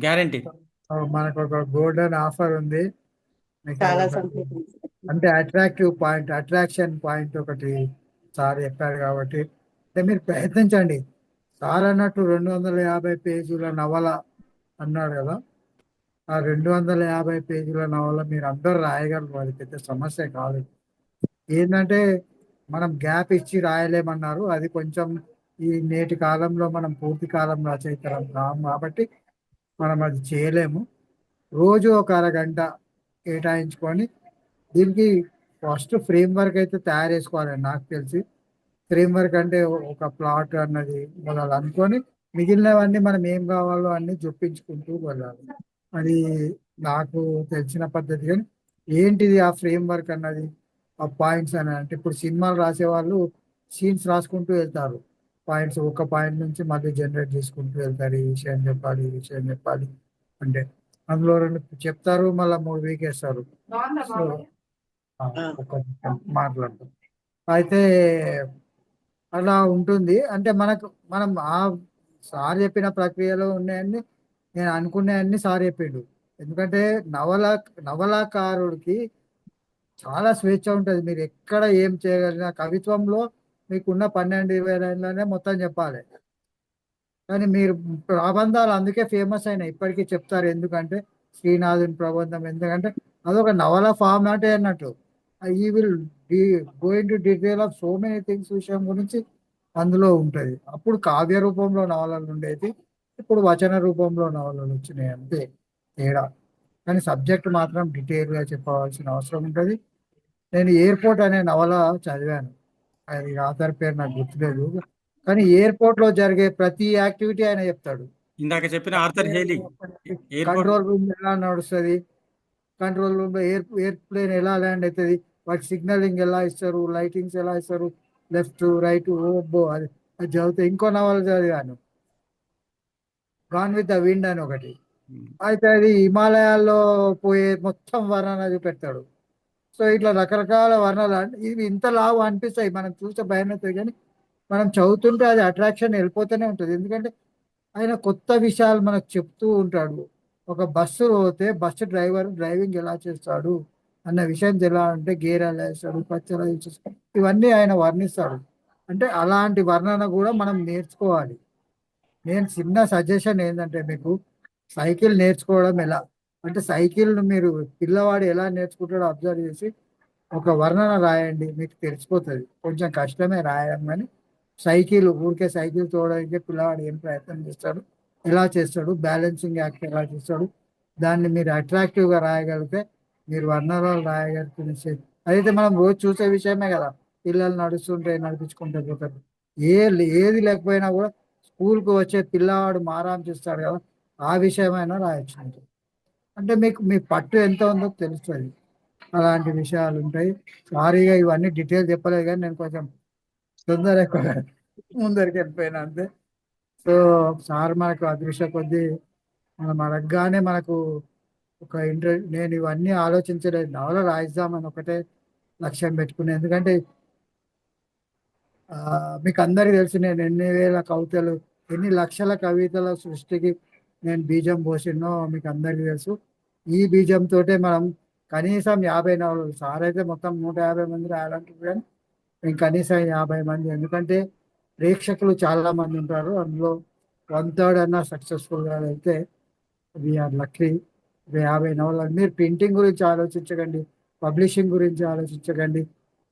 గ్యారంటీ. మనకు ఒక గోల్డెన్ ఆఫర్ ఉంది. మీకు చాలా అదొకటి, సంతోషం. అంటే అట్రాక్షన్ పాయింట్ ఒకటి సార్ చెప్పారు కాబట్టి, అంటే మీరు ప్రయత్నించండి. సార్ అన్నట్టు 250 పేజీల నవల అన్నాడు కదా, ఆ 250 పేజీల నవల మీరు అందరు రాయగలరు, అది పెద్ద సమస్య కాదు. ఏంటంటే మనం గ్యాప్ ఇచ్చి రాయలేమన్నారు, అది కొంచెం ఈ నేటి కాలంలో మనం పూర్తి కాలం రచయితలం కాము కాబట్టి మనం అది చేయలేము. రోజు ఒక అరగంట కేటాయించుకొని దీనికి ఫస్ట్ ఫ్రేమ్ వర్క్ అయితే తయారు చేసుకోవాలండి. నాకు తెలిసి ఫ్రేమ్ వర్క్ అంటే ఒక ప్లాట్ అన్నది మొదలు అనుకొని మిగిలినవన్నీ మనం ఏం కావాలో అన్ని చొప్పించుకుంటూ వెళ్ళాలి. అది నాకు తెలిసిన పద్ధతి. కానీ ఏంటిది ఆ ఫ్రేమ్ వర్క్ అన్నది, ఆ పాయింట్స్ అని అంటే ఇప్పుడు సినిమాలు రాసే వాళ్ళు సీన్స్ రాసుకుంటూ వెళ్తారు. పాయింట్స్ ఒక పాయింట్ నుంచి మళ్ళీ జనరేట్ చేసుకుంటూ వెళ్తారు. ఈ విషయం చెప్పాలి, ఈ విషయం చెప్పాలి అంటే అందులో 2 చెప్తారు, మళ్ళీ 3 వీకేస్తారు. సో ఒక మాట్లాడతాం అయితే అలా ఉంటుంది. అంటే మనం ఆ సార్ చెప్పిన ప్రక్రియలో ఉన్నాయన్ని, నేను అనుకునేవన్నీ సార్ చెప్పిండు. ఎందుకంటే నవలాకారుడికి చాలా స్వేచ్ఛ ఉంటుంది. మీరు ఎక్కడ ఏం చేయగలిగిన కవిత్వంలో మీకున్న 12-20 లైన్లనే మొత్తం చెప్పాలి. కానీ మీరు ప్రబంధాలు అందుకే ఫేమస్ అయినాయి, ఇప్పటికీ చెప్తారు. ఎందుకంటే శ్రీనాథుని ప్రబంధం, ఎందుకంటే అదొక నవల ఫార్మాటే అన్నట్టు. ఈ will going to detail of so many things విషయం గురించి అందులో ఉంటుంది. అప్పుడు కావ్య రూపంలో నవలలు ఉండేది, ఇప్పుడు వచన రూపంలో నవలలు వచ్చినాయి, అంతే తేడా. కానీ సబ్జెక్ట్ మాత్రం డీటెయిల్గా చెప్పవలసిన అవసరం ఉంటుంది. నేను ఎయిర్పోర్ట్ అనే నవల చదివాను, అది ఆధార్ పేరు నాకు గుర్తులేదు. కానీ ఎయిర్పోర్ట్ లో జరిగే ప్రతి యాక్టివిటీ ఆయన చెప్తాడు. ఇందాక చెప్పిన Arthur Hailey airport control room ఎలా నడుస్తుంది, కంట్రోల్ రూమ్ లో ఎయిర్ప్లేన్ ఎలా ల్యాండ్ అవుతుంది, వాటి సిగ్నలింగ్ ఎలా ఇస్తారు, లైటింగ్స్ ఎలా ఇస్తారు, లెఫ్ట్ రైట్. ఓబ్బో, అది చదివితే ఇంకో నవల చదివాను, గాన్ విత్ ద విండ్ అని ఒకటి. అయితే అది హిమాలయాల్లో పోయే మొత్తం వర్ణన చూపెడతాడు. సో ఇట్లా రకరకాల వర్ణాలు ఇవి ఇంత లావు అనిపిస్తాయి, మనం చూస్తే భయం అవుతుంది, కానీ మనం చదువుతుంటే అది అట్రాక్షన్ వెళ్ళిపోతూనే ఉంటుంది. ఎందుకంటే ఆయన కొత్త విషయాలు మనకు చెప్తూ ఉంటాడు. ఒక బస్సు పోతే బస్సు డ్రైవింగ్ ఎలా చేస్తాడు అన్న విషయం ఎలా అంటే గేర్ ఎలా వేస్తాడు, పచ్చి ఎలా చేస్తాడు, ఇవన్నీ ఆయన వర్ణిస్తాడు. అంటే అలాంటి వర్ణన కూడా మనం నేర్చుకోవాలి. నేను చిన్న సజెషన్ ఏంటంటే, మీకు సైకిల్ నేర్చుకోవడం ఎలా అంటే, సైకిల్ను మీరు పిల్లవాడు ఎలా నేర్చుకుంటాడో అబ్జర్వ్ చేసి ఒక వర్ణన రాయండి, మీకు తెలిసిపోతుంది. కొంచెం కష్టమే రాయడం, కానీ ఊరికే సైకిల్ తోడడానికి పిల్లవాడు ఏం ప్రయత్నం చేస్తాడు, ఎలా చేస్తాడు, బ్యాలెన్సింగ్ యాక్ట్ ఎలా చేస్తాడు, దాన్ని మీరు అట్రాక్టివ్గా రాయగలిగితే మీరు వర్ణనలు రాయగలిగితే. అయితే మనం రోజు చూసే విషయమే కదా, పిల్లలు నడుస్తుంటే నడిపించుకుంటే పోతారు. ఏది లేకపోయినా కూడా స్కూల్కి వచ్చే పిల్లవాడు మారాం చేస్తాడు కదా, ఆ విషయమైనా రాయొచ్చు. అంటే మీకు మీ పట్టు ఎంత ఉందో తెలుస్తుంది. అలాంటి విషయాలు ఉంటాయి. సారీగా ఇవన్నీ డీటెయిల్ చెప్పలేదు, కానీ నేను కొంచెం తొందర ఎక్కువ ముందరికి వెళ్ళిపోయినా అంతే. సో సార్ మనకు అదృష్ట కొద్దీ మనం అడగగానే మనకు ఒక నేను ఇవన్నీ ఆలోచించలేదు, నవల రాయిద్దామని ఒకటే లక్ష్యం పెట్టుకున్నాను. ఎందుకంటే మీకు అందరికీ తెలుసు, నేను ఎన్ని వేల కవితలు, ఎన్ని లక్షల కవితల సృష్టికి నేను బీజం పోసినో మీకు అందరికీ తెలుసు. ఈ బీజంతో మనం కనీసం 50 నవలలు, సార్ అయితే మొత్తం 150 మంది రాయాలంటారు, కానీ నేను కనీసం 50 మంది, ఎందుకంటే ప్రేక్షకులు చాలా మంది ఉంటారు, అందులో 1/3 అన్నా సక్సెస్ఫుల్గా అయితే వీఆర్ లక్కీ. 50 నవలలు. మీరు ప్రింటింగ్ గురించి ఆలోచించకండి, పబ్లిషింగ్ గురించి ఆలోచించకండి,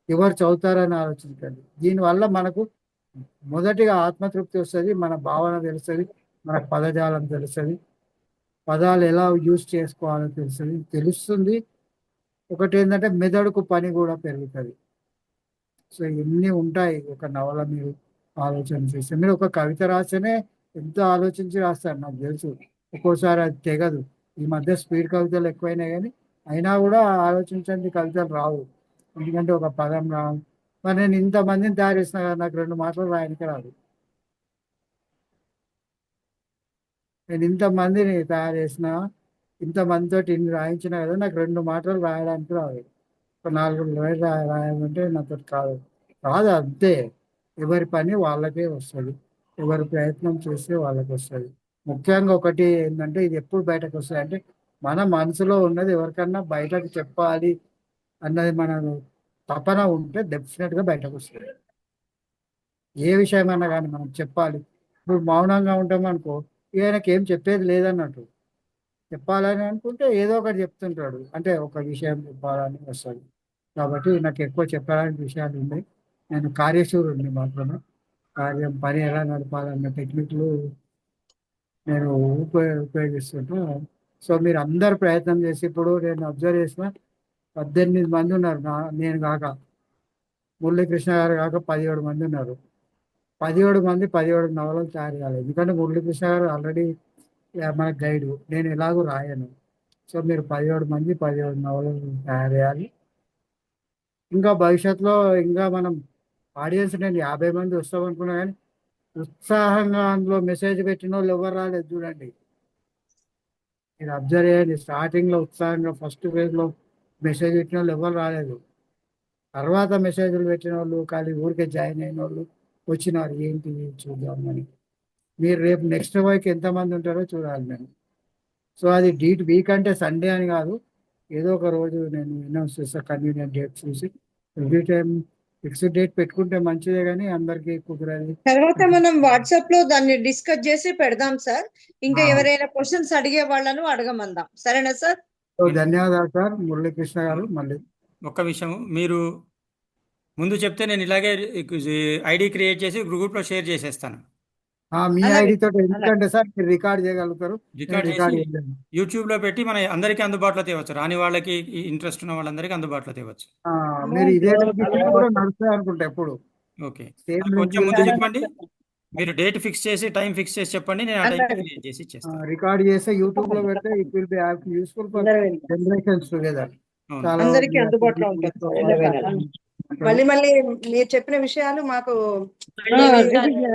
ఎవరు చదువుతారని ఆలోచించకండి. దీనివల్ల మనకు మొదటిగా ఆత్మతృప్తి వస్తుంది, మన భావన తెలుస్తుంది, మన పదజాలం తెలుస్తుంది, పదాలు ఎలా యూజ్ చేసుకోవాలో తెలుస్తుంది. ఒకటి ఏంటంటే మెదడుకు పని కూడా పెరుగుతుంది. సో ఇవన్నీ ఉంటాయి ఒక నవల మీరు ఆలోచన చేస్తే. మీరు ఒక కవిత రాస్తేనే ఎంతో ఆలోచించి రాస్తారు, నాకు తెలుసు. ఒక్కోసారి అది తెగదు. ఈ మధ్య స్పీడ్ కవితలు ఎక్కువైనాయి, కానీ అయినా కూడా ఆలోచించండి కవితలు రావు. ఎందుకంటే ఒక పదం రావు, మరి నేను ఇంతమందిని తయారు చేసిన కదా, నాకు 2 మాటలు రాయడానికి రాదు. నేను ఇంతమందిని తయారు చేసిన, ఇంతమందితోటి ఇన్ని రాయించిన కదా, నాకు 2 మాటలు రాయడానికి రాదు. ఒక 4 లైన్లు రాయాలంటే నాతో కాదు. కాదు అంతే. ఎవరి పని వాళ్ళకే వస్తుంది. ఎవరి ప్రయత్నం చేస్తే వాళ్ళకి వస్తుంది. ముఖ్యంగా ఒకటి ఏంటంటే, ఇది ఎప్పుడు బయటకు వస్తుంది అంటే, మన మనసులో ఉన్నది ఎవరికన్నా బయటకు చెప్పాలి అన్నది మన తపన ఉంటే డెఫినెట్గా బయటకు వస్తుంది. ఏ విషయమైనా కానీ మనం చెప్పాలి. ఇప్పుడు మౌనంగా ఉంటాం అనుకో, ఈయనకి ఏం చెప్పేది లేదన్నట్టు. చెప్పాలని అనుకుంటే ఏదో ఒకటి చెప్తుంటాడు, అంటే ఒక విషయం చెప్పాలని వస్తుంది. కాబట్టి నాకు ఎక్కువ చెప్పడానికి విషయాలు ఉన్నాయి. నేను కార్యశూరుడిని మాత్రమే. పని ఎలా నడపాలన్న టెక్నిక్లు నేను ఉపయోగిస్తుంటా. సో మీరు అందరు ప్రయత్నం చేసి, ఇప్పుడు నేను అబ్జర్వ్ చేసిన 18 మంది ఉన్నారు, నేను కాక, మురళీకృష్ణ గారు కాక 17 మంది ఉన్నారు. 17 మంది 17 నవలలు తయారు కాలేదు. ఎందుకంటే మురళీకృష్ణ గారు ఆల్రెడీ మన గైడు, నేను ఎలాగో రాయను. సో మీరు 17 మంది 17 నవలలు తయారు చేయాలి. ఇంకా భవిష్యత్తులో ఇంకా మనం ఆడియన్స్, నేను 50 మంది వస్తాం అనుకున్నా కానీ ఉత్సాహంగా అందులో మెసేజ్ పెట్టిన వాళ్ళు ఎవరు రాలేదు చూడండి. మీరు అబ్జర్వ్ చేయండి, స్టార్టింగ్లో ఉత్సాహంగా ఫస్ట్ ఫేజ్లో మెసేజ్ పెట్టిన వాళ్ళు ఎవరు రాలేదు. తర్వాత మెసేజ్లు పెట్టిన వాళ్ళు, ఖాళీ ఊరికే జాయిన్ అయిన వాళ్ళు వచ్చినారు, ఏంటి చూద్దామని. మీరు రేపు నెక్స్ట్ వీక్ ఎంతమంది ఉంటారో చూడాలి నేను. సో అది వీక్ అంటే సండే అని కాదు, ఏదో ఒక రోజు నేను అనౌన్స్ చేస్తాను, కన్వీనియంట్ డేట్ చూసి. ఎవ్రీ టైం ఫిక్స్డ్ డేట్ పెట్టుకుంటే మంచిదే, కానీ అందరికీ కుదరదు. తర్వాత మనం వాట్సాప్ లో దాన్ని డిస్కస్ చేసి పెడదాం సార్. ఇంకా ఆ. ఎవరైనా క్వశ్చన్స్ అడిగే వాళ్ళను అడగమందాం. సరేనా సార్? సో ధన్యవాదాలు సార్ మురళీకృష్ణ గారు. మళ్ళీ ఒక్క విషయం, మీరు ముందు చెప్తే నేను ఇలాగే ఐడి క్రియేట్ చేసి గ్రూప్లో షేర్ చేసేస్తాను. మీ అలాగే, ఐడి తోటి, అలాగే. ఎందుకంటే సార్ మీరు రికార్డ్ చేయగలుగుతారు, రికార్డ్ రికార్డ్ చేసి చేయలేను. యూట్యూబ్లో పెట్టి మన అందరికీ అందుబాటులో తేవచ్చు. రాని వాళ్ళకి, ఇంట్రెస్ట్ ఉన్న వాళ్ళందరికీ అందుబాటులో తేవచ్చు. మీరు ఇదే టాపిక్ కూడా నడుస్తాయి అనుకుంటా ఎప్పుడు. ఓకే, సేమ్ కొంచెం ముందు చెప్పండి. మీరు డేట్ ఫిక్స్ చేసి, టైం ఫిక్స్ చేసి చెప్పండి, నేను ఆ టైం అలాగే. క్రియేట్ చేసి ఇచ్చేస్తాను. రికార్డ్ చేస్తే యూట్యూబ్ లో పెడితే it will be useful for generations together. అవును. చాలా అందరికీ అందుబాటులో ఉంటుంది సార్, ఎల్లవేళలా. మళ్ళీ మళ్ళీ మీరు చెప్పిన విషయాలు మాకు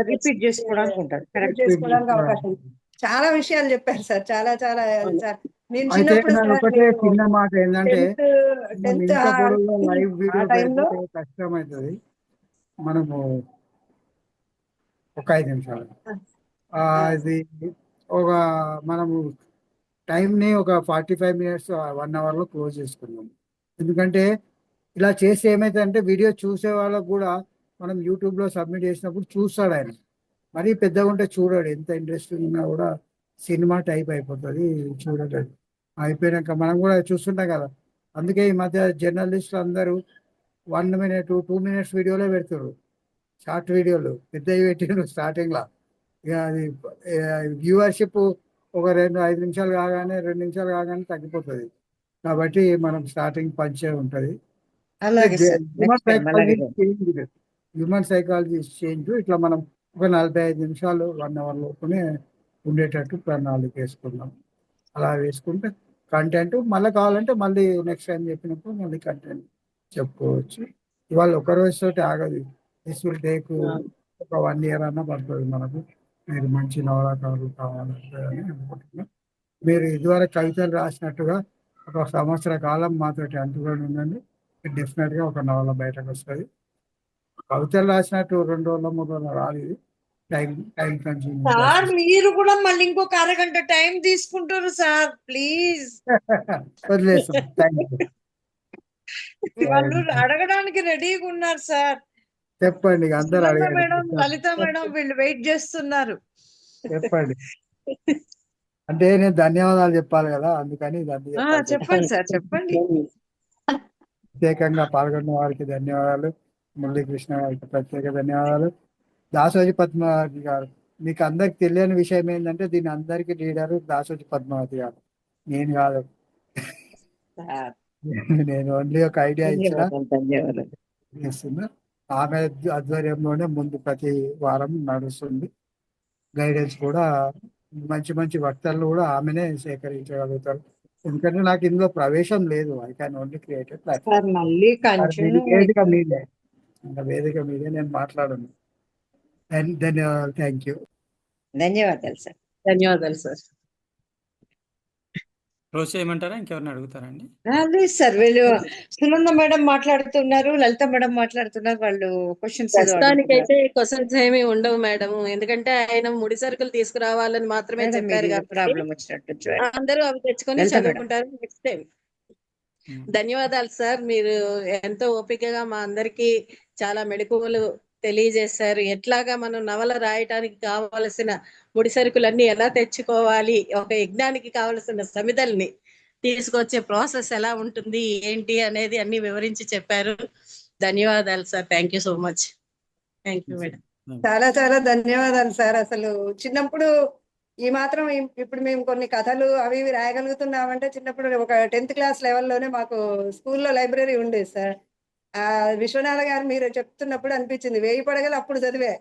రిపీట్ చేసుకోవడానికి ఉంటుంది. కరెక్ట్. చేసుకోవడానికి అవకాశం ఉంది. చాలా విషయాలు చెప్పారు సార్, చాలా చాలా సార్. నేను అయితే చిన్నప్పుడు నాకు సార్ ఒకటే చిన్న మాట ఏంటంటే, మనం టెన్త్ ఇంత పొడవుగా లైవ్ వీడియో టైంలో పెడితే కష్టం అవుతుంది. మనము ఒక 5 నిమిషాలు ఇది ఒక మనము టైంని ఒక 45 మినిట్స్ 1 అవర్లో క్లోజ్ చేసుకున్నాం. ఎందుకంటే ఇలా చేసి ఏమైతుందంటే, వీడియో చూసే వాళ్ళకు కూడా మనం యూట్యూబ్లో సబ్మిట్ చేసినప్పుడు చూస్తాడు ఆయన. మరీ పెద్దగా ఉంటే చూడాడు, ఎంత ఇంట్రెస్టింగ్ ఉన్నా కూడా సినిమా టైప్ అయిపోతుంది, చూడలేదు. అయిపోయినాక మనం కూడా చూస్తుంటాం కదా. అందుకే ఈ మధ్య జర్నలిస్టులు అందరూ 1 మినిట్ 2 మినిట్స్ వీడియోలే పెడతారు, షార్ట్ వీడియోలు. పెద్దవి పెట్టిండ్రు స్టార్టింగ్లో. ఇక అది వ్యూవర్షిప్ ఒక 5 నిమిషాలు కాగానే 2 నిమిషాలు కాగానే తగ్గిపోతుంది. కాబట్టి మనం స్టార్టింగ్ పంచే ఉంటుంది. అలాగే సార్. హ్యూమన్ నెక్స్ట్ టైం అలాగే సైకాలజీ హ్యూమన్ సైకాలజీ చేంజ్. ఇట్లా మనం ఒక 45 నిమిషాలు 1 అవర్ లోపునే ఉండేటట్టు ప్రణాళిక వేసుకున్నాం. అలా వేసుకుంటే కంటెంట్ మళ్ళీ కావాలంటే మళ్ళీ నెక్స్ట్ టైం చెప్పినప్పుడు మళ్ళీ కంటెంట్ చెప్పుకోవచ్చు. ఇవాళ ఒక రోజుతోటి ఆగదు. దిస్ విల్ టేక్ ఒక 1 ఇయర్ అన్నా పడుతుంది మనకు. మీరు మంచి నవలాకారులు కావాలంటే అని అనుకుంటున్నాను. మీరు ఇదివరకు కవితలు రాసినట్టుగా ఒక సంవత్సర కాలం మాతోటి అంటుకొని ఉండండి. డెఫినెట్గా ఒక నవల బయటకు వస్తుంది. కవితలు రాసినట్టు 2 రోజుల 3 రోజులు రాదు. ఇది టైం కన్స్యూమింగ్ సార్. ప్రాసెస్. మీరు కూడా మళ్ళీ ఇంకొక అరగంట టైం తీసుకుంటారు సార్, ప్లీజ్. వదిలేస్తాం. Thank you. వాళ్ళు అడగడానికి రెడీగా ఉన్నారు సార్. చెప్పండి, అందరు సువర్ణ అడిగారు. మేడం, లలిత మేడం వీళ్ళు వెయిట్ చేస్తున్నారు. చెప్పండి. అంటే నేను ధన్యవాదాలు చెప్పాలి కదా, అందుకని ఇవన్నీ చెప్పాలి. చెప్పండి సార్, చెప్పండి. ప్రత్యేకంగా పాల్గొన్న వారికి ధన్యవాదాలు. మురళీకృష్ణ గారికి ప్రత్యేక ధన్యవాదాలు. దాసోజి పద్మావతి గారు, మీకు అందరికి తెలియని విషయం ఏంటంటే, దీని అందరికీ లీడరు దాసోజి పద్మావతి గారు, నేను కాదు. సార్, నేను ఓన్లీ ఒక ఐడియా ఇచ్చిన ధన్యవాదాలు. చేస్తున్నా. ఆమె ఆధ్వర్యంలోనే ముందు ప్రతి వారం నడుస్తుంది. గైడెన్స్ కూడా మంచి మంచి వక్తలు కూడా ఆమెనే సేకరించగలుగుతారు. ఎందుకంటే నాకు ఇందులో ప్రవేశం లేదు. I can only created sir మళ్ళీ కంటిన్యూ మీదే. ఇంకా వేదిక మీద నేను మాట్లాడను. ధన్యవాదాలు. Thank you. ధన్యవాదాలు సార్. ధన్యవాదాలు సార్. క్లోజ్ చేయమంటారా ఇంకెవరిని అడుగుతారండి? లేదు సార్, వీళ్ళు సునంద మేడం మాట్లాడుతున్నారు, లలిత మేడం మాట్లాడుతున్నారు, వాళ్ళు క్వశ్చన్స్ ప్రస్తుతానికైతే క్వశ్చన్స్ ఏమీ ఉండవు మేడం, ఎందుకంటే ఆయన ముడి సరుకులు తీసుకురావాలని మాత్రమే చెప్పారు కాబట్టి ప్రాబ్లం వచ్చినట్టు చూడండి. అందరూ అవి తెచ్చుకొని లలిత మేడం. చదువుకుంటారు నెక్స్ట్ టైం. ధన్యవాదాలు సార్, మీరు ఎంతో ఓపికగా మా అందరికి చాలా మెళకువలు తెలియజేశారు. ఎట్లాగా మనం నవల రాయటానికి కావలసిన ముడి సరుకులన్నీ ఎలా తెచ్చుకోవాలి, ఒక యజ్ఞానికి కావలసిన సమిధల్ని తీసుకొచ్చే ప్రాసెస్ ఎలా ఉంటుంది ఏంటి అనేది అన్ని వివరించి చెప్పారు. ధన్యవాదాలు sir. Thank you so much. Thank you madam. చాలా చాలా ధన్యవాదాలు సార్. అసలు చిన్నప్పుడు ఈ మాత్రం ఇప్పుడు మేము కొన్ని కథలు అవి ఇవి రాయగలుగుతున్నామంటే చిన్నప్పుడు ఒక 10th క్లాస్ లెవెల్లోనే మాకు స్కూల్లో లైబ్రరీ ఉండేది సార్. ఆ విశ్వనాథ గారు మీరు చెప్తున్నప్పుడు అనిపించింది 1000 పడగలు అప్పుడు చదివే.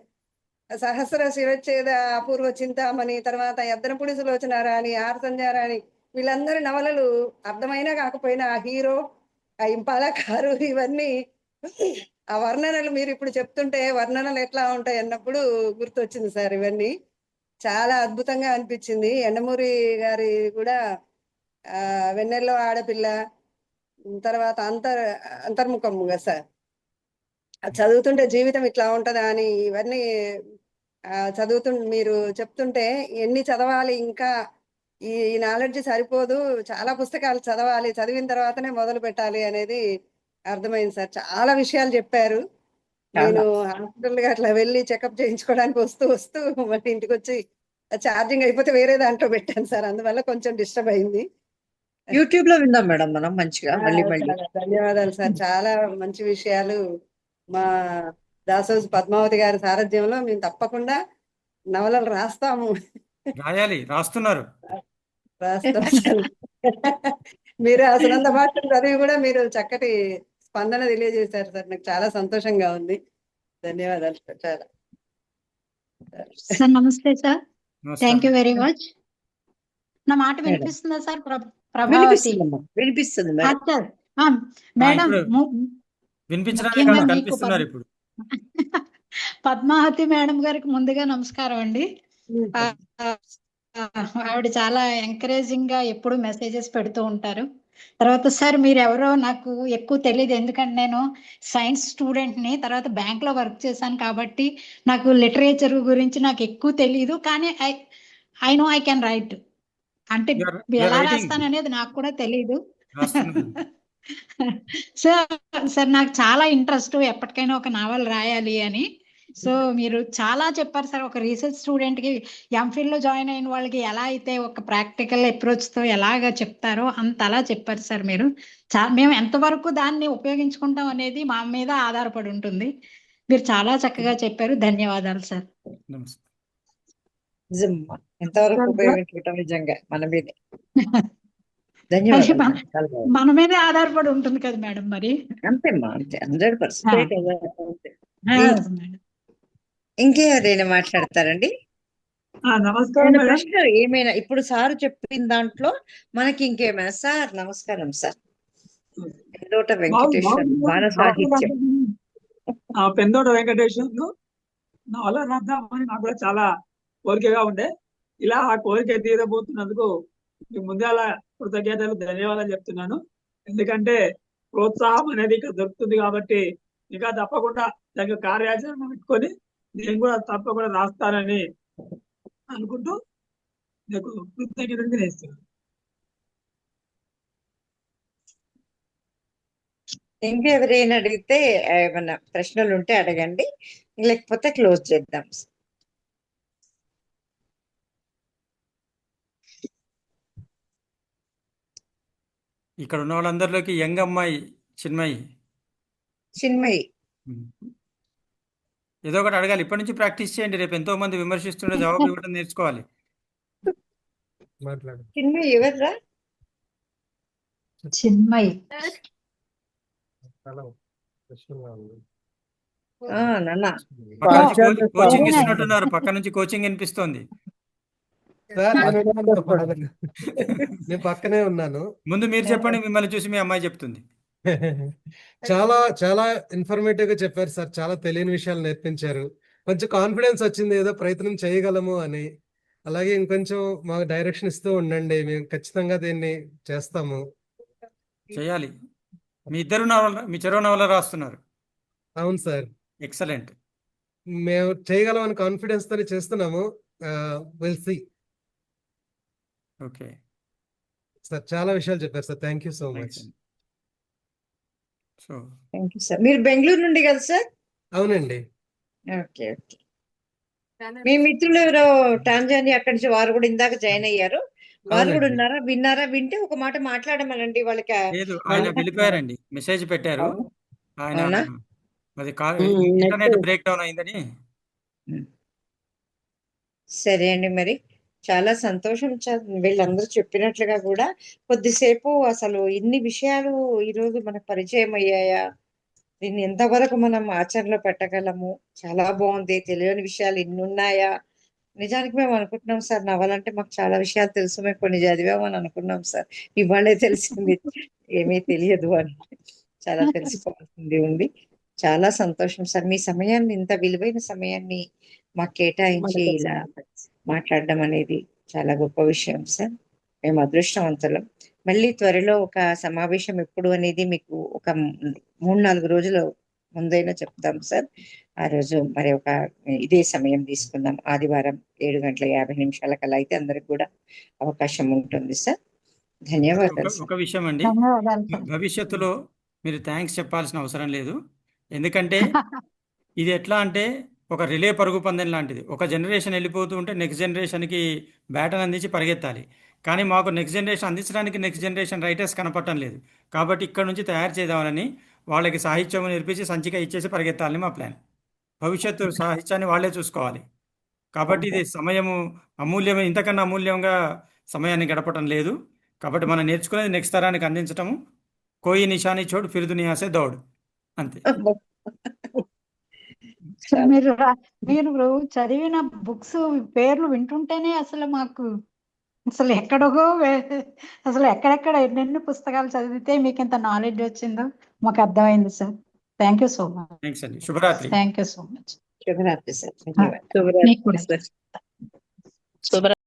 సహస్ర శివచ్ఛేద, అపూర్వ చింతామణి, తర్వాత ఎద్దనపుడి సులోచనారాణి, ఆర్ సంధ్యారాణి, వీళ్ళందరి నవలలు అర్థమైనా కాకపోయినా ఆ హీరో, ఆ ఇంపాల కారు, ఇవన్నీ ఆ వర్ణనలు మీరు ఇప్పుడు చెప్తుంటే వర్ణనలు ఎట్లా ఉంటాయి అన్నప్పుడు గుర్తొచ్చింది సార్. ఇవన్నీ చాలా అద్భుతంగా అనిపించింది. ఎండమూరి గారి కూడా వెన్నెల్లో ఆడపిల్ల, తర్వాత అంతర్ముఖం కదా సార్. అది చదువుతుంటే జీవితం ఇట్లా ఉంటదా అని ఇవన్నీ మీరు చెప్తుంటే ఎన్ని చదవాలి, ఇంకా ఈ నాలెడ్జ్ సరిపోదు, చాలా పుస్తకాలు చదవాలి, చదివిన తర్వాతనే మొదలు పెట్టాలి అనేది అర్థమైంది సార్. చాలా విషయాలు చెప్పారు. నేను హాస్పిటల్ గా అట్లా వెళ్ళి చెకప్ చేయించుకోవడానికి వస్తూ మళ్ళీ ఇంటికి వచ్చి ఛార్జింగ్ అయిపోతే వేరే దాంట్లో పెట్టాను సార్, అందువల్ల కొంచెం డిస్టర్బ్ అయింది. యూట్యూబ్ లో విందాం మేడం మనం మంచిగా మళ్ళీ. ధన్యవాదాలు సార్, చాలా మంచి విషయాలు. మా దాసోజు పద్మావతి గారి సారథ్యంలో మేము తప్పకుండా నవలలు రాస్తాము. రాయాలి, రాస్తున్నారు. రాస్తాం. మీరు ఆ సునంద భాషను చదివి కూడా మీరు చక్కటి స్పందన తెలియజేశారు సార్, నాకు చాలా సంతోషంగా ఉంది. ధన్యవాదాలు సార్. చాలా సార్ నమస్తే సార్. నమస్కారం. Thank you very much. నా మాట వినిపిస్తుందా సార్? ప్రభావతి వినిపిస్తుంది మేడం. సార్ మేడం వినిపించడానికి ముఖ్యంగా కాదు, మీకు కనిపిస్తున్నారు ఇప్పుడు. పద్మావతి మేడం గారికి ముందుగా నమస్కారం అండి. ఆవిడ చాలా ఎంకరేజింగ్ గా ఎప్పుడు మెసేజెస్ పెడుతూ ఉంటారు. తర్వాత సార్ మీరు ఎవరో నాకు ఎక్కువ తెలియదు, ఎందుకంటే నేను సైన్స్ స్టూడెంట్ ని, తర్వాత బ్యాంక్ లో వర్క్ చేశాను కాబట్టి నాకు లిటరేచర్ గురించి నాకు ఎక్కువ తెలియదు. కానీ I know I can write, అంటే ఎలా రాస్తాను అనేది నాకు కూడా తెలియదు. సార్ నాకు చాలా ఇంట్రెస్ట్ ఎప్పటికైనా ఒక నావల్ రాయాలి అని. సో మీరు చాలా చెప్పారు సార్. ఒక రీసెర్చ్ స్టూడెంట్ కి ఎంఫిల్ లో జాయిన్ అయిన వాళ్ళకి ఎలా అయితే ఒక ప్రాక్టికల్ అప్రోచ్ తో ఎలాగా చెప్తారో అంత అలా చెప్పారు సార్ మీరు. మేము ఎంతవరకు దాన్ని ఉపయోగించుకుంటాం అనేది మా మీద ఆధారపడి ఉంటుంది. మీరు చాలా చక్కగా చెప్పారు. ధన్యవాదాలు సార్. ఎంతవరకు ఉపయోగించుకుంటాం నిజంగా మన మీద. ధన్యవాదాలు. మన మీదే ఆధారపడి ఉంటుంది కదా మేడం. మరి అంతేమ్మా, అంతే 100%. ఇంకేమైనా మాట్లాడతారండి? నమస్కారం. ప్రశ్న ఏమైనా ఇప్పుడు సార్ చెప్పిన దాంట్లో మనకి ఇంకేమైనా? సార్ నమస్కారం సార్. పెందోట వెంకటేశ్వర బాల సాహిత్యం. పెందోట వెంకటేశ్వర్లు నవల రాద్దామని నాకు కూడా చాలా కోరికగా ఉండే. ఇలా ఆ కోరిక తీరబోతున్నందుకు ముందుగా కృతజ్ఞతలు, ధన్యవాదాలు చెప్తున్నాను. ఎందుకంటే ప్రోత్సాహం అనేది ఇక్కడ దొరుకుతుంది కాబట్టి ఇంకా తప్పకుండా దానికి కార్యాచరణ పెట్టుకొని నేను కూడా తప్పకుండా రాస్తానని అనుకుంటూ నాకు కృతజ్ఞతలు తెలియజేస్తున్నాను. ఇంకెవరైనా అడిగితే ఏమన్నా ప్రశ్నలు ఉంటే అడగండి, లేకపోతే క్లోజ్ చేద్దాం. ఇక్కడ ఉన్న వాళ్ళందరిలోకి యంగ్ అమ్మాయి చిన్మయి ఏదో ఒకటి అడగాలి. ఇప్పటి నుంచి ప్రాక్టీస్ చేయండి. రేపు ఎంతో మంది విమర్శిస్తుండే జవాబు ఇవ్వడం నేర్చుకోవాలి. చిన్మయి ఎవర్రా? చిన్మయి కోచింగ్ ఇస్తున్నట్టున్నారు. పక్క నుంచి కోచింగ్ వినిపిస్తోంది. నేను పక్కనే ఉన్నాను. ముందు మీరు చెప్పండి, మిమ్మల్ని చూసి మీ అమ్మాయి చెప్తుంది. చాలా చాలా ఇన్ఫర్మేటివ్ గా చెప్పారు సార్. చాలా తెలియని విషయాలు నేర్పించారు. కొంచెం కాన్ఫిడెన్స్ వచ్చింది, ఏదో ప్రయత్నం చేయగలము అని. అలాగే ఇంకొంచెం మాకు డైరెక్షన్ ఇస్తూ ఉండండి, మేము ఖచ్చితంగా దీన్ని చేస్తాము. చేయాలి. మీ చెరో నవల రాస్తున్నారు. అవును సార్, ఎక్సలెంట్. మేము చేయగలమని కాన్ఫిడెన్స్ తోనే చేస్తున్నాము. Will see okay, sir. చాలా విషయాలు చెప్పారు sir. Thank you so much. Thanks అండి. So thank you sir. మీరు బెంగళూరు నుండి కదా సార్? అవునండి. Okay okay. మీ మిత్రులు ఎవరో టాంజానియా అక్కడి నుంచి వారు కూడా ఇందాక జాయిన్ అయ్యారు. వారు కూడా అవునండి. ఉన్నారా? విన్నారా? వింటే ఒక మాట మాట్లాడమనండి వాళ్ళకి. లేదు, ఆయన వెళ్ళిపోయారండి. మెసేజ్ పెట్టారు. అవునా? ఆయన అవునా? అది నెట్ ఇంటర్నెట్ బ్రేక్ డౌన్ అయిందని. సరే అండి. మరి చాలా సంతోషం. వీళ్ళందరూ చెప్పినట్లుగా కూడా కొద్దిసేపు అసలు ఇన్ని విషయాలు ఈరోజు మనకు పరిచయం అయ్యాయా, దీన్ని ఎంతవరకు మనం ఆచరణలో పెట్టగలము, చాలా బాగుంది. తెలియని విషయాలు ఇన్ని ఉన్నాయా. నిజానికి మేము అనుకుంటున్నాం సార్, నవలంటే మాకు చాలా విషయాలు తెలుసు, మేము కొన్ని చదివామని అనుకున్నాం సార్. ఇవాళే తెలిసింది ఏమీ తెలియదు అని. చాలా తెలుసుకోవాల్సింది ఉంది. చాలా సంతోషం సార్. మీ సమయాన్ని, ఇంత విలువైన సమయాన్ని మాకు కేటాయించి ఇలా మాట్లాడడం అనేది చాలా గొప్ప విషయం సార్. మేము అదృష్టవంతులం. మళ్ళీ త్వరలో ఒక సమావేశం ఎప్పుడు అనేది మీకు ఒక 3-4 రోజుల ముందైనా చెప్తాం సార్. ఆ రోజు మరి ఒక ఇదే సమయం తీసుకుందాం. ఆదివారం 7:50 కల్లా అయితే అందరికి కూడా అవకాశం ఉంటుంది సార్. ధన్యవాదాలు సార్. ఒక విషయం అండి, ధన్యవాదాలు సార్. భవిష్యత్తులో మీరు థ్యాంక్స్ చెప్పాల్సిన అవసరం లేదు. ఎందుకంటే ఇది ఎట్లా అంటే ఒక రిలే పరుగు పందెం లాంటిది. ఒక జనరేషన్ వెళ్ళిపోతూ ఉంటే నెక్స్ట్ జనరేషన్కి బ్యాటన్ అందించి పరిగెత్తాలి. కానీ మాకు నెక్స్ట్ జనరేషన్ అందించడానికి నెక్స్ట్ జనరేషన్ రైటర్స్ కనపడటం లేదు. కాబట్టి ఇక్కడ నుంచి తయారు చేద్దామని వాళ్ళకి సాహిత్యం నేర్పించి సంచిక ఇచ్చేసి పరిగెత్తాలని మా ప్లాన్. భవిష్యత్తు సాహిత్యాన్ని వాళ్ళే చూసుకోవాలి. కాబట్టి ఇది సమయము అమూల్యమే, ఇంతకన్నా అమూల్యంగా సమయాన్ని గడపటం లేదు. కాబట్టి మనం నేర్చుకునేది నెక్స్ట్ తరానికి అందించటము. కోయి నిషాని చోటు ఫిర్ దునియా సే దౌడ్, అంతే. మీరు చదివిన బుక్స్ పేర్లు వింటుంటేనే అసలు మాకు అసలు అసలు ఎక్కడెక్కడ ఎన్నెన్ని పుస్తకాలు చదివితే మీకు ఇంత నాలెడ్జ్ వచ్చిందో మాకు అర్థమైంది sir. Thank you so much. Thanks అండి. శుభరాత్రి. Thank you so much. శుభరాత్రి సార్. ధన్యవాదాలు. శుభరాత్రి మీకు కూడా. సార్. శుభరాత్రి.